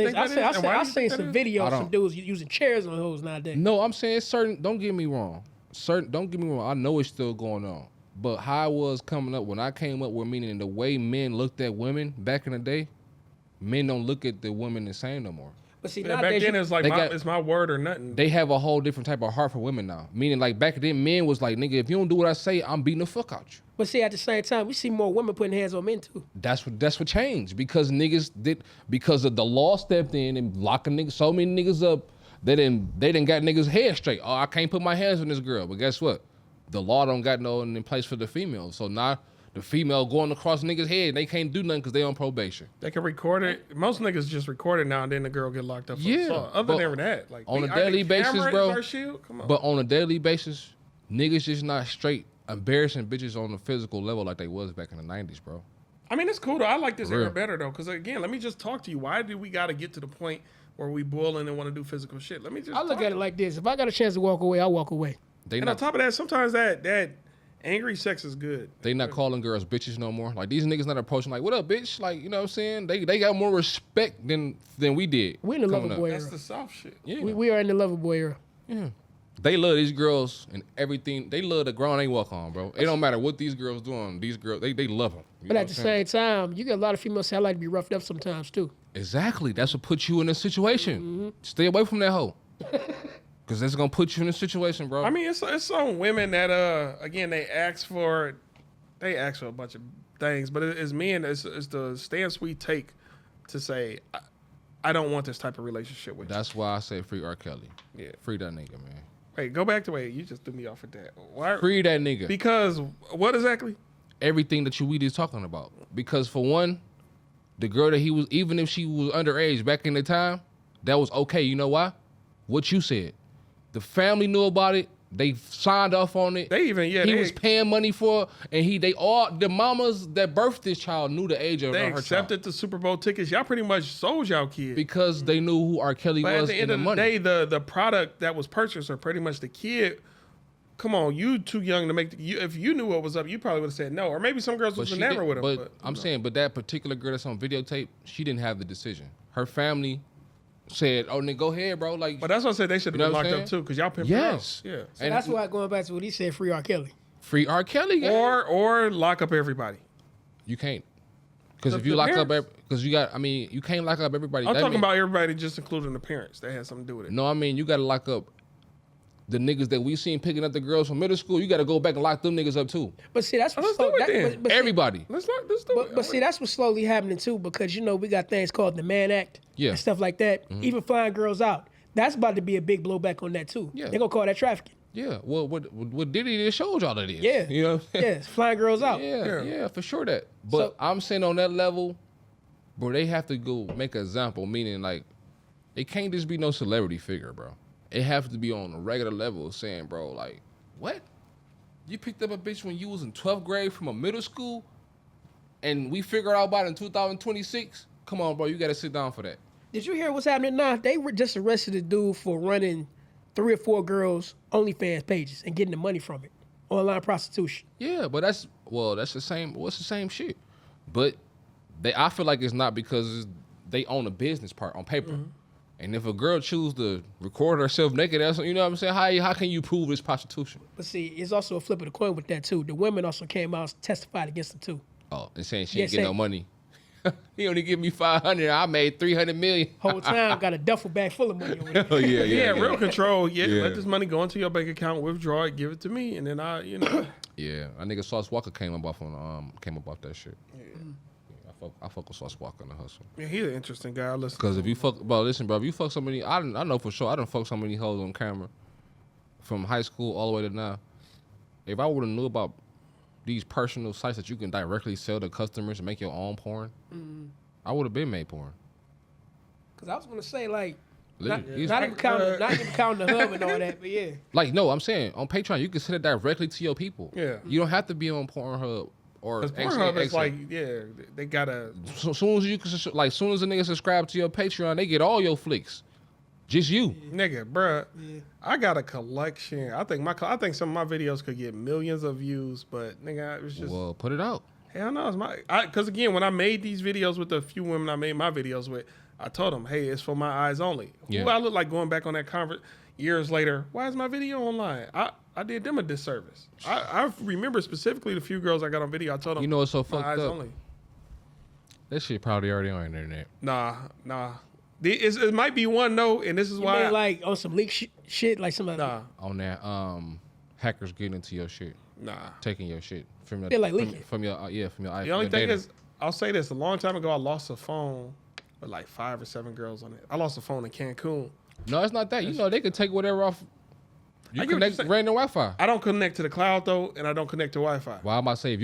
seen some videos of some dudes using chairs on hoes nowadays. No, I'm saying certain. Don't get me wrong. Don't get me wrong. I know it's still going on. But how I was coming up when I came up with meaning the way men looked at women back in the day, men don't look at the women the same no more. But see, back then it's like it's my word or nothing. They have a whole different type of heart for women now. Meaning like back then, men was like, nigga, if you don't do what I say, I'm beating the fuck out you. But see, at the same time, we see more women putting hands on men too. That's what changed because niggas did because of the law stepped in and locking so many niggas up. They didn't got niggas head straight. Oh, I can't put my hands on this girl. But guess what? The law don't got no in place for the female. So now the female going across niggas' head, they can't do nothing because they on probation. They can record it. Most niggas just record it now and then the girl get locked up for assault. Other than that, like on a daily basis, bro. Come on. But on a daily basis, niggas just not straight embarrassing bitches on the physical level like they was back in the 90s, bro. I mean, it's cool though. I like this era better though, because again, let me just talk to you. Why do we got to get to the point where we boiling and want to do physical shit? Let me just. I look at it like this: if I got a chance to walk away, I'll walk away. On top of that, sometimes that Angry sex is good. They not calling girls bitches no more. Like these niggas not approaching like, what up, bitch? Like, you know what I'm saying? They got more respect than we did. We in the lover boy era. That's the soft shit. Yeah. We are in the lover boy era. Yeah. They love these girls and everything. They love the ground they walk on, bro. It don't matter what these girls doing. These girls, they love them. But at the same time, you get a lot of females say I like to be roughed up sometimes too. Exactly. That's what puts you in a situation. Mm-hmm. Stay away from that hoe. Because that's going to put you in a situation, bro. I mean, it's some women that, again, they ask for a bunch of things. But it's men, it's the stance we take to say, I don't want this type of relationship with you. That's why I say free R. Kelly. Yeah. Free that nigga, man. Wait, go back to you just threw me off with that. Why? Free that nigga. Because what exactly? Everything that we just talking about. Because for one, the girl that he was, even if she was underage back in the time, that was okay. You know why? What you said. The family knew about it. They signed off on it. He was paying money for it, and the mamas that birthed this child knew the age of her child. They accepted the Super Bowl tickets. Y'all pretty much sold y'all kid. Because they knew who R. Kelly was. But at the end of the day, the product that was purchased, or pretty much the kid, come on, you too young to make if you knew what was up, you probably would have said no. Or maybe some girls was never with him. But I'm saying, that particular girl that's on videotape, she didn't have the decision. Her family said, "Oh, nigga, go ahead, bro." Like, but that's what I said. They should have been locked up too, because y'all pimping yes, girls. Yeah. So and that's why going back to what he said, free R. Kelly. Free R. Kelly, yeah. Or lock up everybody. You can't, because if you lock up, because you got, you can't lock up everybody. I'm talking about everybody, just including the parents. That had something to do with it. No, you got to lock up the niggas that we seen picking up the girls from middle school. You got to go back and lock them niggas up too. But see, that's what's everybody. Let's do it. But see, that's what's slowly happening too, because we got things called the Mann Act and stuff like that. Mm-hmm. Even flying girls out. That's about to be a big blowback on that too. Yeah. They're gonna call that trafficking. Yeah. Well, what Diddy just showed y'all that is. Yeah. You know what I'm saying? Yeah, flying girls out. Yeah, for sure that. But I'm saying on that level, bro, they have to go make an example, meaning like, it can't just be no celebrity figure, bro. It have to be on a regular level saying, bro, like, what? You picked up a bitch when you was in 12th grade from a middle school and we figured out about it in 2026? Come on, bro, you got to sit down for that. Did you hear what's happening now? They were just arrested a dude for running 3 or 4 girls' OnlyFans pages and getting the money from it. Online prostitution. Yeah, but that's the same. What's the same shit? But I feel like it's not because they own a business part on paper. Mm-hmm. And if a girl choose to record herself naked, that's, you know what I'm saying? How can you prove it's prostitution? But see, it's also a flip of the coin with that too. The women also came out and testified against them too. Oh, and saying she ain't get no money. He only give me $500. I made $300 million. Whole time got a duffel bag full of money over there. Oh yeah. Real control. Yeah, let this money go into your bank account, withdraw it, give it to me, and then Yeah, a nigga Sauce Walker came up off that shit. Yeah. I fuck with Sauce Walker in the hustle. Yeah, he's an interesting guy. Listen, because if you fuck, bro, listen, bro, if you fuck so many, I know for sure, I done fuck so many hoes on camera, from high school all the way to now. If I would have knew about these personal sites that you can directly sell to customers and make your own porn, I would have been made porn. Because I was gonna say like, not even counting the hub and all that, but yeah. Like no, I'm saying on Patreon you can send it directly to your people. Yeah, you don't have to be on Pornhub. Or Pornhub is like, they gotta. Soon as a nigga subscribe to your Patreon, they get all your flicks, just you, nigga, bruh. Yeah. I got a collection. I think some of my videos could get millions of views, but nigga, it's just. Well, put it out. Hell no, because again, when I made these videos with the few women I made my videos with, I told them, hey, it's for my eyes only. Yeah. Who I look like going back on that conference years later? Why is my video online? I did them a disservice. I remember specifically the few girls I got on video. I told them, you know what's so fucked eyes up? Only. That shit probably already on the internet. Nah. It might be one though, and this is why. Mean like on some leak shit, like somebody. Nah. On that, hackers getting into your shit. Nah. Taking your shit from your. They like leaking. From your iPhone. The only thing is, I'll say this: a long time ago, I lost a phone with like 5 or 7 girls on it. I lost a phone in Cancun. No, it's not that. You know, they can take whatever off. You connect random Wi-Fi. I don't connect to the cloud though, and I don't connect to Wi-Fi. Well, I'm about to say if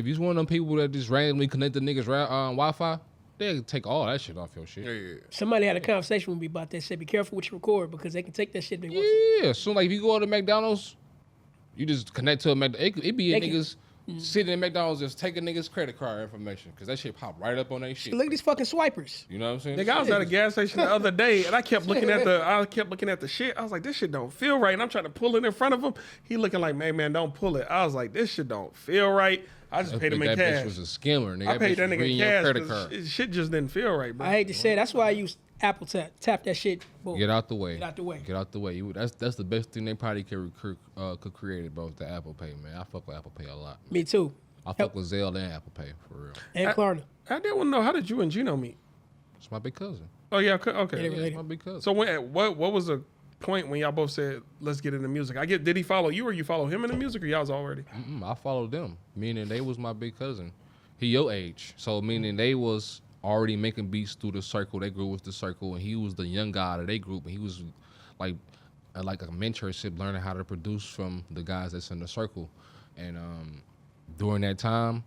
you one of them people that just randomly connect the niggas Wi-Fi, they can take all that shit off your shit. Yeah. Somebody had a conversation with me about that. Said be careful what you record because they can take that shit. Yeah. So like if you go to McDonald's, you just connect to a McDonald's. It be niggas. sitting in McDonald's just taking niggas' credit card information because that shit pop right up on their shit. Look at these fucking swipers. You know what I'm saying? Nigga, I was at a gas station the other day and I kept looking at the shit. I was like, this shit don't feel right. And I'm trying to pull it in front of him. He looking like, man, don't pull it. I was like, this shit don't feel right. I just paid him in cash. That bitch was a skimmer, nigga. I paid that nigga in cash. Credit card. Shit just didn't feel right, bro. I hate to say it. That's why I use Apple Tap. Tap that shit. Boom. Get out the way. Get out the way. Get out the way. That's the best thing they probably could create, bro. The Apple Pay, man. I fuck with Apple Pay a lot. Me too. I fuck with Zelle and Apple Pay for real. And Klarna. I did want to know, how did you and Gino meet? It's my big cousin. Oh yeah, okay. Yeah, It's my big cousin. So what was the point when y'all both said let's get into music? Did he follow you or you follow him in the music, or y'all was already? I followed them, meaning they was my big cousin. He your age, so meaning they was already making beats through the circle. They grew with the circle, and he was the young guy out of their group, and he was like a mentorship, learning how to produce from the guys that's in the circle. And during that time,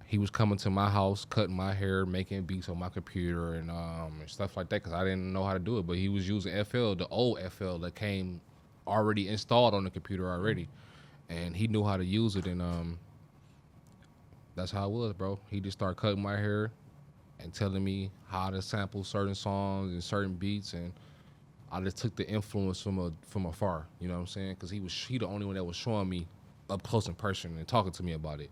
he was coming to my house, cutting my hair, making beats on my computer and stuff like that, because I didn't know how to do it. But he was using FL, the old FL that came already installed on the computer already, and he knew how to use it. And that's how it was, bro. He just started cutting my hair and telling me how to sample certain songs and certain beats, and I just took the influence from afar. You know what I'm saying? Because he the only one that was showing me up close in person and talking to me about it.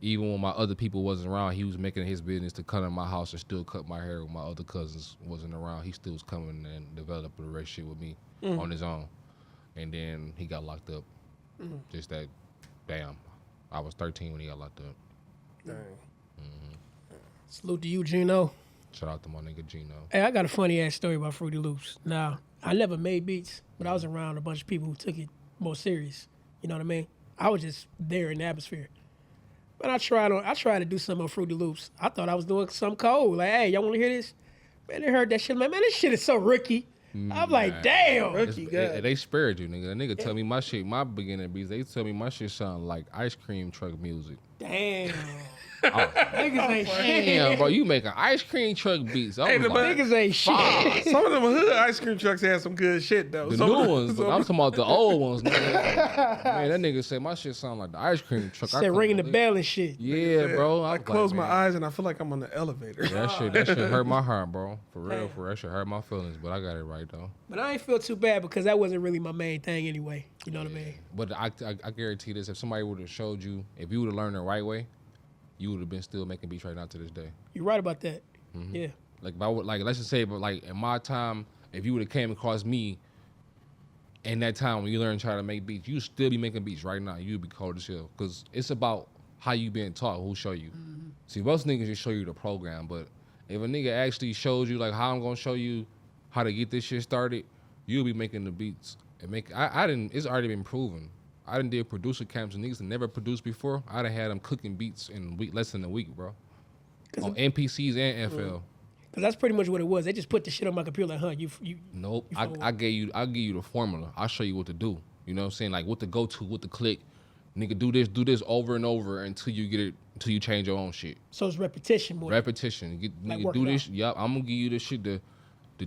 Even when my other people wasn't around, he was making it his business to come to my house and still cut my hair when my other cousins wasn't around. He still was coming and developing a relationship with me on his own. And then he got locked up. Just that, damn. I was 13 when he got locked up. Dang. Salute to you, Gino. Shout out to my nigga Gino. Hey, I got a funny ass story about Fruity Loops. Now, I never made beats, but I was around a bunch of people who took it more serious. You know what I mean? I was just there in the atmosphere. But I tried to do something on Fruity Loops. I thought I was doing something cold. Like, hey, y'all want to hear this? Man, they heard that shit. Man, this shit is so rookie. I'm like, damn. Rookie, good. They spared you, nigga. A nigga tell me my beginning beats. They tell me my shit sound like ice cream truck music. Damn. Niggas ain't shit. Damn, bro, you making ice cream truck beats. Niggas ain't shit. Some of them hood ice cream trucks had some good shit though. The new ones, but I'm talking about the old ones, nigga. Man, that nigga said my shit sound like the ice cream truck. Said ringing the bell and shit. Yeah, bro. I close my eyes and I feel like I'm on the elevator. Yeah, that shit hurt my heart, bro. For real, that shit hurt my feelings, but I got it right though. But I ain't feel too bad because that wasn't really my main thing anyway. You know what I mean? But I guarantee this: if somebody would have showed you, if you would have learned the right way, you would have been still making beats right now to this day. You're right about that. Yeah. Like let's just say, but like in my time, if you would have came across me in that time when you learned how to make beats, you'd still be making beats right now. You'd be cold as hell. Because it's about how you being taught, who show you. See, most niggas just show you the program, but if a nigga actually shows you like how I'm gonna show you how to get this shit started, you'll be making the beats. And it's already been proven. I done did producer camps and niggas that never produced before. I done had them cooking beats in less than a week, bro. On NPCs and FL. Because that's pretty much what it was. They just put the shit on my computer like, huh, you Nope. I'll give you the formula. I'll show you what to do. You know what I'm saying? Like what to go to, what to click. Nigga, do this over and over until you get it, until you change your own shit. So it's repetition more. Repetition. Nigga, do this. Yup, I'm gonna give you this shit to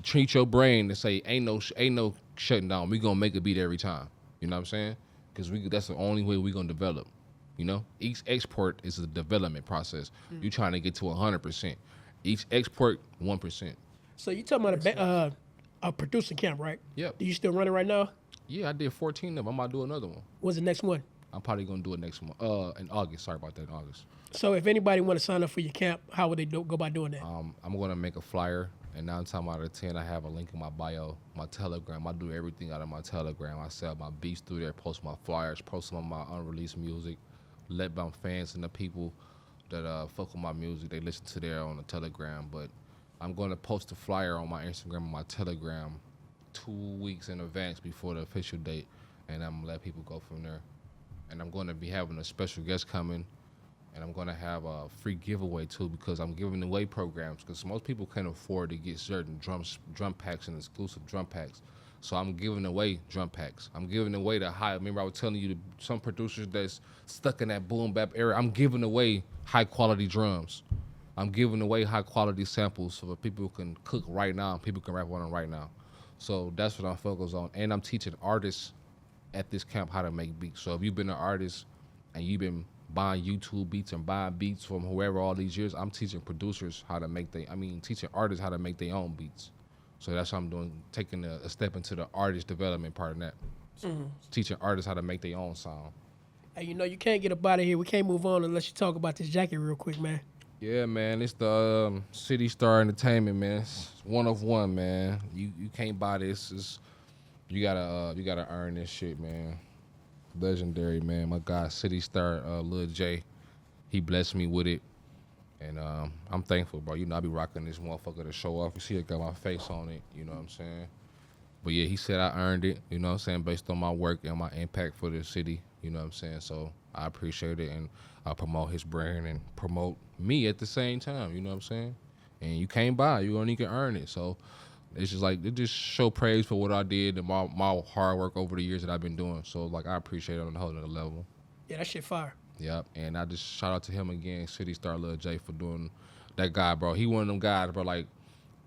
treat your brain to say ain't no shutting down. We gonna make a beat every time. You know what I'm saying? Because that's the only way we gonna develop. You know, each export is a development process. You trying to get to 100%. Each export 1%. So you talking about a producing camp, right? Yep. Do you still run it right now? Yeah, I did 14 of them. I'm about to do another one. When's the next one? I'm probably gonna do it next month. In August. Sorry about that. In August. So if anybody want to sign up for your camp, how would they go about doing that? I'm gonna make a flyer, and 9 times out of 10, I have a link in my bio, my Telegram. I do everything out of my Telegram. I sell my beats through there, post my flyers, post some of my unreleased music, let my fans and the people that fuck with my music, they listen to there on the Telegram. But I'm gonna post a flyer on my Instagram and my Telegram 2 weeks in advance before the official date, and I'm gonna let people go from there. And I'm gonna be having a special guest coming. And I'm gonna have a free giveaway too, because I'm giving away programs. Because most people can't afford to get certain drum packs and exclusive drum packs. So I'm giving away drum packs. I'm giving away the high. Remember I was telling you some producers that's stuck in that boom bap era. I'm giving away high quality drums. I'm giving away high quality samples so that people can cook right now. People can rap on them right now. So that's what I'm focused on. And I'm teaching artists at this camp how to make beats. So if you've been an artist and you've been buying YouTube beats and buying beats from whoever all these years. I'm teaching producers how to make teaching artists how to make their own beats. So that's what I'm doing, taking a step into the artist development part of that. Teaching artists how to make their own sound. Hey, you can't get up out of here. We can't move on unless you talk about this jacket real quick, man. Yeah, man, it's the City Star Entertainment, man. It's one of one, man. You can't buy this. You gotta earn this shit, man. Legendary, man. My guy, City Star, Lil J, he blessed me with it, and I'm thankful, bro. I be rocking this motherfucker to show off. You see, it got my face on it. You know what I'm saying? But yeah, he said I earned it. You know what I'm saying? Based on my work and my impact for the city. You know what I'm saying? So I appreciate it, and I promote his brand and promote me at the same time. You know what I'm saying? And you can't buy it. You only can earn it. So it's just like, it just show praise for what I did and my hard work over the years that I've been doing. So like, I appreciate it on a whole other level. Yeah, that shit fire. Yep. And I just shout out to him again, City Star Lil J, for doing that guy, bro. He one of them guys, bro, like,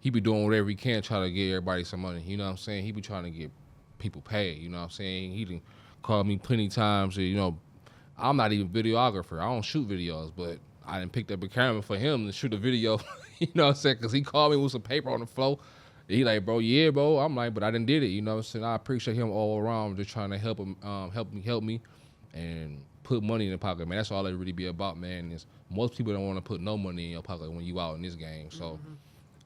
he be doing whatever he can try to get everybody some money. You know what I'm saying? He be trying to get people paid. You know what I'm saying? He done called me plenty times. I'm not even a videographer. I don't shoot videos, but I done picked up a camera for him to shoot a video. You know what I'm saying? Because he called me with some paper on the floor. He like, bro, yeah, bro. I'm like, but I done did it. You know what I'm saying? I appreciate him all around, just trying to help him, help me, and put money in the pocket, man. That's all it really be about, man. Is most people don't want to put no money in your pocket when you out in this game. So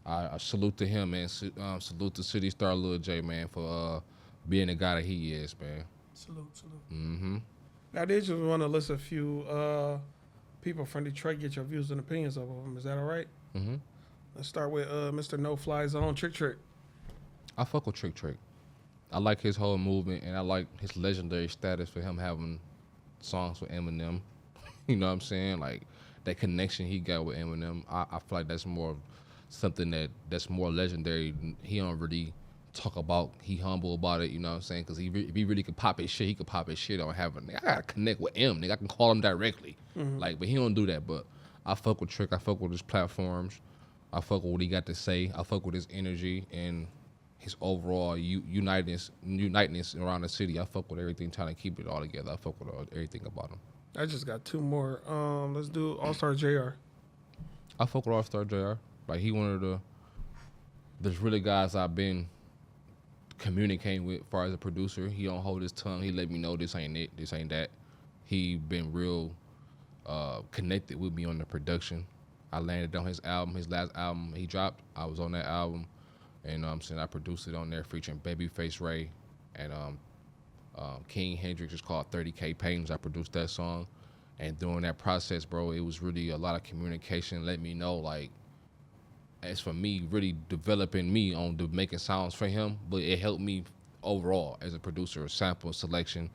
I salute to him, man. Salute to City Star Lil J, man, for being the guy that he is, man. Salute. Mm-hmm. Now, I did just want to list a few people from Detroit, get your views and opinions of them. Is that all right? Mm-hmm. Let's start with Mr. No Fly Zone, Trick. I fuck with Trick. I like his whole movement, and I like his legendary status for him having songs with Eminem. You know what I'm saying? Like, that connection he got with Eminem, I feel like that's more something that's more legendary. He don't really talk about, he humble about it, you know what I'm saying? Because if he really could pop his shit, he could pop his shit on having, I gotta connect with him, nigga. I can call him directly. Like, but he don't do that. But I fuck with Trick. I fuck with his platforms. I fuck with what he got to say. I fuck with his energy and his overall uniteness around the city. I fuck with everything, trying to keep it all together. I fuck with everything about him. I just got two more. Let's do All-Star JR. I fuck with All-Star JR. Like, he one of there's really guys I've been communicating with as far as a producer. He don't hold his tongue. He let me know this ain't it, this ain't that. He been real connected with me on the production. I landed on his album, his last album he dropped. I was on that album, and I'm saying I produced it on there featuring Babyface Ray and King Hendrix. It's called 30K Paintings. I produced that song, and during that process, bro, it was really a lot of communication. Let me know, like, as for me, really developing me on making sounds for him, but it helped me overall as a producer, sample selection,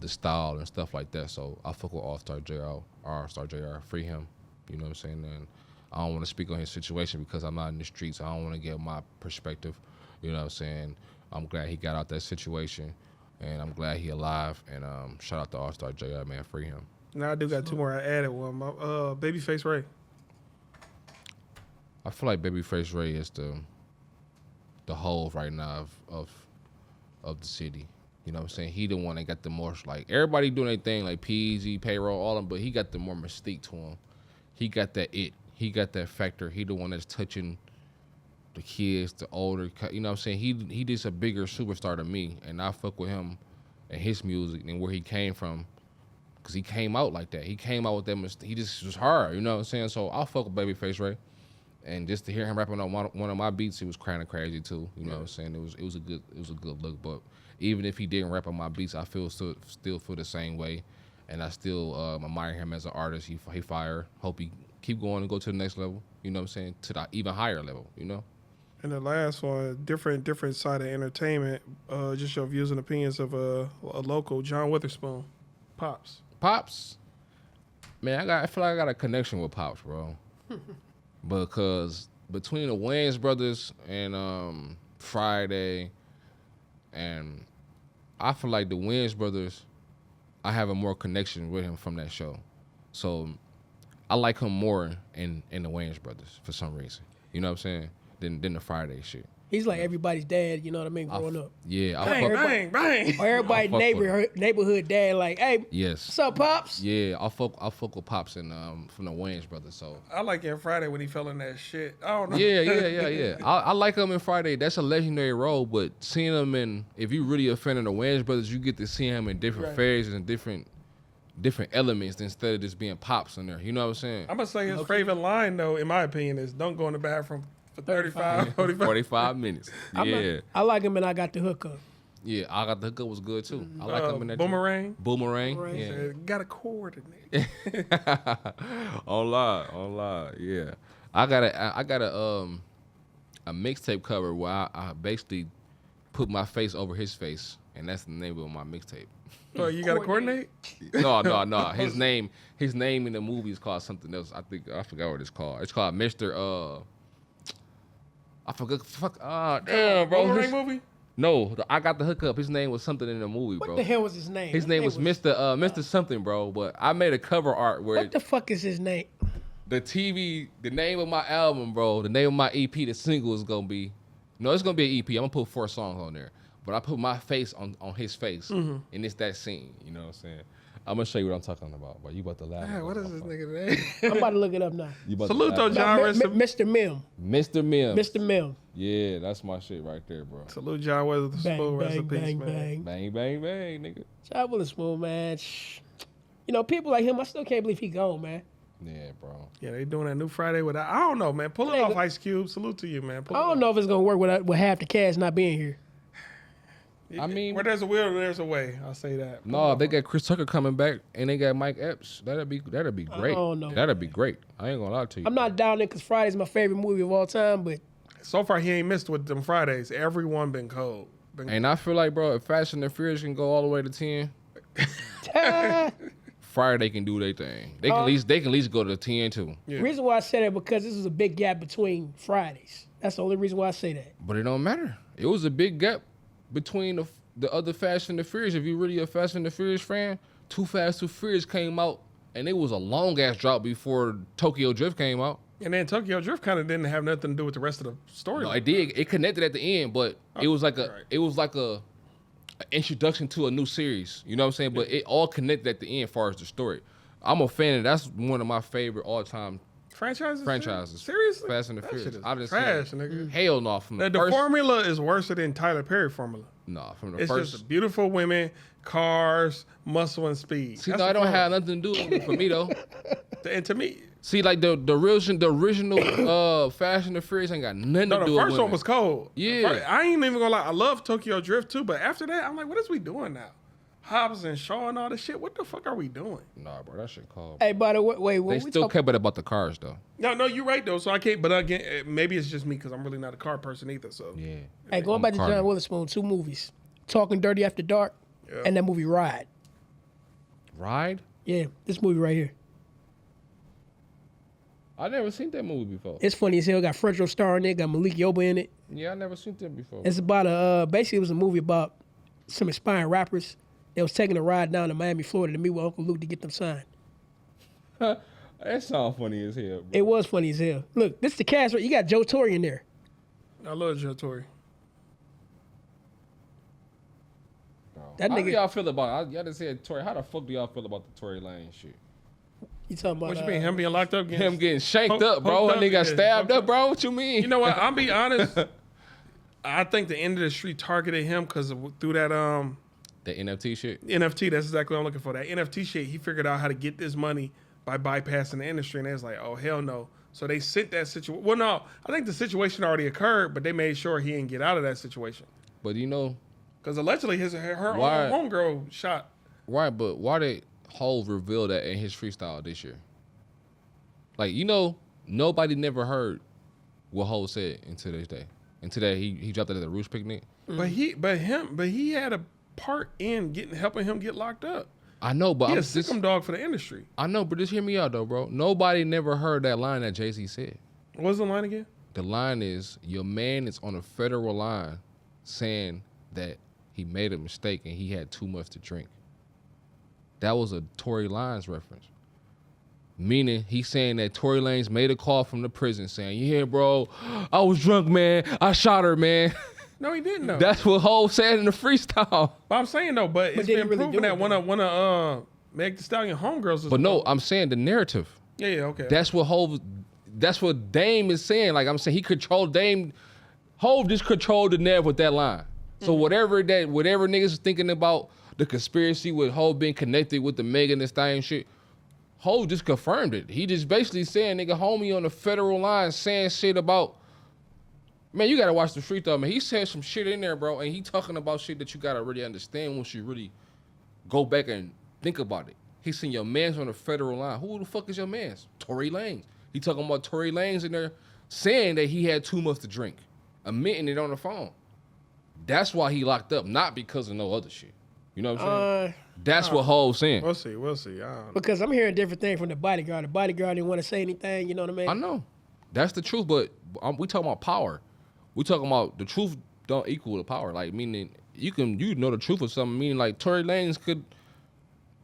the style and stuff like that. So I fuck with All-Star JR, free him. You know what I'm saying? And I don't want to speak on his situation because I'm not in the streets. I don't want to give my perspective. You know what I'm saying? I'm glad he got out that situation, and I'm glad he alive. And shout out to All-Star JR, man, free him. Now I do got two more. I added one. Babyface Ray. I feel like Babyface Ray is the whole right now of the city. You know what I'm saying? He the one that got the more, like, everybody doing their thing, like PZ, Payroll, all of them, but he got the more mystique to him. He got that it. He got that factor. He the one that's touching the kids, the older, you know what I'm saying? He just a bigger superstar than me, and I fuck with him and his music and where he came from, because he came out like that. He came out with that, he just was hard, you know what I'm saying? So I'll fuck with Babyface Ray. And just to hear him rapping on one of my beats, it was kind of crazy too. You know what I'm saying? It was a good look. But even if he didn't rap on my beats, I still feel the same way, and I still admire him as an artist. He fire. Hope he keep going and go to the next level. You know what I'm saying? To the even higher level. You know. And the last one, different side of entertainment. Just your views and opinions of a local John Witherspoon, Pops. Pops, man, I feel like I got a connection with Pops, bro. Because between the Wayans brothers and Friday, and I feel like the Wayans brothers, I have a more connection with him from that show. So I like him more in the Wayans brothers for some reason. You know what I'm saying? Than the Friday shit. He's like everybody's dad, you know what I mean, growing up. Yeah, Bang, bang. Or everybody neighborhood dad, like, hey, yes. what's up, Pops? Yeah, I fuck with Pops and from the Wayans brothers. So I like him Friday when he fell in that shit. I don't know. Yeah. I like him in Friday. That's a legendary role, but seeing him in, if you really a fan of the Wayans brothers, you get to see him in different phases and different elements instead of just being Pops in there. You know what I'm saying? I'm gonna say his favorite line though, in my opinion, is "Don't go in the bathroom for 45 minutes. I like him and I got the hookup. Yeah, I got the hookup was good too. I like him in that. Boomerang. Yeah. Got a coordinate. on live. Yeah. I got a mixtape cover where I basically put my face over his face, and that's the name of my mixtape. Oh, you got to coordinate? No. His name in the movie is called something else. I forgot what it's called. It's called Mr. I forgot. Damn, bro. Boomerang movie? No, I got the hookup. His name was something in the movie, bro. What the hell was his name? His name was Mr. Something, bro. But I made a cover art where what the fuck is his name? the name of my album, bro. The name of my EP, the single is gonna be. No, it's gonna be an EP. I'm gonna put 4 songs on there. But I put my face on his face, and it's that scene. You know what I'm saying? I'm gonna show you what I'm talking about, but you about to laugh. What is this nigga name? I'm about to look it up now. Salute though, John. Mr. Mim. Mr. Mim. Mr. Mim. Yeah, that's my shit right there, bro. Salute John Witherspoon. Rest in peace, man. Bang, nigga. John Witherspoon, man. You know, people like him, I still can't believe he gone, man. Yeah, bro. Yeah, they doing that new Friday with I don't know, man. Pull it off, Ice Cube. Salute to you, man. I don't know if it's gonna work with half the cast not being here. I mean, where there's a will, there's a way. I'll say that. No, they got Chris Tucker coming back, and they got Mike Epps. That'd be great. Oh, no. That'd be great. I ain't gonna lie to you. I'm not down there because Friday's my favorite movie of all time, but so far he ain't missed with them Fridays. Everyone been cold. And I feel like, bro, if Fast and the Furious can go all the way to 10, Friday can do their thing. They can at least go to 10 too. The reason why I say that because this is a big gap between Fridays. That's the only reason why I say that. But it don't matter. It was a big gap between the other Fast and the Furious. If you really a Fast and the Furious fan, Too Fast, Too Furious came out, and it was a long ass drop before Tokyo Drift came out. And then Tokyo Drift kind of didn't have nothing to do with the rest of the story. No, it did. It connected at the end, but it was like a introduction to a new series. You know what I'm saying? But it all connected at the end as far as the story. I'm a fan, and that's one of my favorite all-time franchises. Seriously? Fast and the Furious. I didn't trash, see nigga. Hell no. From the first, formula is worse than Tyler Perry formula. No, from the it's first. It's just beautiful women, cars, muscle, and speed. See, no, I don't have nothing to do with it for me though. And to me, see, like the original Fast and the Furious ain't got nothing to do with it. The first one was cold. Yeah, I ain't even gonna lie. I love Tokyo Drift too, but after that, I'm like, what is we doing now? Hobbs and Shaw and all this shit. What the fuck are we doing? Nah, bro, that shit cold. Hey, by the way, they still kept it about the cars though. No, you're right though. So I can't. But again, maybe it's just me because I'm really not a car person either. So yeah. Hey, going back to John Witherspoon, 2 movies: Talking Dirty After Dark, and that movie Ride. Ride? Yeah, this movie right here. I never seen that movie before. It's funny as hell. Got Fredro Starr in it. Got Malik Yoba in it. Yeah, I never seen that before. It's about basically it was a movie about some aspiring rappers. They was taking a ride down to Miami, Florida to meet with Uncle Luke to get them signed. That sounds funny as hell, bro. It was funny as hell. Look, this is the cast. Right? You got Joe Torre in there. I love Joe Torre. How do y'all feel about? Y'all just said Tory. How the fuck do y'all feel about the Tory Lane shit? You talking about what you mean? Him being locked up? Him getting shanked up, bro. That nigga got stabbed up, bro. What you mean? You know what? I'll be honest. I think the end of the street targeted him because through that the NFT shit. NFT. That's exactly what I'm looking for. That NFT shit. He figured out how to get this money by bypassing the industry, and they was like, oh hell no. So they sent that situation. Well, no, I think the situation already occurred, but they made sure he didn't get out of that situation. But you know, because allegedly her own homegirl shot. Right, but why did Hov reveal that in his freestyle this year? Like, you know, nobody never heard what Hov said until this day. Until that he dropped it at the Roost picnic. But he had a part in helping him get locked up. I know, but he's a sick dog for the industry. I know, but just hear me out though, bro. Nobody never heard that line that Jay-Z said. What's the line again? The line is, your man is on a federal line saying that he made a mistake and he had too much to drink. That was a Tory Lanez reference. Meaning, he's saying that Tory Lanez made a call from the prison saying, yeah, bro, I was drunk, man. I shot her, man. No, he didn't, though. That's what Hov said in the freestyle. But I'm saying, though, but it's been proven that one of Meg Thee Stallion homegirls is... But no, I'm saying the narrative. Yeah, okay. That's what Dame is saying. Like I'm saying, he controlled Dame. Hov just controlled the narrative with that line. So whatever niggas is thinking about the conspiracy with Hov being connected with the Megan Thee Stallion shit, Hov just confirmed it. He just basically saying, nigga, homie on the federal line saying shit about, man, you gotta watch the freestyle, man. He said some shit in there, bro, and he talking about shit that you gotta really understand once you really go back and think about it. He saying your man's on the federal line. Who the fuck is your man's? Tory Lanez. He talking about Tory Lanez in there saying that he had too much to drink, admitting it on the phone. That's why he locked up, not because of no other shit. You know what I'm saying? That's what Hov's saying. We'll see. Because I'm hearing different things from the bodyguard. The bodyguard didn't want to say anything, you know what I mean? I know. That's the truth, but we talking about power. We talking about the truth don't equal the power. Like, meaning, you know the truth of something, meaning like Tory Lanez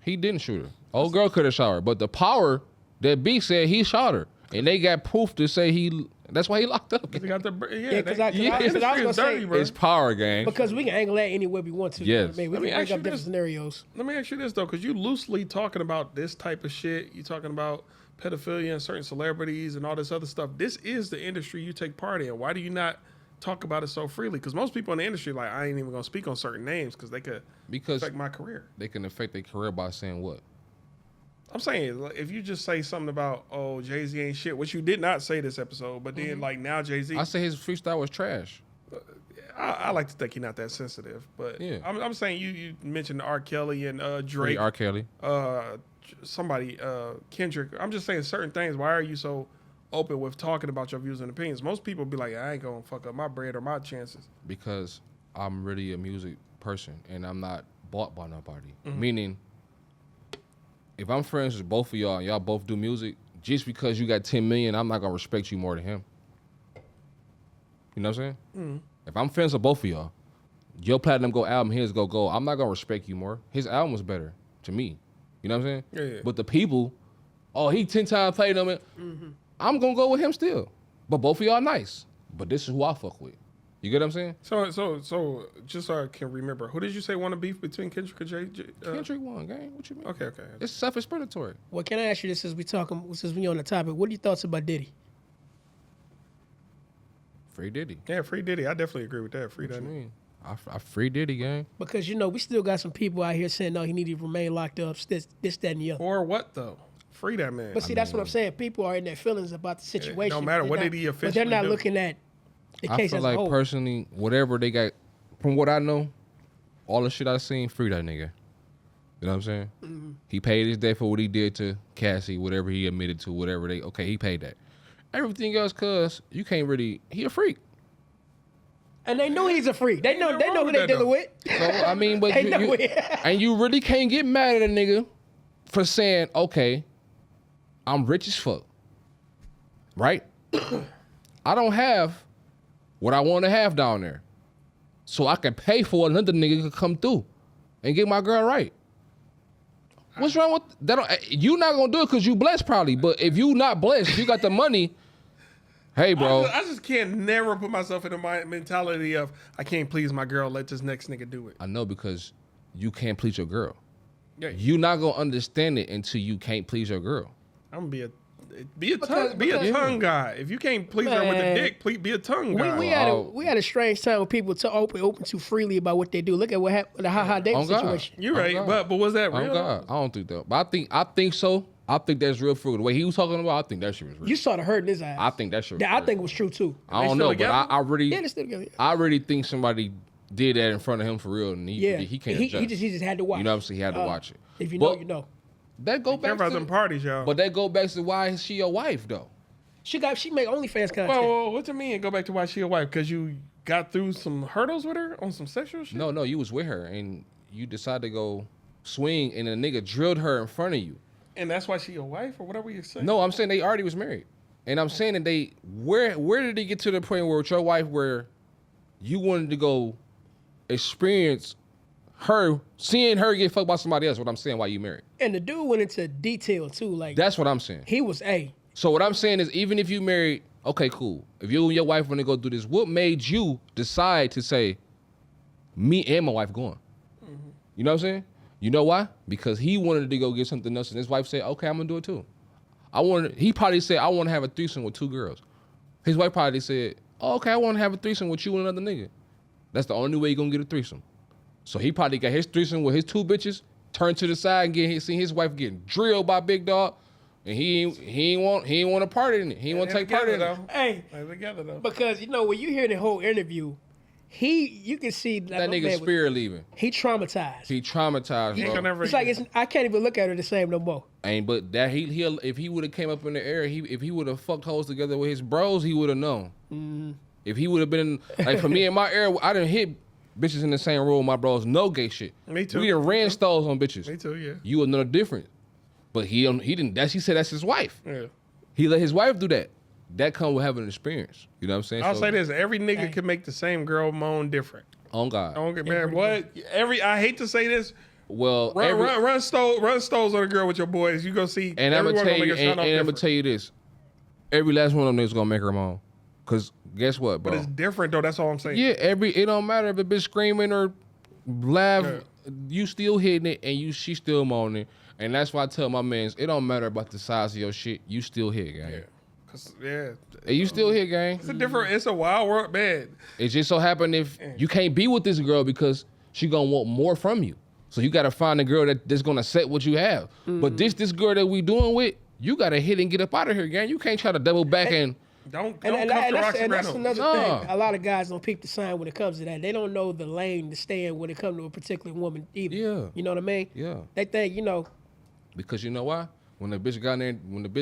he didn't shoot her. Old girl could have shot her, but the power that B said he shot her. And they got proof to say that's why he locked up. They got the, I was gonna say, bro. It's power, gang. Because we can angle that any way we want to. Yes. You know what I mean? We can break up different scenarios. Let me ask you this, though, because you loosely talking about this type of shit. You talking about pedophilia and certain celebrities and all this other stuff. This is the industry you take part in. Why do you not talk about it so freely? Because most people in the industry, like, I ain't even going to speak on certain names because they could affect my career. They can affect their career by saying what? I'm saying, if you just say something about, oh, Jay-Z ain't shit, which you did not say this episode, but then, like, now Jay-Z... I say his freestyle was trash. I like to think he's not that sensitive, but yeah. I'm saying you mentioned R. Kelly and Drake. R. Kelly. Somebody, Kendrick. I'm just saying certain things. Why are you so open with talking about your views and opinions? Most people be like, I ain't going to fuck up my bread or my chances. Because I'm really a music person, and I'm not bought by nobody. Meaning... if I'm friends with both of y'all and y'all both do music, just because you got 10 million, I'm not going to respect you more than him. You know what I'm saying? If I'm friends with both of y'all, your Platinum Gold album, his go gold, I'm not going to respect you more. His album was better to me. You know what I'm saying? Yeah. But the people, he 10 times played them. I'm going to go with him still. But both of y'all nice. But this is who I fuck with. You get what I'm saying? So just so I can remember, who did you say won a beef between Kendrick and Jay? Kendrick won, gang. What you mean? Okay. It's self-explanatory. Well, can I ask you this since we on the topic? What are your thoughts about Diddy? Free Diddy. Yeah, free Diddy. I definitely agree with that. Free Diddy. What you mean? I free Diddy, gang. Because, we still got some people out here saying, no, he needed to remain locked up, this, that, and the other. Or what, though? Free that man. But see, that's what I'm saying. People are in their feelings about the situation. No matter what did he officially But they're not do. looking at the case I feel as like a whole. personally, whatever they got, from what I know, all the shit I seen, free that nigga. You know what I'm saying? He paid his debt for what he did to Cassie, whatever he admitted to, whatever he paid that. Everything else, cuz, you can't really, he a freak. And they know he's a freak. They know who they dealing with. So, I mean, but you really can't get mad at a nigga for saying, okay, I'm rich as fuck. Right? I don't have what I want to have down there. So I can pay for another nigga to come through and get my girl right. What's wrong with that? You not gonna do it because you blessed probably, but if you not blessed, you got the money. Hey, bro. I just can't never put myself in the mentality of I can't please my girl. Let this next nigga do it. I know, because you can't please your girl. Yeah. You not gonna understand it until you can't please your girl. I'm gonna be a tongue guy. If you can't please her with a dick, please be a tongue guy. We had a strange time with people to open too freely about what they do. Look at what happened with the Ha Ha Davis situation. You're right, but was that real? God. I don't think that. But I think so. I think that's real for the way he was talking about. I think that shit was real. You saw the hurt in his eyes. I think that shit was real. I think it was true too. I don't know, but I really, they're still together. I really think somebody did that in front of him for real, and he can't adjust. He just had to watch. You know what I'm saying? He had to watch it. If you know, you know. That go back to them parties, y'all. But that go back to why is she your wife though? She make OnlyFans content. Well, what you mean? Go back to why she your wife? Because you got through some hurdles with her on some sexual shit? No, you was with her and you decided to go swing, and a nigga drilled her in front of you. And that's why she your wife, or whatever you say? No, I'm saying they already was married. And I'm saying that where did they get to the point where with your wife where you wanted to go experience seeing her get fucked by somebody else. What I'm saying, why you married? And the dude went into detail too. Like that's what I'm saying. He was a. So what I'm saying is, even if you married, okay, cool. If you and your wife want to go do this, what made you decide to say, me and my wife going? Mm-hmm. You know what I'm saying? You know why? Because he wanted to go get something else, and his wife said, okay, I'm gonna do it too. He probably said, I want to have a threesome with 2 girls. His wife probably said, oh, okay, I want to have a threesome with you and another nigga. That's the only way you're gonna get a threesome. So he probably got his threesome with his 2 bitches, turned to the side and seen his wife getting drilled by Big Dog. And he ain't want a part in it. He ain't want to take part in it. Hey, together though. Because when you hear the whole interview, you can see that nigga's spirit leaving. He traumatized. Bro. It's like I can't even look at her the same no more. But that he'll if he would have came up in the air, if he would have fucked hoes together with his bros, he would have known. Mm-hmm. If he would have been like for me in my era, I didn't hit bitches in the same room with my bros. No gay shit. Me too. We done ran stalls on bitches. Me too. Yeah. You would know the difference. But he didn't. He said that's his wife. Yeah. He let his wife do that. That comes with having an experience. You know what I'm saying? I'll say this: every nigga can make the same girl moan different. On God. Man, what? I hate to say this. Well, run stoles on a girl with your boys. You go see. And I'm gonna tell you this: every last one of them niggas gonna make her moan. Cause guess what, bro? But it's different though. That's all I'm saying. Yeah, it don't matter if a bitch screaming or laugh. Yeah. You still hitting it, and she still moaning. And that's why I tell my mans, it don't matter about the size of your shit. You still hit, gang. Yeah. You still hit, gang. It's a wild world, man. It just so happened if you can't be with this girl because she gonna want more from you. So you gotta find a girl that's gonna set what you have. Mm-hmm. But this girl that we doing with, you gotta hit and get up out of here, gang. You can't try to double back and that's another thing. A lot of guys don't peep the sign when it comes to that. They don't know the lane to stay in when it comes to a particular woman either. Yeah. You know what I mean? Yeah. They think, Because you know why? When the bitch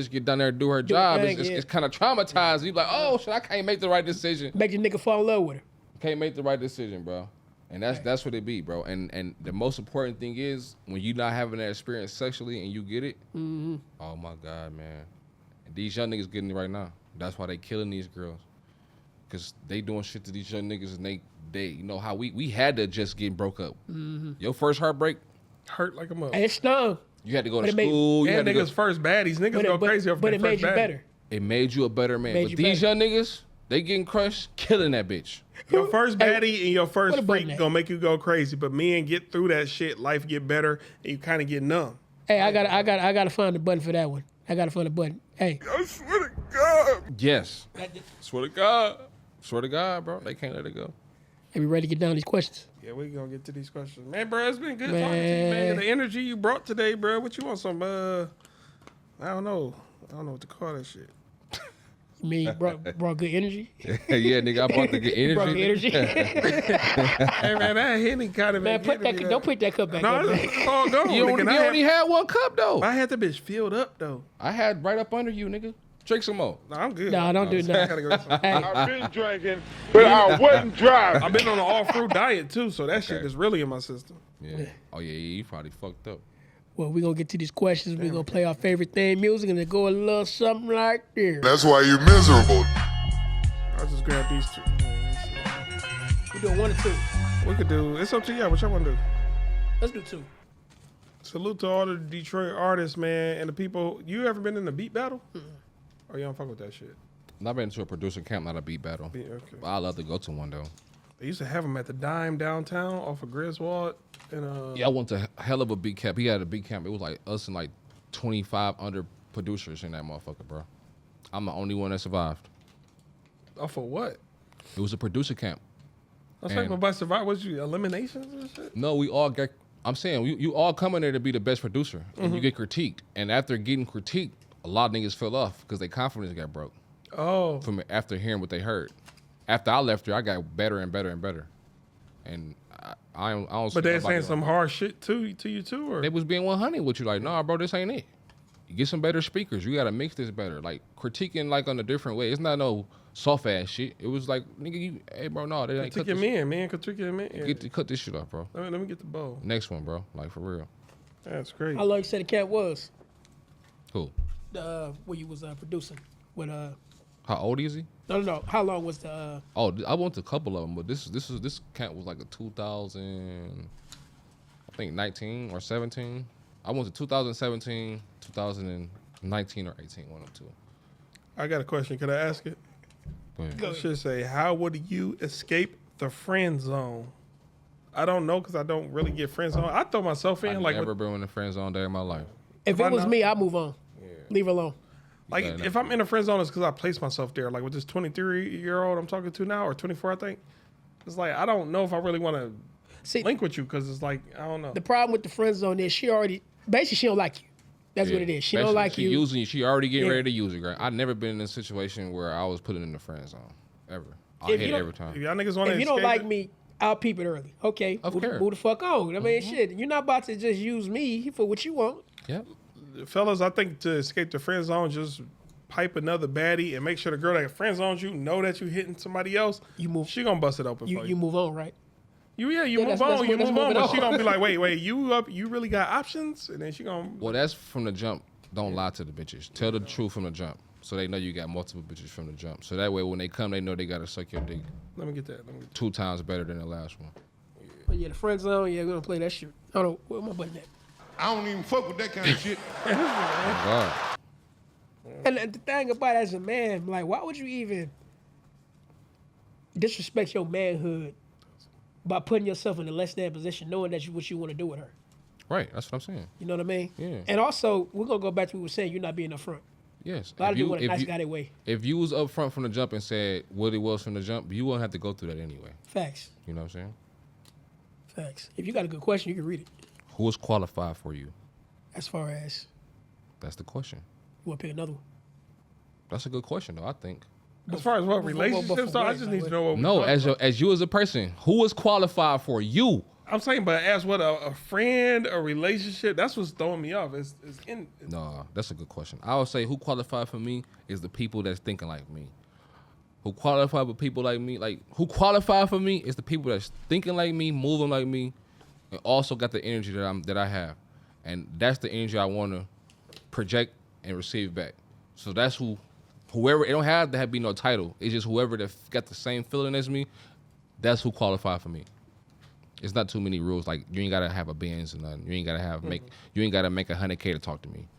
get down there and do her job, it's kind of traumatized. You like, oh shit, I can't make the right decision. Make your nigga fall in love with her. Can't make the right decision, bro. And that's what it be, bro. And the most important thing is when you not having that experience sexually and you get it. Mm-hmm. Oh my God, man. And these young niggas getting it right now. That's why they killing these girls. Cause they doing shit to these young niggas and they you know how we had to just get broke up. Mm-hmm. Your first heartbreak hurt like a mother. And it stung. You had to go to school. You had niggas first baddies. Niggas go crazy over but it made you better. It made you a better man. But these young niggas, they getting crushed, killing that bitch. Your first baddie and your first freak gonna make you go crazy. But men get through that shit, life get better, and you kind of get numb. Hey, I gotta find the button for that one. I gotta find the button. Hey. I swear to God. Yes. Swear to God. Swear to God, bro. They can't let it go. Are we ready to get down to these questions? Yeah, we gonna get to these questions. Man, bro, it's been good talking to you, man. The energy you brought today, bro. What you want, some, I don't know what to call that shit. Me brought good energy? Yeah, nigga, I brought the good energy. Brought good energy? Hey, man, that Henny kind of... Man, don't put that cup back up. It's all gone. You only had one cup, though. I had the bitch filled up, though. I had right up under you, nigga. Drink some more. No, I'm good. No, don't do that. I've been drinking, but I wasn't driving. I've been on an all-fruit diet, too, so that shit is really in my system. Yeah. Oh, yeah, you probably fucked up. Well, we're going to get to these questions. We're going to play our favorite theme music, and then go a little something like this. That's why you're miserable. I'll just grab these two. We doing 1 or 2? We could do, it's up to you. What y'all want to do? Let's do 2. Salute to all the Detroit artists, man, and the people. You ever been in a beat battle? Mm-mm. Or you don't fuck with that shit? I've been to a producer camp, not a beat battle. Okay. I love to go to one, though. They used to have them at the Dime downtown off of Griswold. Yeah, I went to a hell of a beat camp. He had a beat camp. It was like us and like 25 other producers in that motherfucker, bro. I'm the only one that survived. Off of what? It was a producer camp. I was talking about survive. Was you eliminations and shit? No, we all get. I'm saying you all come in there to be the best producer, and you get critiqued. And after getting critiqued, a lot of niggas fell off because their confidence got broke. Oh. From after hearing what they heard. After I left there, I got better and better and better. And I don't. But they're saying some hard shit to you too, or they was being 100 with you, like, nah, bro, this ain't it. You get some better speakers. You gotta mix this better. Like critiquing like on a different way. It's not no soft ass shit. It was like, nigga, hey, bro, no, they ain't cut this. Critique your man. Cut this shit off, bro. Let me get the bowl. Next one, bro. Like for real. That's great. How long you said the cat was? Who? Where you was producing with How old is he? No. How long was the? Oh, I went to a couple of them, but this camp was like a 2000. think 19 or 17. I went to 2017, 2019 or 18, one of two. I got a question. Can I ask it? Go ahead. I should say, how would you escape the friend zone? I don't know because I don't really get friend zone. I throw myself in. I've like never been in a friend zone day in my life. If it was me, I'd move on. Leave her alone. Like, if I'm in a friend zone, it's because I place myself there. Like, with this 23-year-old I'm talking to now, or 24, I think. It's like, I don't know if I really want to link with you because it's like, I don't know. The problem with the friend zone is she don't like you. That's what it is. She don't like you. Using you. She already getting ready to use it, right? I've never been in a situation where I was put in the friend zone, ever. I hit it every time. If y'all niggas want to If you don't like me, I'll peep it early. Okay, move the fuck on. I mean, shit, you're not about to just use me for what you want. Yep. Fellas, I think to escape the friend zone, just pipe another baddie and make sure the girl that friend zones you know that you hitting somebody else. You move. She gonna bust it open for you. You move on, right? You move on, but she gonna be like, wait, you really got options? And then she gonna... Well, that's from the jump. Don't lie to the bitches. Tell the truth from the jump. So they know you got multiple bitches from the jump. So that way when they come, they know they gotta suck your dick. Let me get that. 2 times better than the last one. But yeah, the friend zone, we're gonna play that shit. Hold on, where my button at? I don't even fuck with that kind of shit. Oh, God. And the thing about it, as a man, like, why would you even disrespect your manhood by putting yourself in a less than position, knowing that what you want to do with her? Right, that's what I'm saying. You know what I mean? Yeah. And also, we're gonna go back to what we were saying. You're not being upfront. Yes. A lot of people want a nice guy that way. If you was up front from the jump and said what it was from the jump, you wouldn't have to go through that anyway. Facts. You know what I'm saying? Facts. If you got a good question, you can read it. Who is qualified for you? As far as That's the question. you want to pick another one. That's a good question, though, I think. As far as what relationships, I just need to know what No, as you as a person, who is qualified for you? I'm saying, but as what a friend, a relationship, that's what's throwing me off. No, that's a good question. I would say who qualified for me is the people that's thinking like me. Who qualified for people like me? Like, who qualified for me is the people that's thinking like me, moving like me, and also got the energy that I have. And that's the energy I want to project and receive back. So that's whoever, it don't have to be no title. It's just whoever that got the same feeling as me, that's who qualified for me. It's not too many rules. Like, you ain't gotta have a Benz or nothing. You ain't gotta you ain't gotta make $100K to talk to me.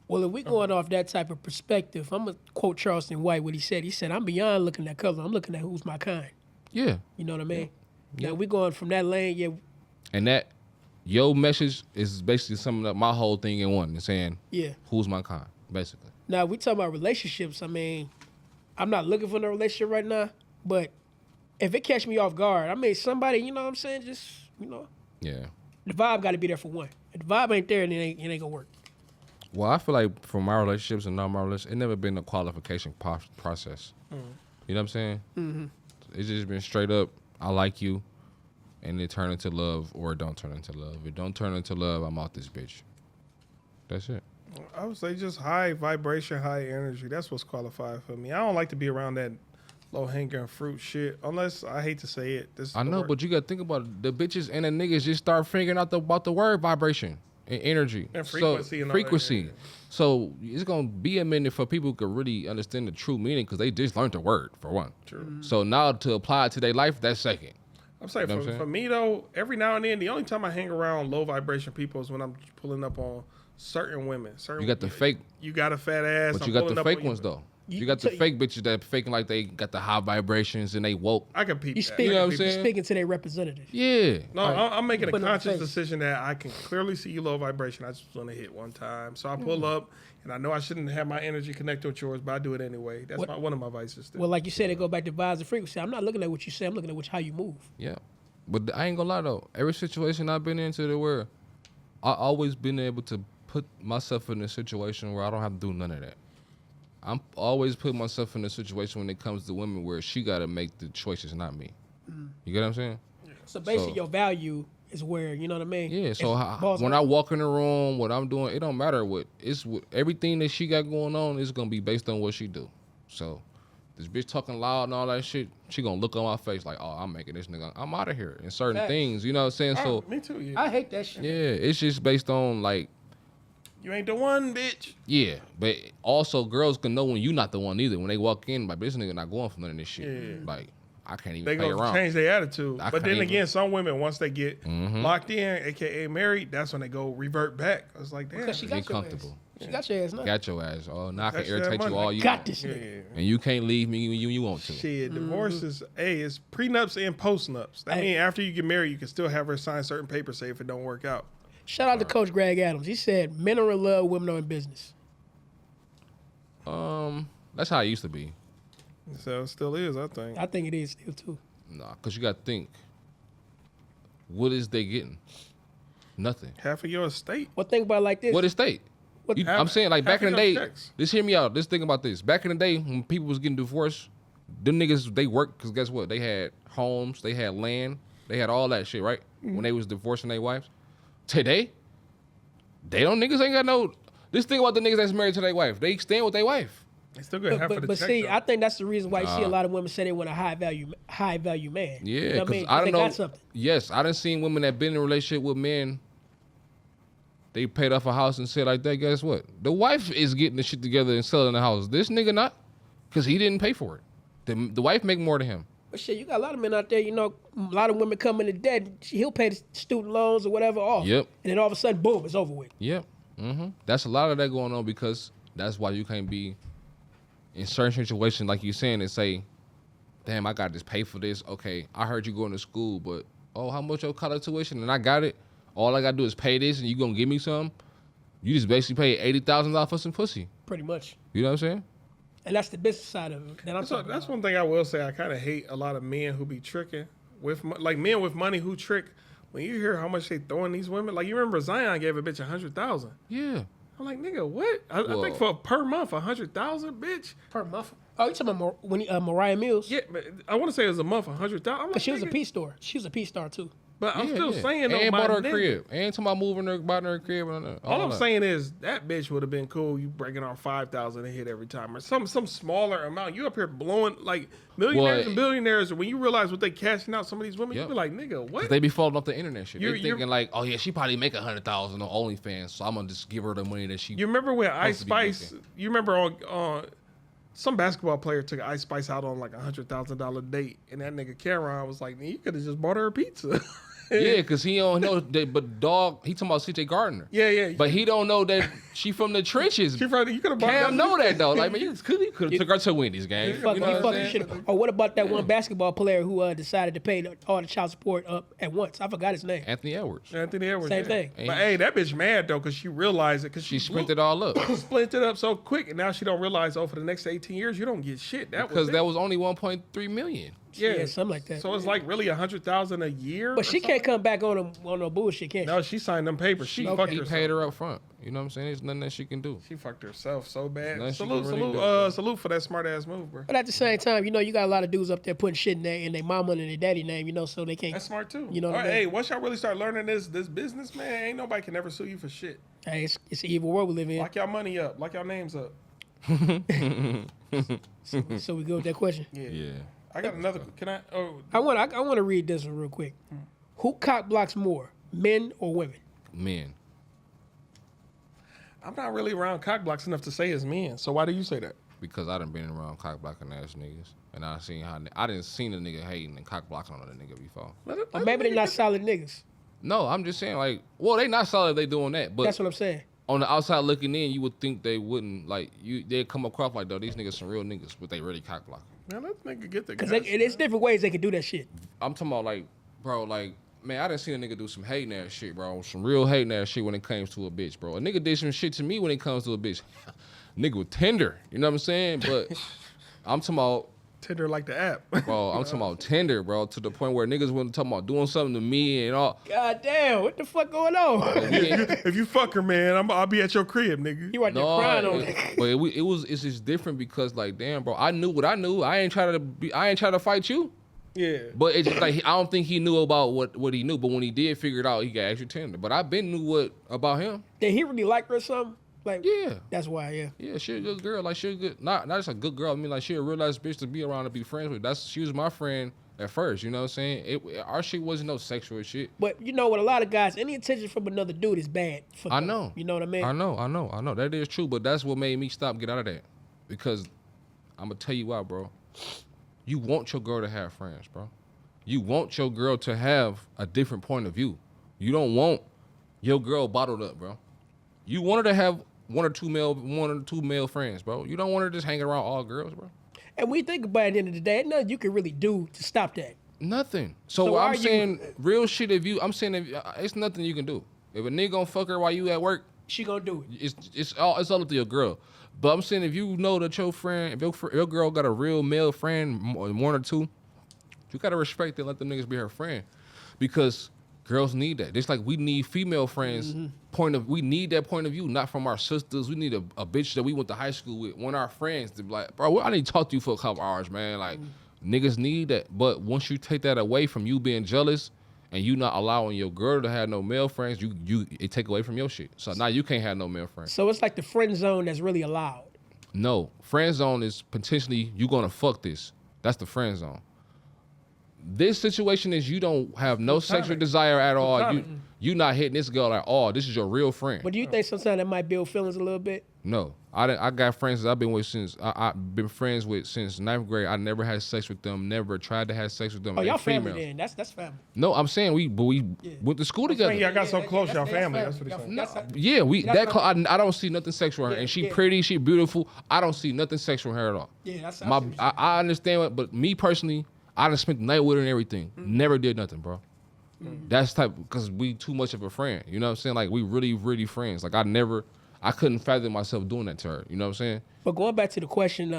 Well, if we going off that type of perspective, I'm gonna quote Charleston White what he said. He said, "I'm beyond looking at color. I'm looking at who's my kind." Yeah. You know what I mean? Yeah. Now we going from that lane, yeah. And that your message is basically summing up my whole thing in one and saying, who's my kind, basically. Now we talking about relationships. I mean, I'm not looking for no relationship right now, but if it catch me off guard, I mean, somebody, you know what I'm saying, just, you know. Yeah. The vibe got to be there for one. If the vibe ain't there, then it ain't gonna work. Well, I feel like for my relationships and non-my relationships, it never been a qualification process. You know what I'm saying? Mm-hmm. It's just been straight up, I like you, and it turn into love or it don't turn into love. If it don't turn into love, I'm out this bitch. That's it. I would say just high vibration, high energy. That's what's qualified for me. I don't like to be around that low-hanging fruit shit, unless, I hate to say it. I know, but you got to think about it. The bitches and the niggas just start figuring out about the word vibration and energy. And frequency. So, frequency. So it's going to be a minute for people who could really understand the true meaning because they just learned the word, for one. True. Mm-hmm. So now to apply it to their life, that's second. I'm saying, for me, though, every now and then, the only time I hang around low-vibration people is when I'm pulling up on certain women. You got the fake. You got a fat ass. But you got the fake ones, though. You got the fake bitches that faking like they got the high vibrations and they woke. I can peep that. You know what I'm saying? You're speaking to their representative. Yeah. No, I'm making a conscious decision that I can clearly see you low vibration. I just want to hit one time. So I pull up, and I know I shouldn't have my energy connected with yours, but I do it anyway. That's one of my vices still. Well, like you said, it go back to vibes and frequency. I'm not looking at what you say. I'm looking at how you move. Yeah. But I ain't gonna lie, though. Every situation I've been into where I always been able to put myself in a situation where I don't have to do none of that. I'm always putting myself in a situation when it comes to women where she got to make the choices, not me. You get what I'm saying? Yeah. So basically, your value is where, you know what I mean? Yeah. So when I walk in the room, what I'm doing, it don't matter everything that she got going on is gonna be based on what she do. So this bitch talking loud and all that shit, she gonna look on my face like, oh, I'm making this nigga, I'm out of here. And certain things, you know what I'm saying? So me too. Yeah. I hate that shit. Yeah, it's just based on like. You ain't the one, bitch. Yeah, but also girls can know when you not the one either. When they walk in, like, this nigga not going for none of this shit. Yeah. Like, I can't even they play gonna around. change their attitude. I But then can't again, some women once they get Mm-hmm. locked in, aka married, that's when they go revert back. I was like, damn. Because she Get got your comfortable. ass. She got your ass now. Got your ass. Oh, now I can That's that irritate money. you all you Got want. this Yeah, nigga. yeah. And you can't leave me when you want to. Shit, divorce is it's prenups and postnups. I Hey. mean, after you get married, you can still have her sign certain papers, say if it don't work out. Shout out to Coach Greg Adams. He said men are in love, women are in business. That's how it used to be. So it still is, I think. I think it is still too. Nah, because you got to think. What is they getting? Nothing. Half of your estate. Well, think about it like this. What estate? What- I'm saying, like, half back in of the day, your checks. just hear me out. Just think about this. Back in the day, when people was getting divorced, them niggas, they worked, because guess what? They had homes, they had land, they had all that shit, right? When they was divorcing their wives. Today, niggas ain't got no, just think about the niggas that's married to their wife. They stand with their wife. They still get half of the But check. see, though. I think that's the reason why you see a lot of women say they want a high value man. Yeah, You know what because I I mean? don't They know. got something. Yes, I done seen women that been in a relationship with men. They paid off a house and said like that. Guess what? The wife is getting the shit together and selling the house. This nigga not, because he didn't pay for it. The wife make more than him. But shit, you got a lot of men out there, you know, a lot of women come into debt. He'll pay the student loans or whatever off. Yep. And then all of a sudden, boom, it's over with. Yep. That's a lot of that going on, because that's why you can't be in certain situations like you saying and say, damn, I got to pay for this. Okay, I heard you going to school, but how much your college tuition? And I got it. All I got to do is pay this, and you gonna give me some. You just basically pay $80,000 for some pussy. Pretty much. You know what I'm saying? And that's the business side of it that I'm talking That's about. one thing I will say. I kind of hate a lot of men who be tricking with, like men with money who trick. When you hear how much they throwing these women, like you remember Zion gave a bitch $100,000. Yeah. I'm like, nigga, what? I think for per month, $100,000, bitch. Per month. Oh, you talking about Mariah Mills? Yeah, but I want to say it was a month, $100,000. I'm like, But she was a nigga, P store. She was a P star too. But I'm still saying, though, and my bought her a nigga. crib. And talking about moving her, buying her a crib. And All I'm that. saying is that bitch would have been cool. You breaking off 5,000 a hit every time, or some smaller amount. You up here blowing like millionaires and billionaires. When you realize what they cashing out, some of these women, you be like, nigga, what? They be falling off the internet shit. You're They thinking like, oh yeah, she probably make $100,000 on OnlyFans, so I'm gonna just give her the money that she. You remember when Ice supposed to be Spice? You remember on some basketball player took Ice Spice out on like $100,000 date, and that nigga Cameron was like, you could have just bought her a pizza. Yeah, because he don't know that, but dog, he talking about CJ Gardner. Yeah. But he don't know that she from the trenches. You could have bought Cam that. know that though. Like, man, you could have took her to Wendy's game. Fuck, You know what I'm saying? shit. Or what about that one basketball player who decided to pay all the child support up at once? I forgot his name. Anthony Edwards. Anthony Edwards. Same yeah. thing. But hey, that bitch mad though, because she realized it, because She spent it all up. split it up so quick, and now she don't realize, for the next 18 years, you don't get shit. Because that was only 1.3 million. Yeah, something like that. So it's like really $100,000 a year. But she can't come back on no bullshit, can she? No, she signed them papers. She fucked He herself. paid her up front. You know what I'm saying? There's nothing that she can do. She fucked herself so bad. Nothing she Salute, can really salute, do. salute for that smart ass move, bro. But at the same time, you know, you got a lot of dudes up there putting shit in their mama and their daddy name, you know, so they can't. That's smart too. You know what I All mean? right, hey, once y'all really start learning this business, man, ain't nobody can ever sue you for shit. Hey, it's an evil world we live in. Lock y'all money up. Lock y'all names up. So we go with that question. Yeah. I got another. Can I? Oh, I want to read this one real quick. Who cock blocks more, men or women? Men. I'm not really around cock blocks enough to say it's men. So why do you say that? Because I done been around cock blocking ass niggas. And I seen how I didn't seen a nigga hating and cock blocking on a nigga before. Or maybe they're not solid niggas. No, I'm just saying, like, well, they not solid if they doing that. But That's what I'm saying. on the outside looking in, you would think they wouldn't, like, they'd come across like, though, these niggas some real niggas, but they really cock blocking. Man, let nigga get the Because guts, it's different ways they can do that shit. I'm talking about, like, bro, like, man, I done seen a nigga do some hating ass shit, bro. Some real hating ass shit when it comes to a bitch, bro. A nigga did some shit to me when it comes to a bitch. Nigga was tender, you know what I'm saying? But I'm talking about, Tinder like the app. bro, I'm talking about tender, bro, to the point where niggas wasn't talking about doing something to me and all. God damn, what the fuck going on? If you fuck her, man, I'll be at your crib, nigga. You right there crying on it. But it's just different because, like, damn, bro, I knew what I knew. I ain't trying to fight you. Yeah. But it's just like I don't think he knew about what he knew. But when he did figure it out, he got extra tender. But I been knew what about him. Did he really like her or something? Like, Yeah. That's why, yeah. Yeah, she a good girl. Like, she a good, not just a good girl. I mean, like, she a real nice bitch to be around and be friends with. She was my friend at first, you know what I'm saying? Our shit wasn't no sexual shit. But you know what, a lot of guys, any attention from another dude is bad for I them. know. You know what I mean? I know. That is true, but that's what made me stop get out of that. Because I'm going to tell you why, bro. You want your girl to have friends, bro. You want your girl to have a different point of view. You don't want your girl bottled up, bro. You want her to have one or two male friends, bro. You don't want her just hanging around all girls, bro. And we think about it at the end of the day, nothing you can really do to stop that. Nothing. So I'm saying real shit. It's nothing you can do. If a nigga gonna fuck her while you at work, she gonna do it. It's all up to your girl. But I'm saying if you know that your friend, if your girl got a real male friend, one or two, you gotta respect it. Let them niggas be her friend, because girls need that. Just like we need female friends. We need that point of view, not from our sisters. We need a bitch that we went to high school with, one of our friends to be like, bro, I need to talk to you for a couple hours, man. Like, niggas need that. But once you take that away from you being jealous and you not allowing your girl to have no male friends, it take away from your shit. So now you can't have no male friends. So it's like the friend zone that's really allowed. No, friend zone is potentially you gonna fuck this. That's the friend zone. This situation is you don't have no sexual desire at all. You not hitting this girl at all. This is your real friend. But do you think sometimes that might build feelings a little bit? No, I got friends that I've been with since I've been friends with since 9th grade. I never had sex with them. Never tried to have sex with them. Oh, y'all family then? That's family. No, I'm saying we went to school together. Y'all got so close, y'all family. That's what he's saying. I don't see nothing sexual in her, and she pretty, she beautiful. I don't see nothing sexual in her at all. Yeah, that's I understand it, but me personally, I done spent the night with her and everything. Never did nothing, bro. That's because we too much of a friend. You know what I'm saying? Like, we really, really friends. Like, I couldn't fathom myself doing that to her. You know what I'm saying? But going back to the question,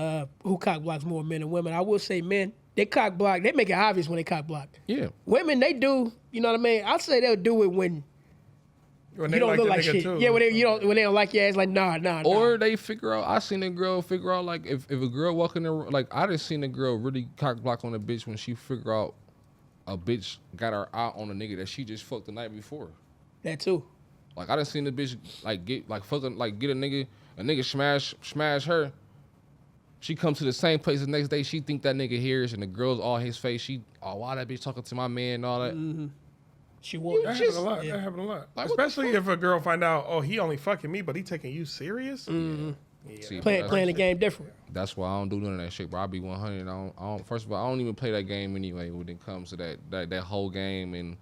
who cock blocks more, men and women? I will say men, they cock block. They make it obvious when they cock block. Yeah. Women, they do. You know what I mean? I'd say they'll do it when you don't look like shit. Too. Yeah, when they don't like your ass, like nah. Or they figure out. I seen a girl figure out, like, if a girl walking in, like, I just seen a girl really cock block on a bitch when she figure out a bitch got her eye on a nigga that she just fucked the night before. That too. Like, I done seen the bitch get a nigga smash her. She come to the same place the next day. She think that nigga hears, and the girl's all his face. Why that bitch talking to my man and all that. Mm-hmm. She won't. That happens a lot. Yeah. That happens a lot. Like, especially if a girl find out, oh, he only fucking me, but he taking you serious. Mm-hmm. Yeah. See, playing the game different. That's why I don't do none of that shit, bro. I be 100. I don't. First of all, I don't even play that game anyway. When it comes to that whole game, and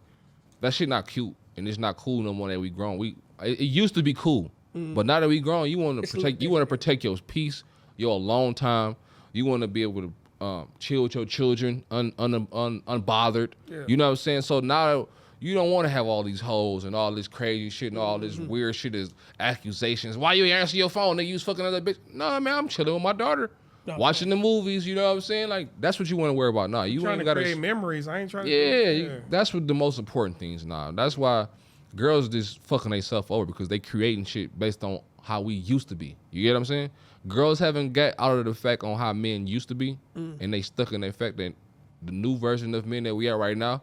that shit not cute, and it's not cool no more that we grown. It used to be cool, but now that we grown, you want to protect. You want to protect your peace, your alone time. You want to be able to chill with your children, unbothered. Yeah. You know what I'm saying? So now you don't want to have all these hoes and all this crazy shit and all this weird shit as accusations. Why you ain't answer your phone? Nigga, you was fucking another bitch. Nah, man, I'm chilling with my daughter, watching the movies. You know what I'm saying? Like, that's what you want to worry about. Nah, you ain't got to create memories. I ain't trying to. Yeah, that's what the most important things now. That's why girls just fucking themselves over, because they creating shit based on how we used to be. You get what I'm saying? Girls haven't got out of the fact on how men used to be, and they stuck in the fact that the new version of men that we are right now,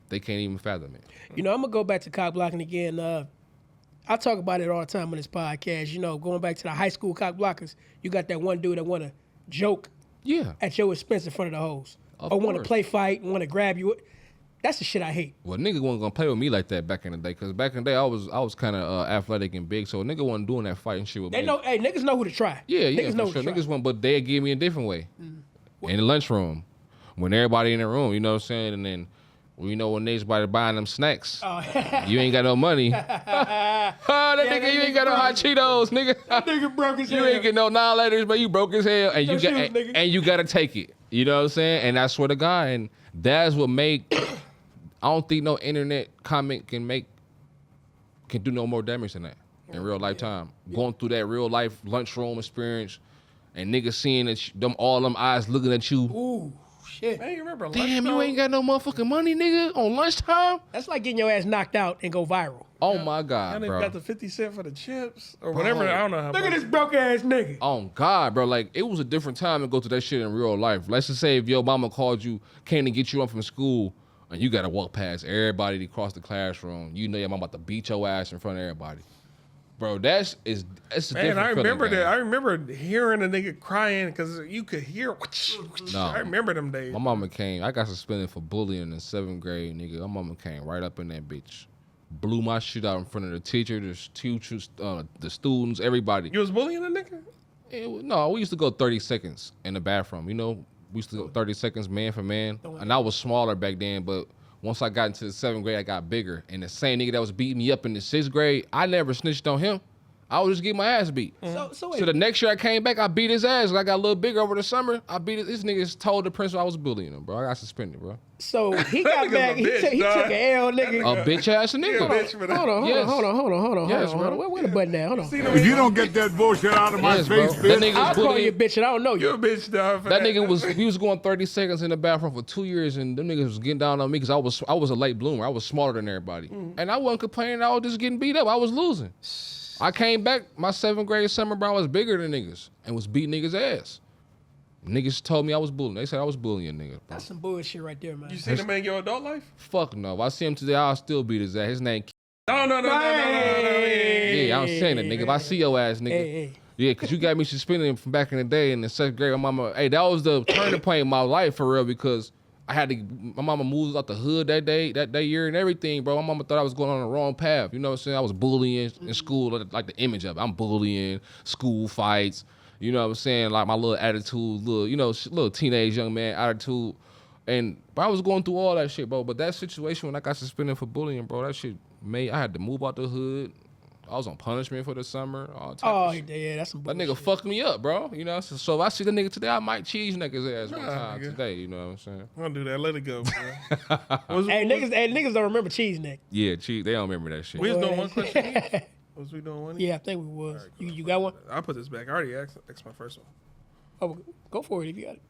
they can't even fathom it. You know, I'm going to go back to cock blocking again. I talk about it all the time on this podcast. You know, going back to the high school cock blockers, you got that one dude that want to joke at your expense in front of the hoes. Or want to play fight, want to grab you. That's the shit I hate. Well, nigga wasn't going to play with me like that back in the day, because back in the day, I was kind of athletic and big, so a nigga wasn't doing that fighting shit with me. Niggas know who to try. Yeah, niggas know for sure. Niggas want, but they give me a different way. In the lunchroom, when everybody in the room, you know what I'm saying? And then, you know, when everybody buying them snacks, you ain't got no money. Nigga, you ain't got no hot Cheetos, nigga. That nigga broke his hell. You ain't get no 9 letters, but you broke his hell, and you got to take it. You know what I'm saying? And I swear to God, and that's what make. I don't think no internet comment can do no more damage than that in real lifetime. Going through that real life lunchroom experience, and niggas seeing that all them eyes looking at you. Ooh. Shit. Man, you remember damn, you ain't got no motherfucking money, nigga, on lunchtime? That's like getting your ass knocked out and go viral. Oh, my God, and bro. And they got the 50 cent for the chips or whatever. I don't know how. Look at this broke ass nigga. Oh, God, bro. Like, it was a different time to go through that shit in real life. Let's just say if your mama called you, came to get you up from school, and you got to walk past everybody to cross the classroom. You know your mom about to beat your ass in front of everybody. Bro, that's a different feeling. I remember that. I remember hearing a nigga crying because you could hear. No, I remember them days. My mama came. I got suspended for bullying in 7th grade, nigga. My mama came right up in that bitch, blew my shit out in front of the teacher, the teachers, the students, everybody. You was bullying a nigga? No, we used to go 30 seconds in the bathroom. You know, We used to go 30 seconds man for man. And I was smaller back then, but once I got into the 7th grade, I got bigger. And the same nigga that was beating me up in the 6th grade, I never snitched on him. I would just get my ass beat. So the next year I came back, I beat his ass. I got a little bigger over the summer. I beat it. This nigga told the principal I was bullying him, bro. I got suspended, bro. So he got back. He took an L, nigga. A bitch ass nigga. Hold on. Yes, Hold on. Where the button at? Hold on. If you don't get that bullshit out of my face, bitch. I'll call you a bitch and I don't know you. You're a bitch, dog. That nigga was going 30 seconds in the bathroom for 2 years, and them niggas was getting down on me because I was a late bloomer. I was smarter than everybody, and I wasn't complaining. I was just getting beat up. I was losing. I came back my 7th grade summer, bro. I was bigger than niggas and was beating niggas' ass. Niggas told me I was bullying. They said I was bullying niggas, bro. That's some bullshit right there, man. You seen him in your adult life? Fuck no. If I see him today, I'll still beat his ass. His name. No. Yeah, I'm saying it, nigga. If I see your ass, nigga. Hey. Yeah, because you got me suspended from back in the day in the 7th grade. My mama, hey, that was the turning point in my life for real because my mama moved out the hood that year and everything, bro. My mama thought I was going on the wrong path. You know what I'm saying? I was bullying in school, like the image of it. I'm bullying, school fights. You know what I'm saying? Like my little attitude, little teenage young man attitude. And I was going through all that shit, bro. But that situation when I got suspended for bullying, bro, that shit I had to move out the hood. I was on punishment for the summer. All type of shit. Yeah, that's some bullshit. That nigga fucked me up, bro. You know, so if I see the nigga today, I might cheese niggas ass one time today. You know what I'm saying? Don't do that. Let it go, bro. Niggas don't remember cheese neck. Yeah, cheese. They don't remember that shit. We was doing one question each. Was we doing one? Yeah, I think we was. Right, you got one? I'll put this back. I already asked my first one. Oh, go for it if you got it.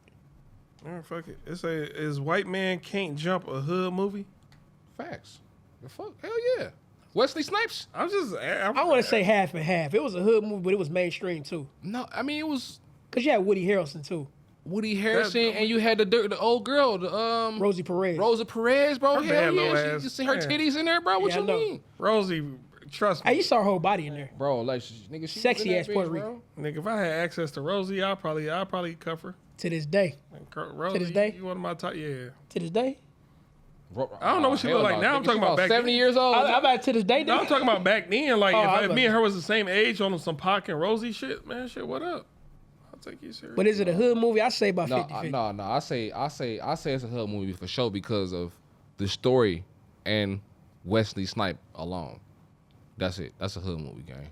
All right, fuck it. Is White Man Can't Jump a hood movie? Facts. The fuck? Hell yeah. Wesley Snipes? I want to say half and half. It was a hood movie, but it was mainstream too. No, I mean it was because you had Woody Harrelson too. Woody Harrelson, and you had the old girl, Rosie Perez. Rosa Perez, bro. Hell yeah, you see her man. titties in there, bro. What you mean? Rosie, trust me. Hey, you saw her whole body in there, bro. Like nigga, she sexy ass Puerto Rican. Nigga, if I had access to Rosie, I'll probably cuff her. To this day. Rosie, to this day. You one of my top, yeah. To this day. I don't know what she look like now. I'm talking about back 70 years old. I'm about to this day. No, I'm talking about back then. Like if me and her was the same age on some Pac and Rosie shit, man, shit, what up? I'll take you serious. But is it a hood movie? I say about 50-50. No. I say it's a hood movie for sure because of the story and Wesley Snipes alone. That's it. That's a hood movie, gang.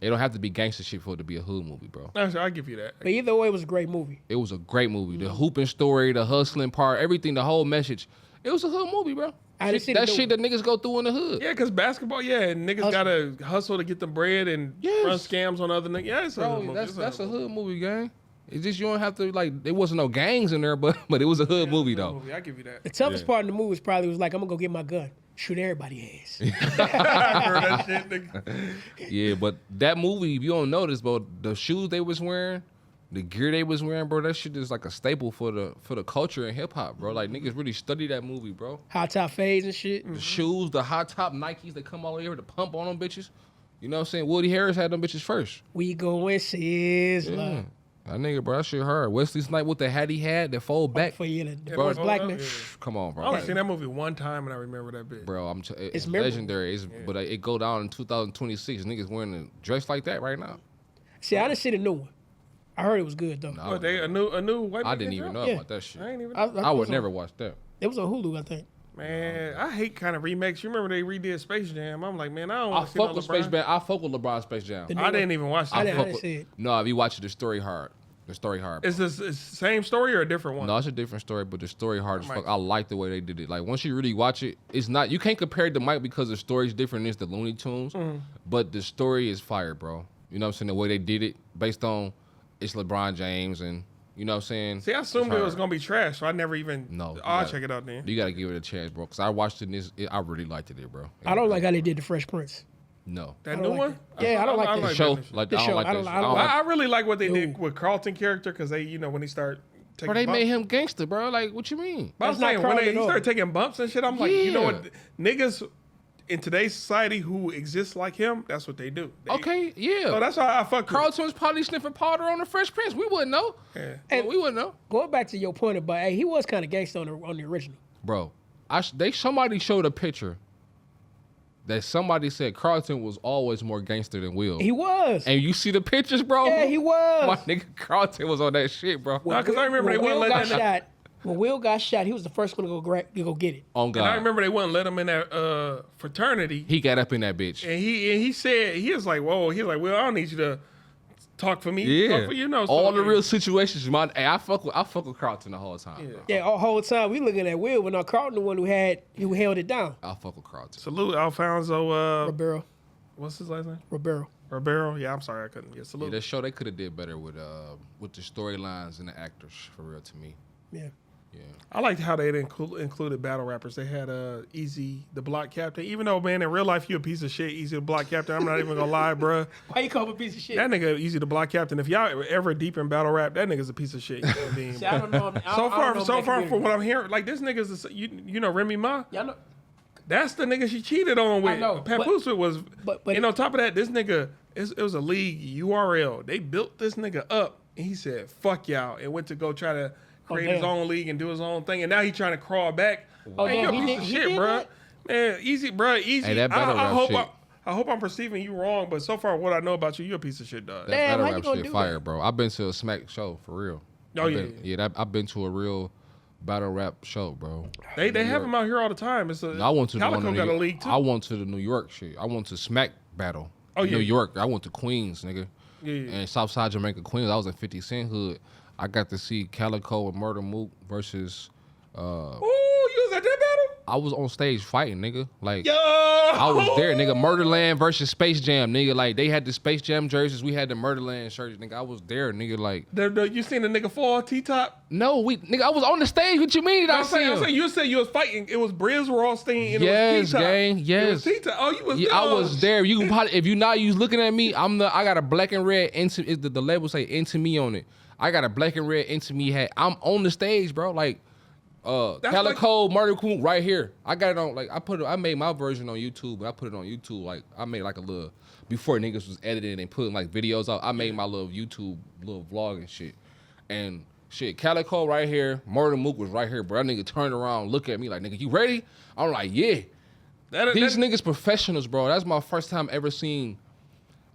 It don't have to be gangster shit for it to be a hood movie, bro. I'll give you that. But either way, it was a great movie. It was a great movie. The hooping story, the hustling part, everything, the whole message. It was a hood movie, bro. That shit that niggas go through in the hood. Yeah, because basketball, niggas gotta hustle to get the bread and run scams on other niggas. Yeah, it's a hood movie. That's a hood movie, gang. It's just you don't have to there wasn't no gangs in there, but it was a hood movie though. I give you that. The toughest part of the movie was probably I'm gonna go get my gun, shoot everybody ass. I heard that shit, nigga. Yeah, but that movie, if you don't notice, bro, the shoes they was wearing, the gear they was wearing, bro, that shit is like a staple for the culture in hip hop, bro. Like niggas really study that movie, bro. Hot top fades and shit. The shoes, the hot top Nikes that come all over the pump on them bitches. You know what I'm saying? Woody Harris had them bitches first. We going Sizzler. That nigga, bro, that shit hard. Wesley Snipes with the hat he had that fold back. For you, the first black man. Come on, bro. I only seen that movie one time and I remember that bitch. Bro, it's legendary. But it go down in 2026. Niggas wearing a dress like that right now. See, I didn't see the new one. I heard it was good though. No, a new white man. I didn't even know about that shit. I would never watch that. It was on Hulu, I think. Man, I hate kind of remakes. You remember they redid Space Jam? I'm like, man, I don't want to see fuck with Space Jam. I fuck with LeBron Space Jam. I didn't even watch that. I didn't see it. No, if you watch it, the story hard. The story hard. Is this the same story or a different one? No, it's a different story, but the story hard as fuck. I like the way they did it. Like once you really watch it, it's not. You can't compare it to Mike because the story's different. It's the Looney Tunes, but the story is fire, bro. You know what I'm saying? The way they did it, based on it's LeBron James and. You know what I'm saying? See, I assumed it was going to be trash, so I never even... No. I'll check it out then. You got to give it a chance, bro, because I watched it and I really liked it, bro. I don't like how they did the Fresh Prince. No. That new one? Yeah, I don't like that. Show. I really like what they did with Carlton character, because they, when he started taking bumps. Made him gangster, bro. Like, what you mean? But I'm saying, when he started taking bumps and shit, I'm like, you know what? Niggas... in today's society who exists like him, that's what they do. Okay, yeah. So that's why I fuck with Carlton was probably sniffing powder on the Fresh Prince. We wouldn't know. Yeah. And we wouldn't know. Going back to your point about, he was kind of gangster on the original. Bro, somebody showed a picture. that somebody said Carlton was always more gangster than Will. He was. And you see the pictures, bro? Yeah, he was. My nigga Carlton was on that shit, bro. Nah, because I remember they wouldn't let that. When Will got shot, he was the first one to go get it. On God. And I remember they wouldn't let him in that fraternity. He got up in that bitch. And he said, he was like, whoa. He was like, Will, I don't need you to talk for me. Yeah. Talk for you. So all the real situations. Hey, I fuck with Carlton the whole time. Yeah. Bro. Yeah, all whole time we looking at Will, but no, Carlton the one who held it down. I fuck with Carlton. Salute Alfonso. Ribeiro. What's his last name? Ribeiro. Yeah, I'm sorry I couldn't get salute. Yeah, that show they could have did better with the storylines and the actors for real to me. Yeah. Yeah. I liked how they included battle rappers. They had Easy, the block captain. Even though, man, in real life, you a piece of shit, Easy, the block captain. I'm not even going to lie, bro. Why you call him a piece of shit? That nigga, Easy, the block captain. If y'all ever deep in battle rap, that nigga's a piece of shit. See, I don't know. So far, from what I'm hearing, like, this nigga's, you know Remy Ma? Y'all know. That's the nigga she cheated on with. I know, Papoose was. But and on top of that, this nigga, it was a league URL. They built this nigga up, and he said, fuck y'all, and went to go try to create his own league and do his own thing, and now he trying to crawl back. Oh, Man, damn, you a piece of shit, bro. Man, Easy, bro, Easy. Hey, that battle rap shit. I hope I'm perceiving you wrong, but so far what I know about you a piece of shit, dog. That Damn, battle how you rap gonna shit do fire, that? bro. I've been to a smack show for real. Oh, I've been to a real battle rap show, bro. They have them out here all the time. It's I went to Calico got a league too. I went to the New York shit. I went to Smack Battle. Oh, yeah. New York. I went to Queens, nigga. Yeah. And Southside Jamaica, Queens. I was in 50 Cent hood. I got to see Calico and Murder Mook versus. Ooh, you was at that battle? I was on stage fighting, nigga. Like, Yo! I was there, nigga. Murderland versus Space Jam, nigga. Like, they had the Space Jam jerseys. We had the Murderland shirts, nigga. I was there, nigga. Like, You seen the nigga fall T-top? no, nigga, I was on the stage. What you mean? I'm saying you said you was fighting. It was Briz Rothstein and Yes, it was T-top. gang. Yes. It was T-top. Oh, you was there. I was there. You can probably, if you not, you was looking at me. I got a black and red the label say Into Me on it. I got a black and red Into Me hat. I'm on the stage, bro. Like, Calico, like, Murder Coon right here. I got it on, like, I made my version on YouTube, but I put it on YouTube. Like, I made like a little, before niggas was editing and putting like videos out, I made my little YouTube little vlog and shit. And shit, Calico right here, Murder Mook was right here, bro. That nigga turned around, look at me like, nigga, you ready? I'm like, yeah. These niggas professionals, bro. That's my first time ever seeing.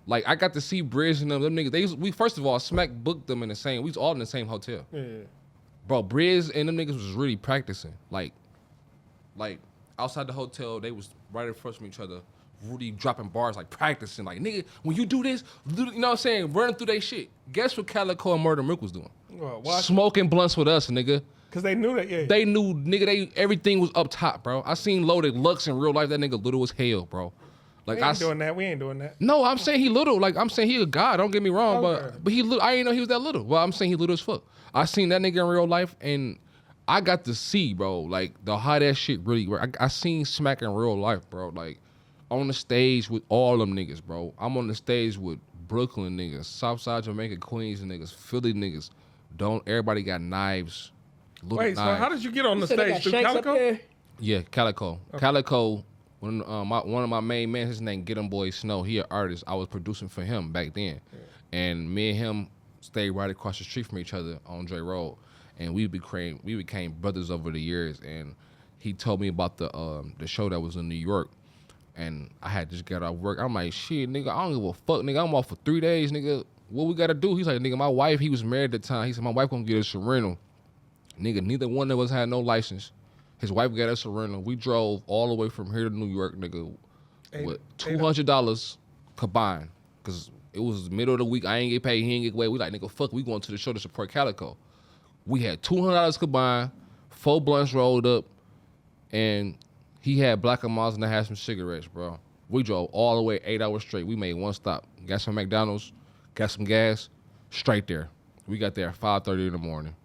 Like, I got to see Briz and them niggas. We first of all, Smack booked them in the same. We was all in the same hotel. Yeah. Bro, Briz and them niggas was really practicing. Like outside the hotel, they was right across from each other, really dropping bars, like practicing. Like, nigga, when you do this, you know what I'm saying? Running through they shit. Guess what Calico and Murder Mook was doing? Smoking blunts with us, nigga. Cause they knew that, yeah. They knew, nigga, everything was up top, bro. I seen Loaded Lux in real life. That nigga little as hell, bro. Like, We ain't doing that. No, I'm saying he little. Like, I'm saying he a god. Don't get me wrong, Okay. but he little. I didn't know he was that little. Well, I'm saying he little as fuck. I seen that nigga in real life, and I got to see, bro, like how that shit really work. I seen Smack in real life, bro. Like, on the stage with all them niggas, bro. I'm on the stage with Brooklyn niggas, Southside Jamaica, Queens niggas, Philly niggas. Everybody got knives. Wait, knives. so how did you get on the So they stage? got Through Shanks up Calico? there? Yeah, Calico. Okay. Calico, one of my main men, his name Get 'em Boy Snow. He an artist. I was producing for him back then. Yeah. And me and him stayed right across the street from each other on Dre Road. And we became brothers over the years. And he told me about the show that was in New York. And I had just got out of work. I'm like, shit, nigga, I don't give a fuck, nigga. I'm off for 3 days, nigga. What we gotta do? He's like, nigga, my wife, he was married at the time. He said, my wife gonna get us a rental. Nigga, neither one of us had no license. His wife got us a rental. We drove all the way from here to New York, nigga, with $200 combined. Because it was the middle of the week. I ain't get paid. He ain't get paid. We like, nigga, fuck, we going to the show to support Calico. We had $200 combined, 4 blunts rolled up, and he had Black and Miles and I had some cigarettes, bro. We drove all the way 8 hours straight. We made one stop. Got some McDonald's, got some gas, straight there. We got there at 5:30 in the morning.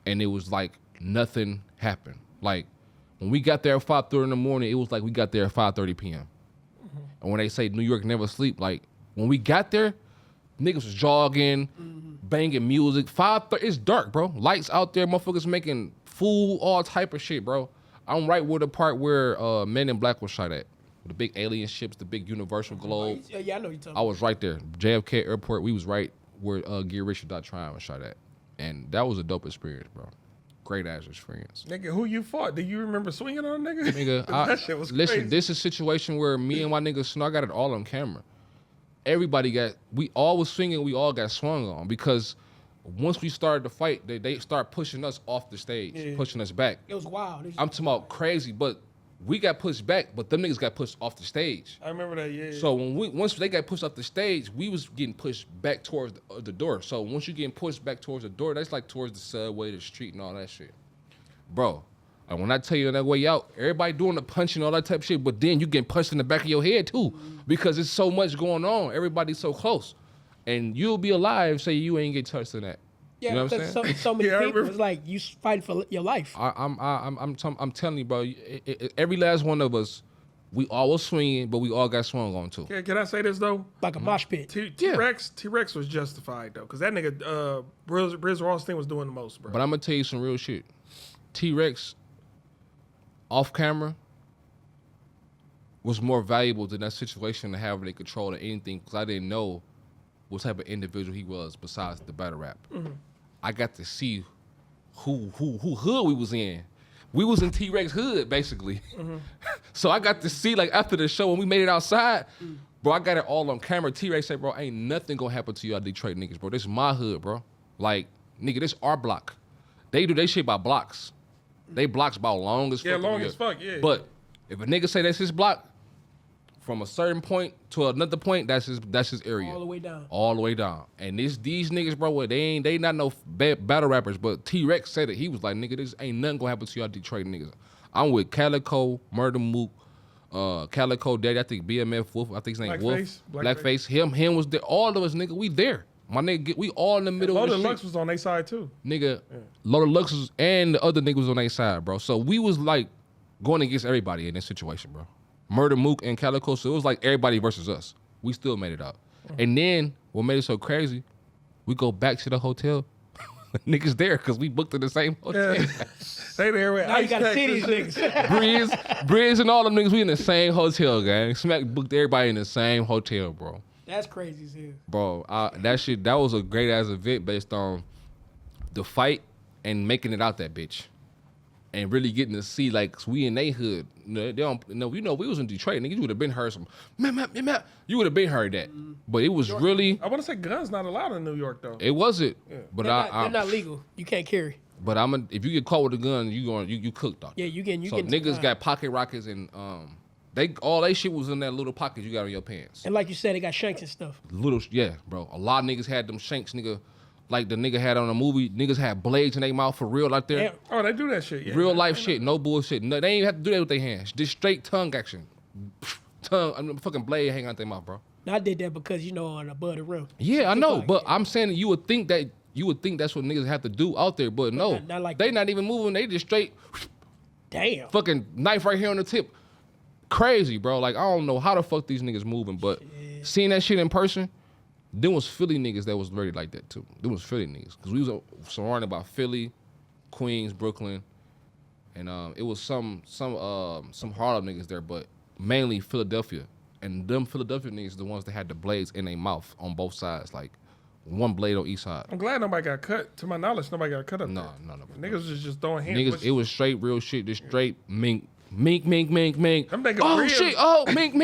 And it was like nothing happened. Like, when we got there at 5:30 in the morning, it was like we got there at 5:30 p.m. Mm-hmm. And when they say New York never sleep, like, when we got there, niggas was jogging, banging music. 5:30, it's dark, bro. Lights out there, motherfuckers making food, all type of shit, bro. I'm right where the part where Men in Black was shot at. The big alien ships, the big universal globe. Yeah, I know you talking. I was right there. JFK Airport, we was right where Gear Richard Tryon was shot at. And that was a dope experience, bro. great ass experience. Nigga, who you fought? Do you remember swinging on a nigga? Nigga, that shit was listen, crazy. this is a situation where me and my nigga Snow, I got it all on camera. We all was swinging, we all got swung on because once we started the fight, they start pushing us off the stage, pushing us back. It was wild. I'm talking about crazy, but we got pushed back, but them niggas got pushed off the stage. I remember that, yeah. So once they got pushed off the stage, we was getting pushed back towards the door. So once you getting pushed back towards the door, that's like towards the subway, the street, and all that shit. Bro, when I tell you on that way out, everybody doing the punching, all that type of shit, but then you getting punched in the back of your head too, because it's so much going on. Everybody's so close. And you'll be alive, say you ain't get touched in that. Yeah, you know what I'm saying? so many people, it's like you fighting for your life. I'm telling you, bro. Every last one of us, we all was swinging, but we all got swung on too. Can I say this though? Like a mosh pit. T-Rex was justified though, because that nigga Briz Rothstein was doing the most, bro. But I'm gonna tell you some real shit. T-Rex, off camera, was more valuable than that situation to have any control of anything, because I didn't know what type of individual he was besides the battle rap. Mm-hmm. I got to see who hood we was in. We was in T-Rex hood, basically. Mm-hmm. So I got to see, like, after the show, when we made it outside, bro, I got it all on camera. T-Rex said, bro, ain't nothing gonna happen to y'all Detroit niggas, bro. This is my hood, bro. Like, nigga, this our block. They do they shit by blocks. They blocks about long as fuck. Yeah, long as fuck, yeah. But if a nigga say that's his block, from a certain point to another point, that's his area. All the way down. All the way down. And these niggas, bro, they not no battle rappers, but T-Rex said it. He was like, nigga, this ain't nothing gonna happen to y'all Detroit niggas. I'm with Calico, Murder Mook, Calico Daddy, I think BMF Wolf, I think his name Wolf. Blackface. Him was there. All of us, nigga, we there. My nigga, we all in the middle of the street. Loaded Lux was on their side too. Nigga, Loaded Lux was, and the other niggas was on their side, bro. So we was like going against everybody in this situation, bro. Murder Mook and Calico, so it was like everybody versus us. We still made it out. And then what made it so crazy, we go back to the hotel. Niggas there because we booked in the same hotel. Yeah. They there with now you gotta see these niggas. Briz and all them niggas, we in the same hotel, gang. Smack booked everybody in the same hotel, bro. That's crazy as hell. Bro, that was a great ass event based on the fight and making it out that bitch. And really getting to see, like, we in they hood. They don't, we was in Detroit, nigga. You would have been heard some, you would have been heard that. But it was really. I want to say guns not allowed in New York, though. It wasn't. Yeah. But they're not legal. You can't carry. But if you get caught with a gun, you cooked, dog. Yeah, you getting. So niggas got pocket rockets and all they shit was in that little pocket you got on your pants. And like you said, they got shanks and stuff. Yeah, bro. A lot of niggas had them shanks, nigga. Like the nigga had on a movie, niggas had blades in their mouth for real out there. Yeah. Oh, they do that shit. Yeah. Real life shit, no bullshit. No, they ain't have to do that with their hands. Just straight tongue action. Fucking blade hanging out their mouth, bro. I did that because, on above the rim. Yeah, I know, but I'm saying that you would think that's what niggas have to do out there, but no. Not like they that. not even moving, they just straight. Damn. Fucking knife right here on the tip. Crazy, bro. Like, I don't know how the fuck these niggas moving, but seeing that shit in person, there was Philly niggas that was very like that too. There was Philly niggas because we was surrounded by Philly, Queens, Brooklyn, and it was some Harlem niggas there, but mainly Philadelphia. And them Philadelphia niggas, the ones that had the blades in their mouth on both sides, like one blade on each side. I'm glad nobody got cut. To my knowledge, nobody got cut up there. No. Niggas was just throwing hands. Niggas, it was straight real shit. Just straight mink. I'm thinking oh real. shit! Oh mink!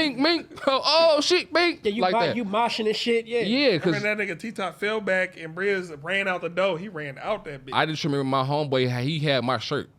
Oh shit! Mink! Yeah, you moshing and shit. Yeah. Yeah, because that nigga T-Top fell back and Briz ran out the door. He ran out that bitch. I just remember my homeboy. He had my shirt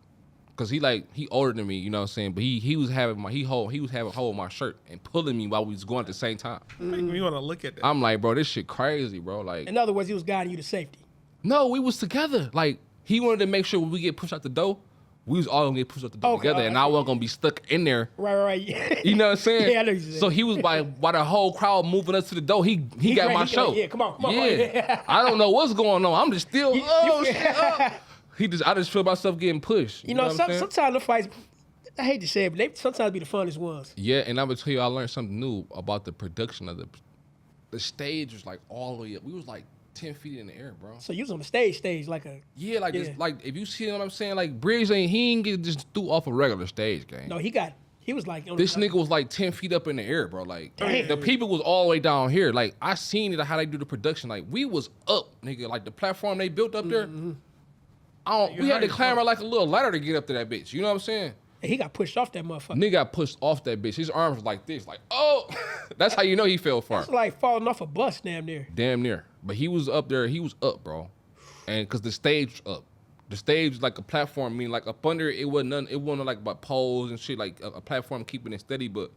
because he older than me. You know what I'm saying? But he was having hold of my shirt and pulling me while we was going at the same time. You want to look at that? I'm like, bro, this shit crazy, bro. Like, in other words, he was guiding you to safety. No, we was together. Like, he wanted to make sure when we get pushed out the door, we was all gonna get pushed out the door together, and I wasn't gonna be stuck in there. Right. You know what I'm saying? Yeah, I know what you're saying. So he was by the whole crowd moving us to the door. He got my show. Yeah, come on. Yeah. I don't know what's going on. I'm just still. Shit. I just feel myself getting pushed. You know sometimes the fights, I hate to say it, but they sometimes be the funnest ones. Yeah, and I'm gonna tell you, I learned something new about the production of the stage was like all the way up. We was like 10 feet in the air, bro. So you was on the stage like a... Yeah, like this, like if you see what I'm saying, like Briggs he ain't get just threw off a regular stage game. No, he was like... This nigga was like 10 feet up in the air, bro. Like, damn. The people was all the way down here. Like, I seen it, how they do the production. Like, we was up, nigga. Like, the platform they built up there, We had to climb like a little ladder to get up to that bitch. You know what I'm saying? And he got pushed off that motherfucker. Nigga got pushed off that bitch. His arms were like this, like, oh. That's how you know he fell far. It's like falling off a bus damn near. Damn near. But he was up there. He was up, bro. And because the stage was up. The stage was like a platform. I mean, like up under it wasn't nothing. It wasn't like about poles and shit, like a platform keeping it steady. But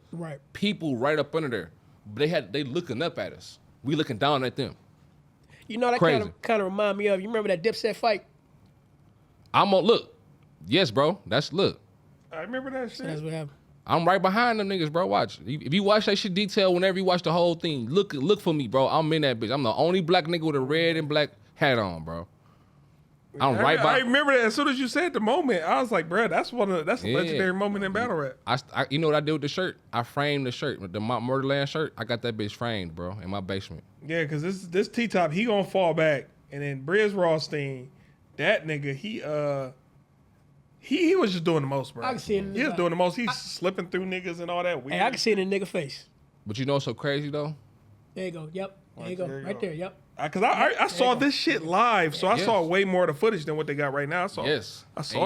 people right up under there, they looking up at us. We looking down at them. You know, that kind of remind me of, you remember that Dipset fight? Look. Yes, bro. Look. I remember that shit. So that's what happened. I'm right behind them niggas, bro. Watch. If you watch that shit detail, whenever you watch the whole thing, look for me, bro. I'm in that bitch. I'm the only black nigga with a red and black hat on, bro. I remember that as soon as you said the moment. I was like, bro, that's a legendary moment in battle rap. You know what I did with the shirt? I framed the shirt. The Murderland shirt, I got that bitch framed, bro, in my basement. Yeah, because this T-Top, he gonna fall back. And then Briz Rothstein, that nigga, he was just doing the most, bro. I can see it. He was doing the most. He's slipping through niggas and all that weird. Hey, I can see it in the nigga face. But you know what's so crazy, though? There you go. Yep. There you go. Right there. Yep. Because I saw this shit live, so I saw way more of the footage than what they got right now. I saw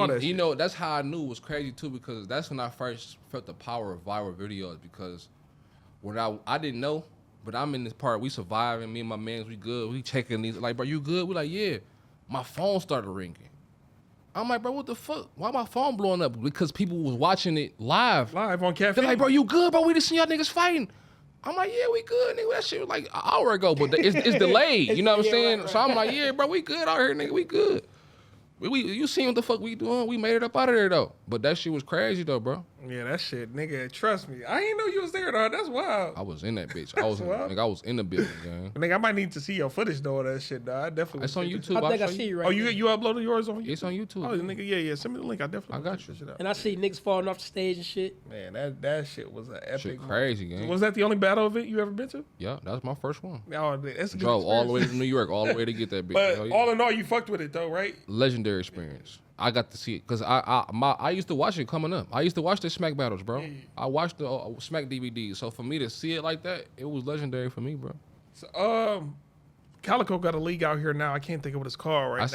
that. You know, that's how I knew it was crazy too, because that's when I first felt the power of viral videos. Because when I didn't know, but I'm in this part. We surviving. Me and my mans, we good. We checking these. Like, bro, you good? We like, yeah. My phone started ringing. I'm like, bro, what the fuck? Why my phone blowing up? Because people was watching it live. Live on Cafe. They're like, bro, you good, bro? We just seen y'all niggas fighting. I'm like, yeah, we good, nigga. That shit was like an hour ago, but it's delayed. You know what I'm saying? Right. So I'm like, yeah, bro, we good out here, nigga. We good. You seen what the fuck we doing? We made it up out of there, though. But that shit was crazy, though, bro. Yeah, that shit, nigga, trust me. I didn't know you was there, though. That's wild. I was in that bitch. I was in the building, gang. Nigga, I might need to see your footage, though, of that shit, though. I definitely. It's on YouTube. I think I see you right now. You uploaded yours on YouTube? It's on YouTube. Oh, nigga, yeah. Send me the link. I got you. And I see niggas falling off the stage and shit. Man, that shit was an epic. Shit crazy, gang. Was that the only battle event you ever been to? Yeah, that was my first one. Oh, that's a good Drove all the way to New York, all the way to get that bitch. But all in all, you fucked with it, though, right? Legendary experience. I got to see it because I used to watch it coming up. I used to watch the Smack battles, bro. Yeah. I watched the Smack DVDs. So for me to see it like that, it was legendary for me, bro. So, Calico got a league out here now. I can't think of what it's called now. I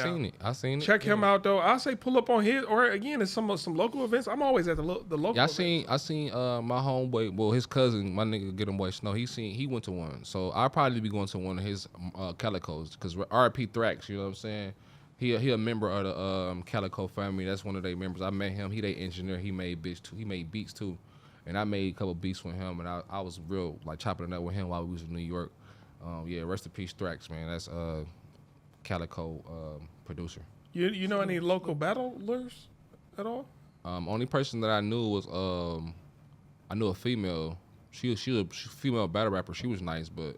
seen it. Check him out though. I say pull up on his, or again, it's some local events. I'm always at the local. Yeah, I seen my homeboy, well, his cousin, my nigga Get Him Boy Snow. He went to one. So I'll probably be going to one of his Calicos because RP Thrax. You know what I'm saying? He a member of the Calico family. That's one of their members. I met him. He they engineer. He made beats too, and I made a couple beats with him. And I was real like chopping it up with him while we was in New York. Yeah, rest in peace, Thrax, man. That's Calico producer. You know any local battlers at all? Only person that I knew was I knew a female. She was a female battle rapper. She was nice, but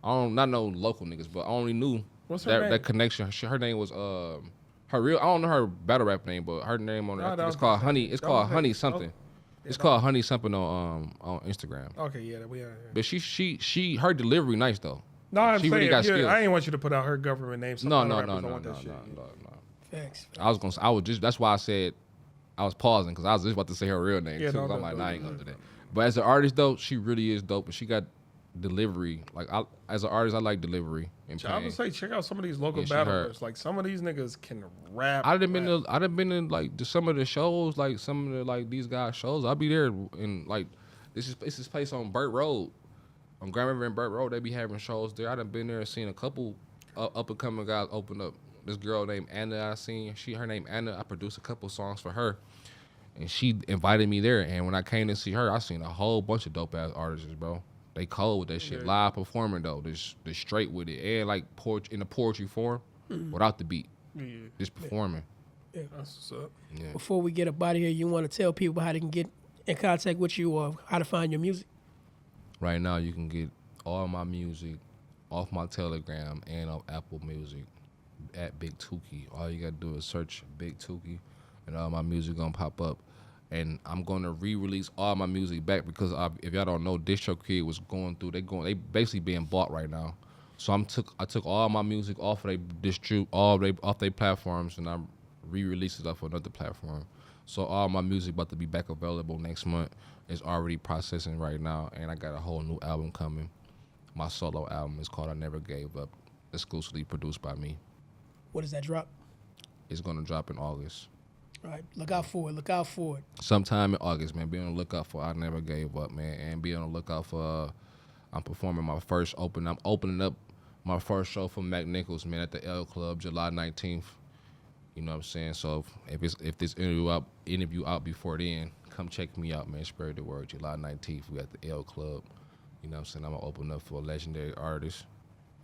not no local niggas. But I only knew. What's her name? That connection. Her name was her real. I don't know her battle rap name, but her name on it. It's called Honey. It's called Honey something. It's called Honey something on Instagram. Okay, yeah, we are. But she her delivery nice though. No, I'm she saying really got skills. I ain't want you to put out her government name. No. Thanks. That's why I said I was pausing because I was just about to say her real name too. I'm like, I ain't gonna do that. But as an artist though, she really is dope, and she got delivery. Like as an artist, I like delivery. And I would say check out some of these local battlers. Like some of these niggas can rap. I'd have been in like some of the shows, like some of the like these guys shows. I'll be there and like this place on Burt Road, on Grand River and Burt Road. They be having shows there. I done been there and seen a couple up and coming guys open up. This girl named Anna, I seen her name Anna. I produced a couple songs for her, and she invited me there. And when I came to see her, I seen a whole bunch of dope ass artists, bro. They cold with that shit. Live performing though, they straight with it, and like in the poetry form, without the beat, just performing. Yeah. That's what's up. Yeah. Before we get up out of here, you want to tell people how they can get in contact with you or how to find your music? Right now, you can get all my music off my Telegram and on Apple Music at Big Tukey. All you gotta do is search Big Tukey, and all my music gonna pop up. And I'm gonna re-release all my music back because if y'all don't know, DistroKid was going through. They basically being bought right now. So I took all my music off of off their platforms, and I re-released it off of another platform. So all my music about to be back available next month. It's already processing right now, and I got a whole new album coming. My solo album is called I Never Gave Up, exclusively produced by me. What does that drop? It's gonna drop in August. All right, look out for it. Look out for it. Sometime in August, man. Be on the lookout for I Never Gave Up, man. And be on the lookout for I'm performing my first open. I'm opening up my first show for Mack Nickels, man, at the L Club, July 19th. You know what I'm saying? So if this interview out before then, come check me out, man. Spread the word. July 19th, we at the L Club. You know what I'm saying? I'm gonna open up for a legendary artist,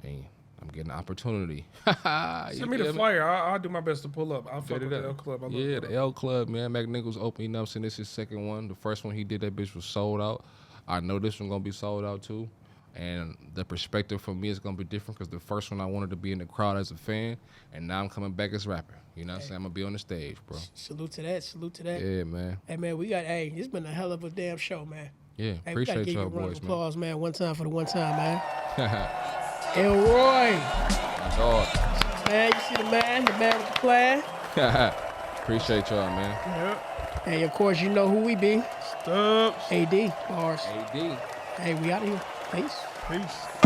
and I'm getting an opportunity. Send me the flyer. I'll do my best to pull up. I'll fuck with the L Club. The L Club, man. Mack Nickels open. You know what I'm saying? This is his second one. The first one he did, that bitch was sold out. I know this one gonna be sold out too. And the perspective for me is gonna be different because the first one I wanted to be in the crowd as a fan, and now I'm coming back as a rapper. You know what I'm saying? I'm gonna be on the stage, bro. Salute to that. Salute to that. Yeah, man. Hey, man, it's been a hell of a damn show, man. Yeah, hey, appreciate y'all boys, man. Applause, man. One time for the one time, man. Elroy. My dog. Man, you see the man with the plan. Appreciate y'all, man. Yep. Hey, of course, you know who we be. Stubbs. AD. Bars. AD. Hey, we out of here. Peace. Peace.